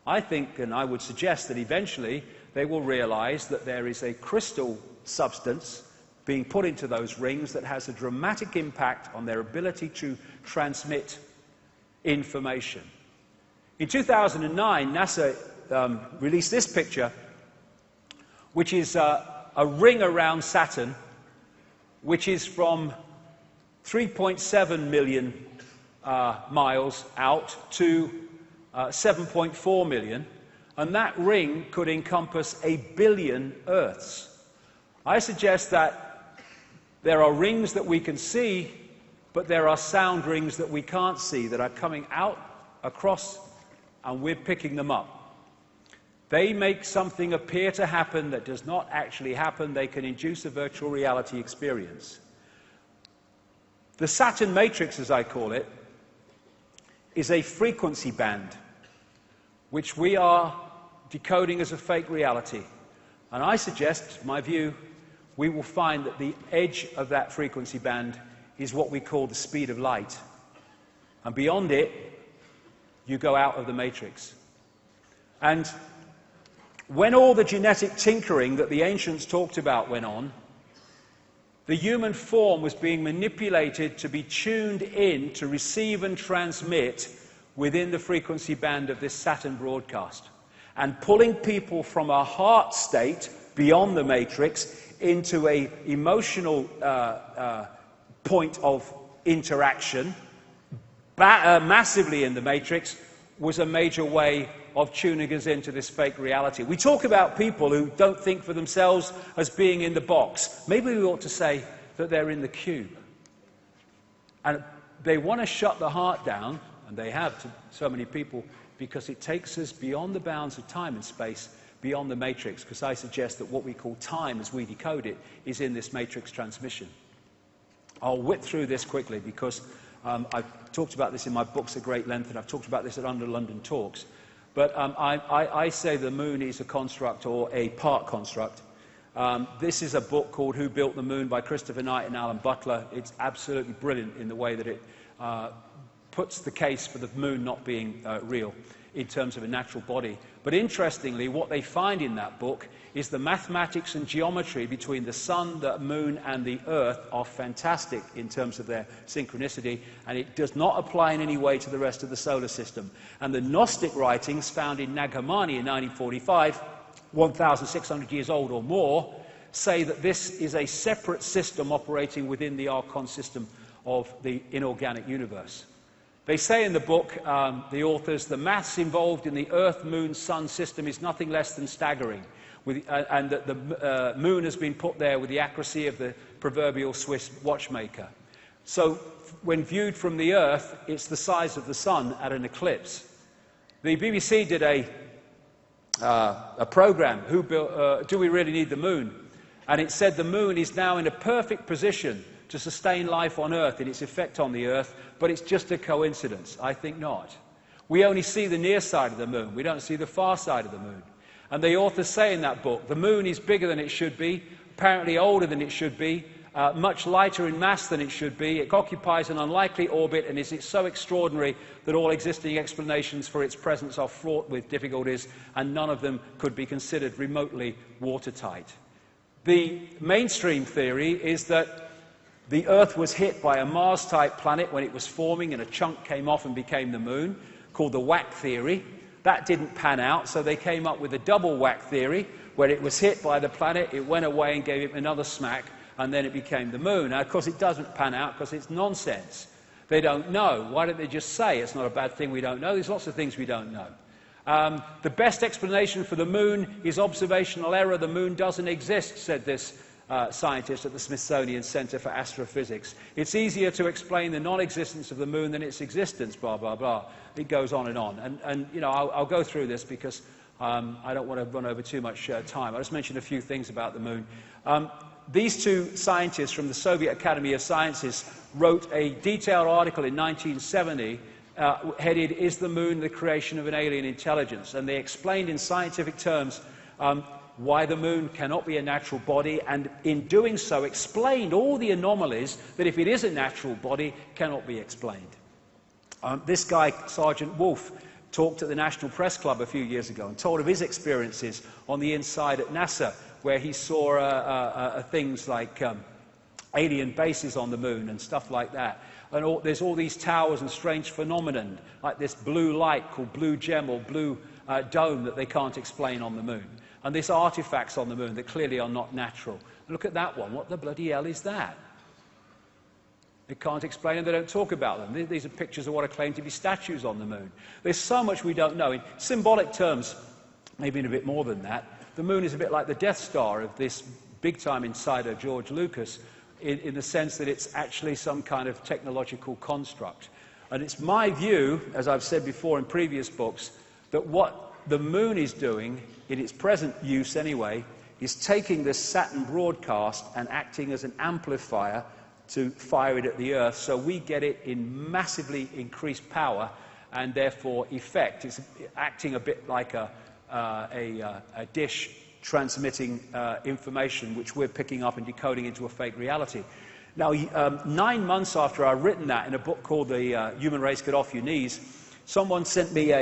I think, and I would suggest, that eventually they will realize that there is a crystal substance being put into those rings that has a dramatic impact on their ability to transmit information. In 2009, NASA released this picture, which is a ring around Saturn, which is from 3.7 million miles out to 7.4 million, and that ring could encompass 1 billion Earths. I suggest that there are rings that we can see, but there are sound rings that we can't see that are coming out across, and we're picking them up. They make something appear to happen that does not actually happen. They can induce a virtual reality experience. The Saturn matrix, as I call it, is a frequency band which we are decoding as a fake reality. And I suggest, my view, we will find that the edge of that frequency band is what we call the speed of light. And beyond it, you go out of the matrix. And when all the genetic tinkering that the ancients talked about went on, the human form was being manipulated to be tuned in to receive and transmit within the frequency band of this Saturn broadcast, and pulling people from a heart state beyond the matrix into an emotional point of interaction massively in the matrix was a major way of tuning us into this fake reality. We talk about people who don't think for themselves as being in the box. Maybe we ought to say that they're in the cube. And they want to shut the heart down, and they have to so many people, because it takes us beyond the bounds of time and space, beyond the matrix, because I suggest that what we call time as we decode it is in this matrix transmission. I'll whip through this quickly because I've talked about this in my books at great length, and I've talked about this at Under London Talks. But I say the moon is a construct, or a part construct. This is a book called Who Built the Moon by Christopher Knight and Alan Butler. It's absolutely brilliant in the way that it puts the case for the moon not being real in terms of a natural body. But interestingly, what they find in that book is the mathematics and geometry between the sun, the moon, and the earth are fantastic in terms of their synchronicity, and it does not apply in any way to the rest of the solar system. And the Gnostic writings found in Nag Hammadi in 1945, 1,600 years old or more, say that this is a separate system operating within the Archon system of the inorganic universe. They say in the book, the authors, the maths involved in the Earth-Moon-Sun system is nothing less than staggering, and that the moon has been put there with the accuracy of the proverbial Swiss watchmaker. So when viewed from the Earth, it's the size of the sun at an eclipse. The BBC did a program, Do We Really Need the Moon? And it said the moon is now in a perfect position to sustain life on Earth in its effect on the Earth, but it's just a coincidence. I think not. We only see the near side of the moon. We don't see the far side of the moon. And the authors say in that book, the moon is bigger than it should be, apparently older than it should be, much lighter in mass than it should be. It occupies an unlikely orbit and is so extraordinary that all existing explanations for its presence are fraught with difficulties, and none of them could be considered remotely watertight. The mainstream theory is that the Earth was hit by a Mars-type planet when it was forming, and a chunk came off and became the moon, called the whack theory. That didn't pan out, so they came up with a double whack theory, where it was hit by the planet, it went away and gave it another smack, and then it became the moon. Now, of course, it doesn't pan out because it's nonsense. They don't know. Why don't they just say it's not a bad thing we don't know? There's lots of things we don't know. The best explanation for the moon is observational error. The moon doesn't exist, said this scientist at the Smithsonian Center for Astrophysics. It's easier to explain the non-existence of the moon than its existence, blah, blah, blah. It goes on. And you know, I'll go through this because I don't want to run over too much time. I'll just mention a few things about the moon. These two scientists from the Soviet Academy of Sciences wrote a detailed article in 1970 headed, "Is the Moon the Creation of an Alien Intelligence?" And they explained in scientific terms why the Moon cannot be a natural body, and in doing so explained all the anomalies that, if it is a natural body, cannot be explained. This guy, Sergeant Wolf, talked at the National Press Club a few years ago and told of his experiences on the inside at NASA, where he saw things like alien bases on the moon and stuff like that. And there's all these towers and strange phenomenon, like this blue light called blue gem or blue dome that they can't explain on the moon. And these artifacts on the moon that clearly are not natural. Look at that one. What the bloody hell is that? They can't explain them, they don't talk about them. These are pictures of what are claimed to be statues on the moon. There's so much we don't know. In symbolic terms, maybe in a bit more than that, the moon is a bit like the Death Star of this big-time insider, George Lucas, in the sense that it's actually some kind of technological construct. And it's my view, as I've said before in previous books, that what the moon is doing, in its present use anyway, is taking this Saturn broadcast and acting as an amplifier to fire it at the Earth, so we get it in massively increased power and therefore effect. It's acting a bit like a dish transmitting information which we're picking up and decoding into a fake reality. Now, 9 months after I'd written that in a book called The Human Race Get Off Your Knees, someone sent me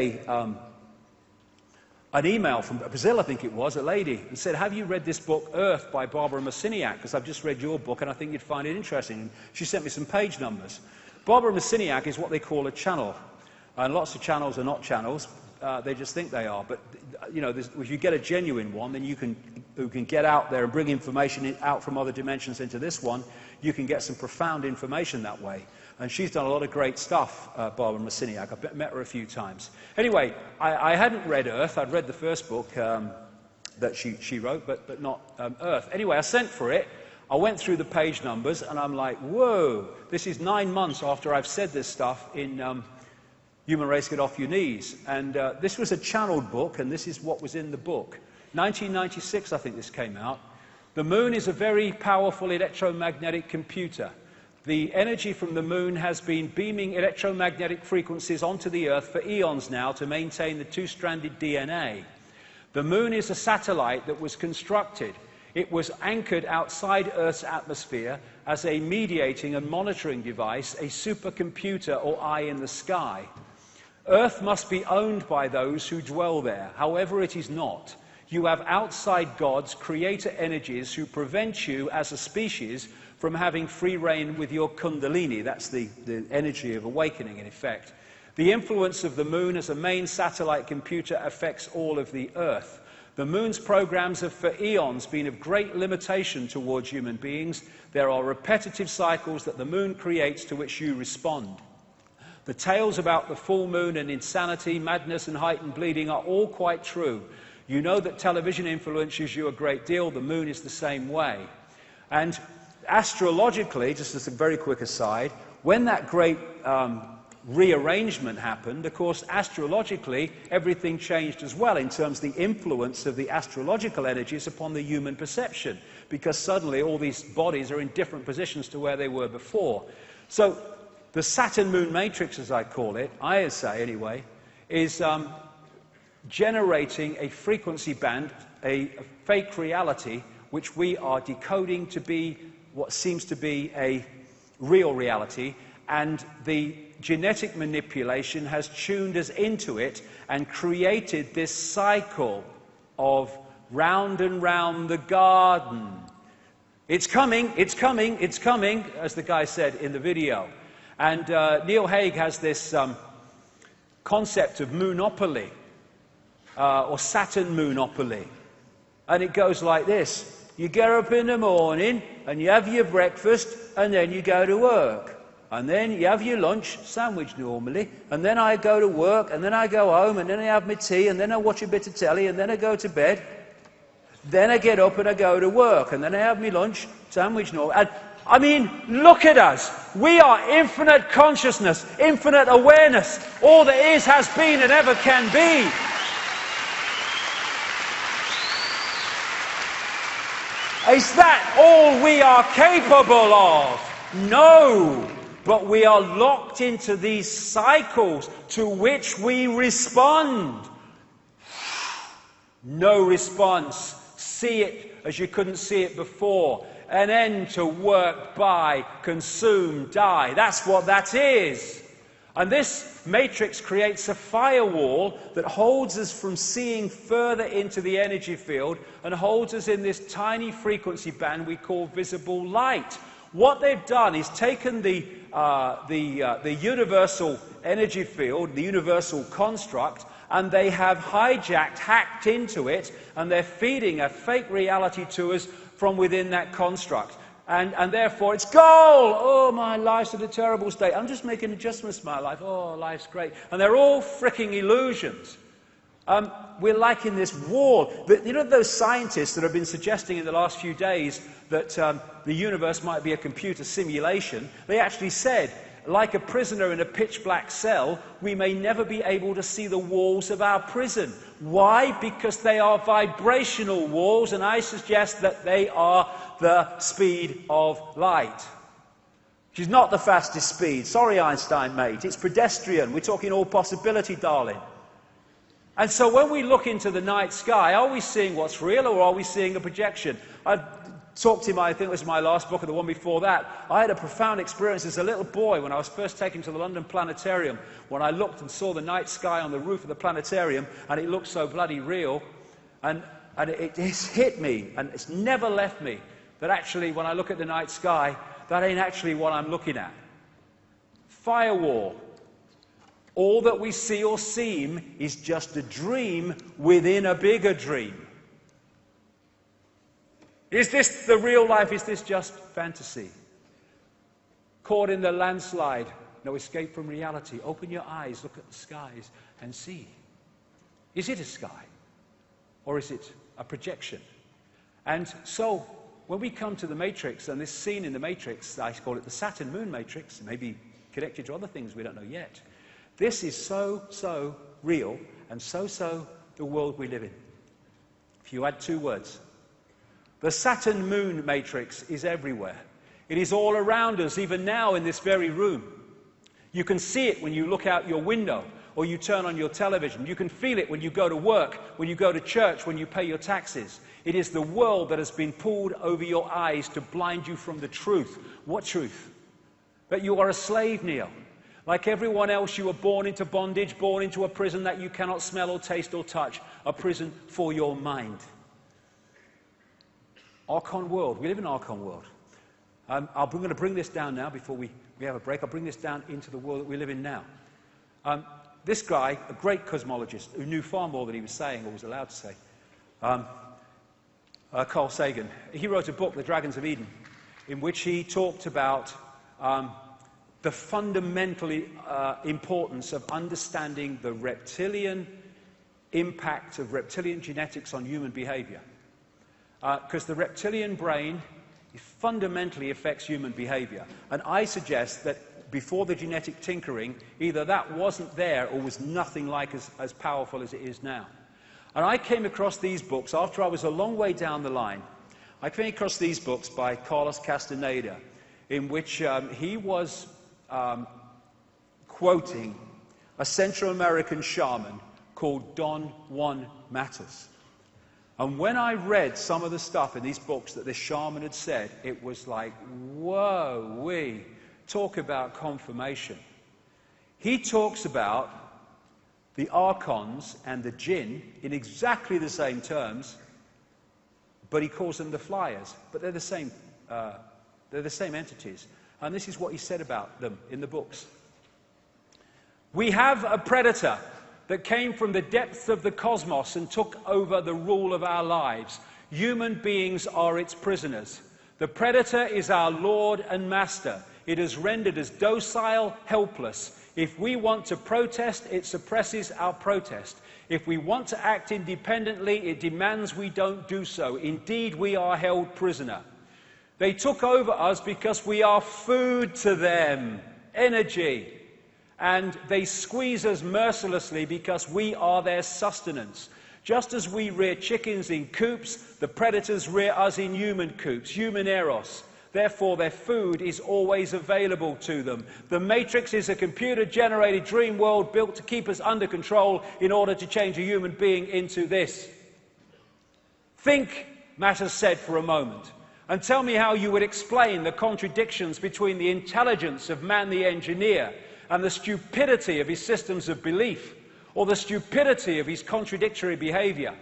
an email from Brazil, I think it was, a lady, and said, "Have you read this book, Earth, by Barbara Marciniak? Because I've just read your book and I think you'd find it interesting." And she sent me some page numbers. Barbara Marciniak is what they call a channel. And lots of channels are not channels. They just think they are. But, you know, if you get a genuine one, then you can get out there and bring information out from other dimensions into this one. You can get some profound information that way. And she's done a lot of great stuff, Barbara Marciniak. I've met her a few times. Anyway, I hadn't read Earth. I'd read the first book that she wrote, but not Earth. Anyway, I sent for it. I went through the page numbers, and I'm like, whoa, this is 9 months after I've said this stuff in Human Race Get Off Your Knees. And this was a channeled book, and this is what was in the book. 1996, I think this came out. The moon is a very powerful electromagnetic computer. The energy from the moon has been beaming electromagnetic frequencies onto the Earth for eons now to maintain the two-stranded DNA. The moon is a satellite that was constructed. It was anchored outside Earth's atmosphere as a mediating and monitoring device, a supercomputer or eye in the sky. Earth must be owned by those who dwell there. However, it is not. You have outside gods, creator energies, who prevent you as a species from having free reign with your kundalini. That's the energy of awakening, in effect. The influence of the moon as a main satellite computer affects all of the Earth. The moon's programs have for eons been of great limitation towards human beings. There are repetitive cycles that the moon creates to which you respond. The tales about the full moon and insanity, madness and heightened bleeding are all quite true. You know that television influences you a great deal. The moon is the same way. And astrologically, just as a very quick aside, when that great rearrangement happened, of course, astrologically, everything changed as well in terms of the influence of the astrological energies upon the human perception, because suddenly all these bodies are in different positions to where they were before. So the Saturn-Moon matrix, as I call it, I say anyway, is generating a frequency band, a fake reality, which we are decoding to be what seems to be a real reality, and the genetic manipulation has tuned us into it and created this cycle of round and round the garden. It's coming, it's coming, it's coming, as the guy said in the video. And Neil Haig has this concept of moonopoly, or Saturn moonopoly. And it goes like this. You get up in the morning and you have your breakfast and then you go to work. And then you have your lunch, sandwich normally, and then I go to work, and then I go home, and then I have my tea, and then I watch a bit of telly, and then I go to bed. Then I get up and I go to work, and then I have my lunch, sandwich normally. And I mean, look at us. We are infinite consciousness, infinite awareness. All there is, has been, and ever can be. Is that all we are capable of? No. But we are locked into these cycles to which we respond. No response. See it as you couldn't see it before. An end to work by, consume, die. That's what that is. And this matrix creates a firewall that holds us from seeing further into the energy field and holds us in this tiny frequency band we call visible light. What they've done is taken the universal energy field, the universal construct, and they have hijacked, hacked into it, and they're feeding a fake reality to us from within that construct. And therefore it's gold! Oh, my life's at a terrible state. I'm just making adjustments to my life. Oh, life's great. And they're all fricking illusions. We're like in this wall. You know those scientists that have been suggesting in the last few days that the universe might be a computer simulation? They actually said, like a prisoner in a pitch-black cell, we may never be able to see the walls of our prison. Why? Because they are vibrational walls, and I suggest that they are the speed of light. Which is not the fastest speed. Sorry, Einstein, mate. It's pedestrian. We're talking all possibility, darling. And so when we look into the night sky, are we seeing what's real, or are we seeing a projection? I talked to him, I think it was my last book, or the one before that. I had a profound experience as a little boy when I was first taken to the London Planetarium, when I looked and saw the night sky on the roof of the planetarium, and it looked so bloody real. And it hit me, and it's never left me, that actually when I look at the night sky, that ain't actually what I'm looking at. Firewall. All that we see or seem is just a dream within a bigger dream. Is this the real life? Is this just fantasy? Caught in the landslide, no escape from reality. Open your eyes, look at the skies and see. Is it a sky? Or is it a projection? And so, when we come to the Matrix, and this scene in the Matrix, I call it the Saturn-Moon Matrix, maybe connected to other things we don't know yet. This is so real, and so the world we live in. If you add two words. The Saturn-Moon matrix is everywhere. It is all around us, even now in this very room. You can see it when you look out your window, or you turn on your television. You can feel it when you go to work, when you go to church, when you pay your taxes. It is the world that has been pulled over your eyes to blind you from the truth. What truth? That you are a slave, Neil. Like everyone else, you were born into bondage, born into a prison that you cannot smell or taste or touch. A prison for your mind. Archon world. We live in an Archon world. I'm going to bring this down now before we have a break. I'll bring this down into the world that we live in now. This guy, a great cosmologist, who knew far more than he was saying or was allowed to say, Carl Sagan, he wrote a book, The Dragons of Eden, in which he talked about the fundamental importance of understanding the reptilian impact of reptilian genetics on human behavior. Because the reptilian brain fundamentally affects human behavior. And I suggest that before the genetic tinkering, either that wasn't there or was nothing like as powerful as it is now. And I came across these books after I was a long way down the line. I came across these books by Carlos Castaneda, in which he was quoting a Central American shaman called Don Juan Matus. And when I read some of the stuff in these books that this shaman had said, it was like, whoa, we talk about confirmation. He talks about the archons and the jinn in exactly the same terms, but he calls them the flyers. But they're the same entities. And this is what he said about them in the books. We have a predator that came from the depths of the cosmos and took over the rule of our lives. Human beings are its prisoners. The predator is our lord and master. It has rendered us docile, helpless. If we want to protest, it suppresses our protest. If we want to act independently, it demands we don't do so. Indeed, we are held prisoner. They took over us because we are food to them, energy. And they squeeze us mercilessly because we are their sustenance. Just as we rear chickens in coops, the predators rear us in human coops, human eros. Therefore, their food is always available to them. The Matrix is a computer-generated dream world built to keep us under control in order to change a human being into this. Think, Matter said for a moment, and tell me how you would explain the contradictions between the intelligence of man the engineer and the stupidity of his systems of belief, or the stupidity of his contradictory behavior.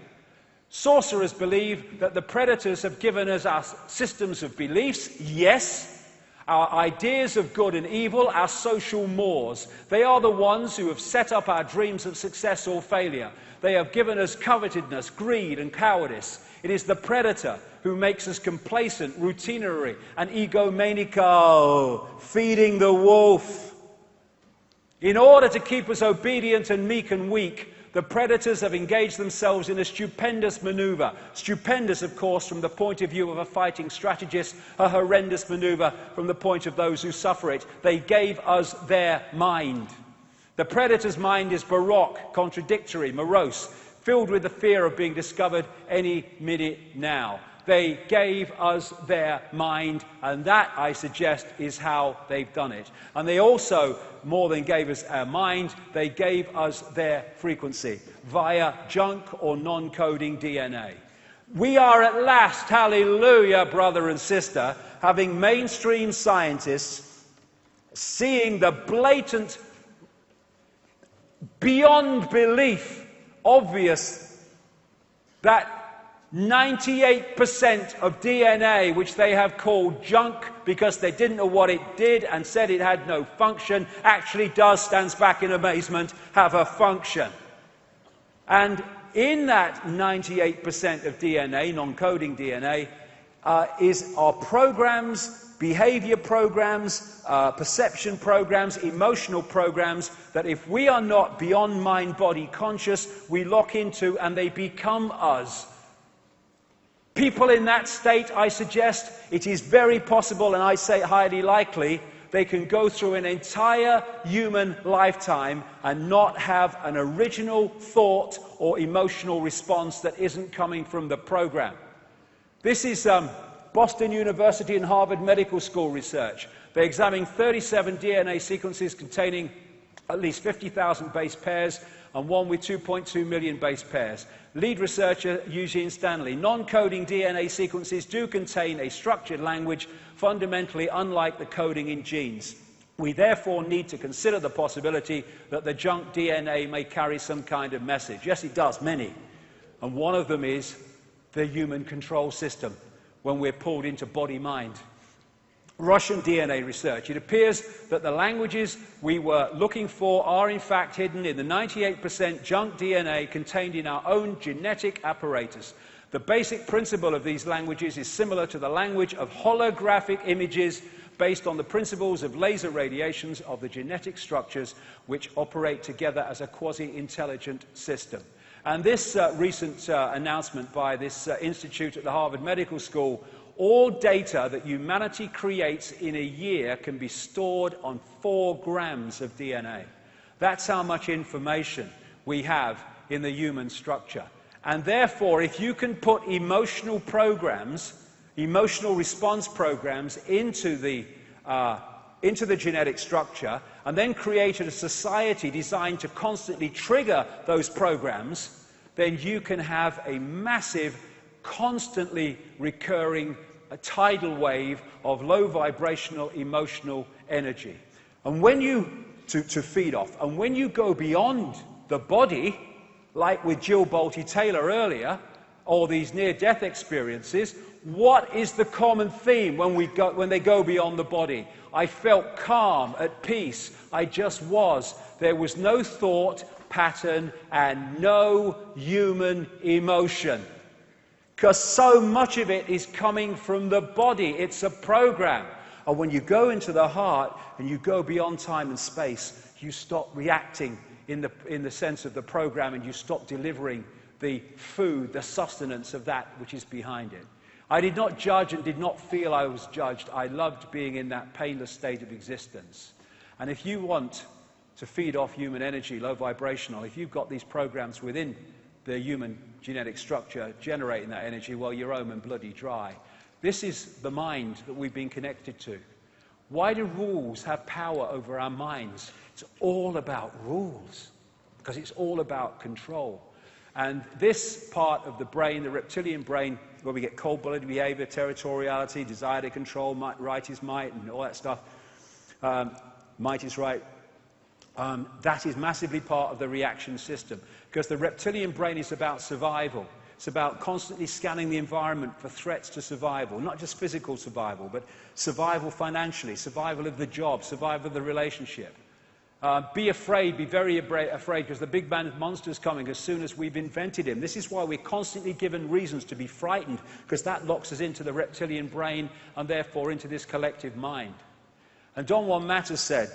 Sorcerers believe that the predators have given us our systems of beliefs, yes, our ideas of good and evil, our social mores. They are the ones who have set up our dreams of success or failure. They have given us covetousness, greed, and cowardice. It is the predator who makes us complacent, routinary, and egomaniacal, feeding the wolf. In order to keep us obedient and meek and weak, the predators have engaged themselves in a stupendous maneuver. Stupendous, of course, from the point of view of a fighting strategist, a horrendous maneuver from the point of those who suffer it. They gave us their mind. The predator's mind is baroque, contradictory, morose, filled with the fear of being discovered any minute now. They gave us their mind, and that, I suggest, is how they've done it. And they also, more than gave us our mind, they gave us their frequency via junk or non-coding DNA. We are at last, hallelujah, brother and sister, having mainstream scientists seeing the blatant, beyond belief, obvious that 98% of DNA, which they have called junk because they didn't know what it did and said it had no function, actually does, stands back in amazement, have a function. And in that 98% of DNA, non-coding DNA, are programs, behavior programs, perception programs, emotional programs that if we are not beyond mind-body conscious, we lock into and they become us. People in that state, I suggest, it is very possible, and I say highly likely, they can go through an entire human lifetime and not have an original thought or emotional response that isn't coming from the program. This is Boston University and Harvard Medical School research. They examined 37 DNA sequences containing at least 50,000 base pairs and one with 2.2 million base pairs. Lead researcher Eugene Stanley. Non-coding DNA sequences do contain a structured language fundamentally unlike the coding in genes. We therefore need to consider the possibility that the junk DNA may carry some kind of message. Yes, it does, many. And one of them is the human control system, when we're pulled into body-mind. Russian DNA research. It appears that the languages we were looking for are in fact hidden in the 98% junk DNA contained in our own genetic apparatus. The basic principle of these languages is similar to the language of holographic images based on the principles of laser radiations of the genetic structures which operate together as a quasi-intelligent system. And this recent announcement by this institute at the Harvard Medical School, all data that humanity creates in a year can be stored on 4 grams of DNA. That's how much information we have in the human structure. And therefore, if you can put emotional programs, emotional response programs into the genetic structure, and then create a society designed to constantly trigger those programs, then you can have a massive, constantly recurring tidal wave of low vibrational emotional energy. And when you, to feed off, and when you go beyond the body, like with Jill Bolte-Taylor earlier, or these near-death experiences, what is the common theme when they go beyond the body? I felt calm, at peace, I just was. There was no thought pattern and no human emotion. Because so much of it is coming from the body. It's a program. And when you go into the heart and you go beyond time and space, you stop reacting in the sense of the program, and you stop delivering the food, the sustenance of that which is behind it. I did not judge and did not feel I was judged. I loved being in that painless state of existence. And if you want to feed off human energy, low vibrational, if you've got these programs within the human genetic structure generating that energy, well, you're home and bloody dry. This is the mind that we've been connected to. Why do rules have power over our minds? It's all about rules, because it's all about control. And this part of the brain, the reptilian brain, where we get cold-blooded behavior, territoriality, desire to control, right is might, and all that stuff, might is right, that is massively part of the reaction system. Because the reptilian brain is about survival. It's about constantly scanning the environment for threats to survival, not just physical survival, but survival financially, survival of the job, survival of the relationship. Be afraid, be very afraid, because the big bad monster's coming as soon as we've invented him. This is why we're constantly given reasons to be frightened, because that locks us into the reptilian brain and therefore into this collective mind. And Don Juan Matus said,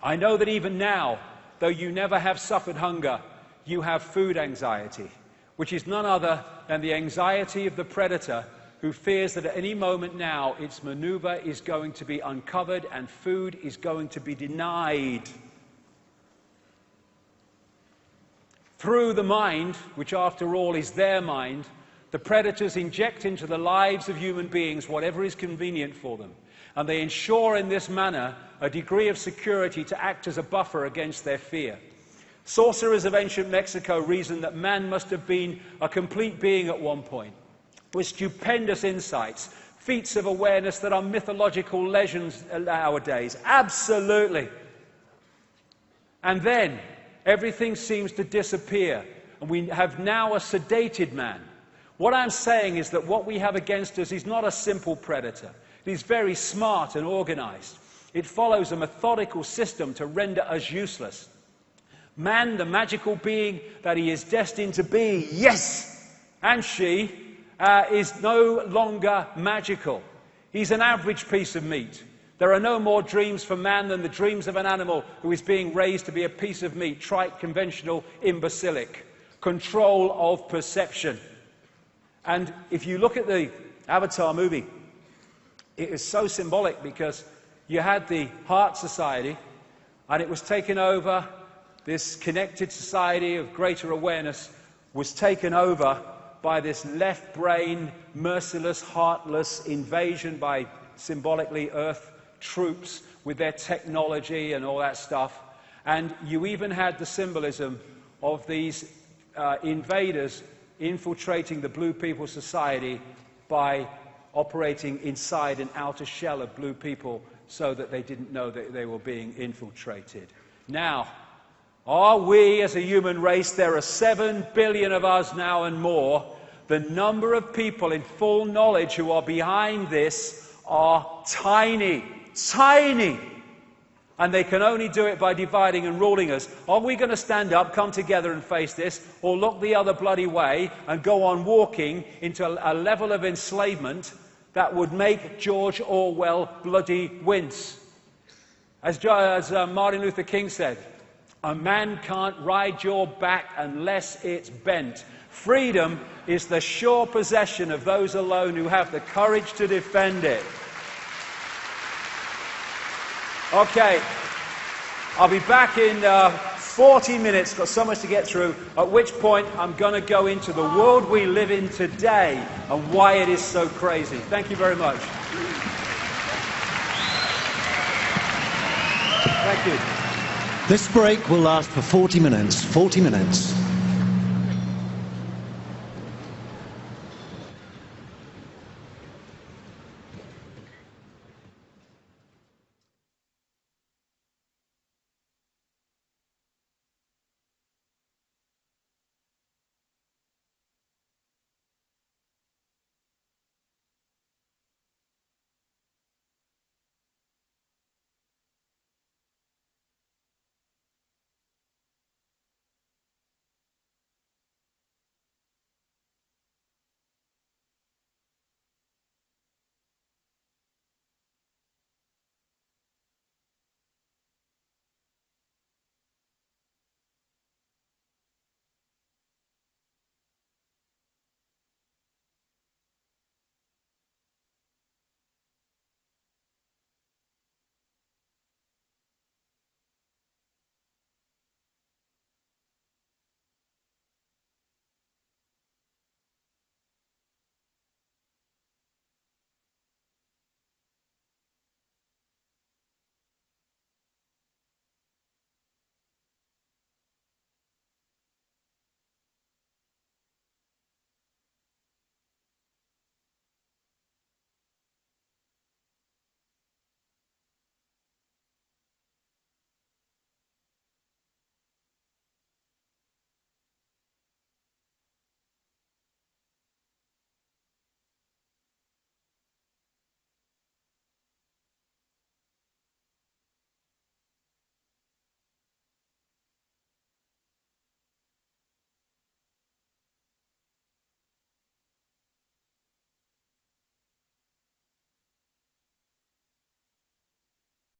I know that even now, though you never have suffered hunger, you have food anxiety, which is none other than the anxiety of the predator who fears that at any moment now its maneuver is going to be uncovered and food is going to be denied. Through the mind, which after all is their mind, the predators inject into the lives of human beings whatever is convenient for them, and they ensure in this manner a degree of security to act as a buffer against their fear. Sorcerers of ancient Mexico reasoned that man must have been a complete being at one point, with stupendous insights, feats of awareness that are mythological legends nowadays. Absolutely. And then everything seems to disappear, and we have now a sedated man. What I'm saying is that what we have against us is not a simple predator. It is very smart and organized. It follows a methodical system to render us useless. Man, the magical being that he is destined to be, yes, and she, is no longer magical. He's an average piece of meat. There are no more dreams for man than the dreams of an animal who is being raised to be a piece of meat, trite, conventional, imbecilic. Control of perception. And if you look at the Avatar movie, it is so symbolic because you had the Heart Society, and it was taken over. This connected society of greater awareness was taken over by this left brain, merciless, heartless invasion by symbolically Earth troops with their technology and all that stuff. And you even had the symbolism of these invaders infiltrating the Blue People Society by operating inside an outer shell of blue people so that they didn't know that they were being infiltrated. Now, are we as a human race, there are 7 billion of us now and more, the number of people in full knowledge who are behind this are tiny, tiny. And they can only do it by dividing and ruling us. Are we going to stand up, come together and face this, or look the other bloody way and go on walking into a level of enslavement that would make George Orwell bloody wince. As Martin Luther King said, a man can't ride your back unless it's bent. Freedom is the sure possession of those alone who have the courage to defend it. Okay, I'll be back in 40 minutes, got so much to get through, at which point I'm going to go into the world we live in today and why it is so crazy. Thank you very much. Thank you. This break will last for 40 minutes. 40 minutes.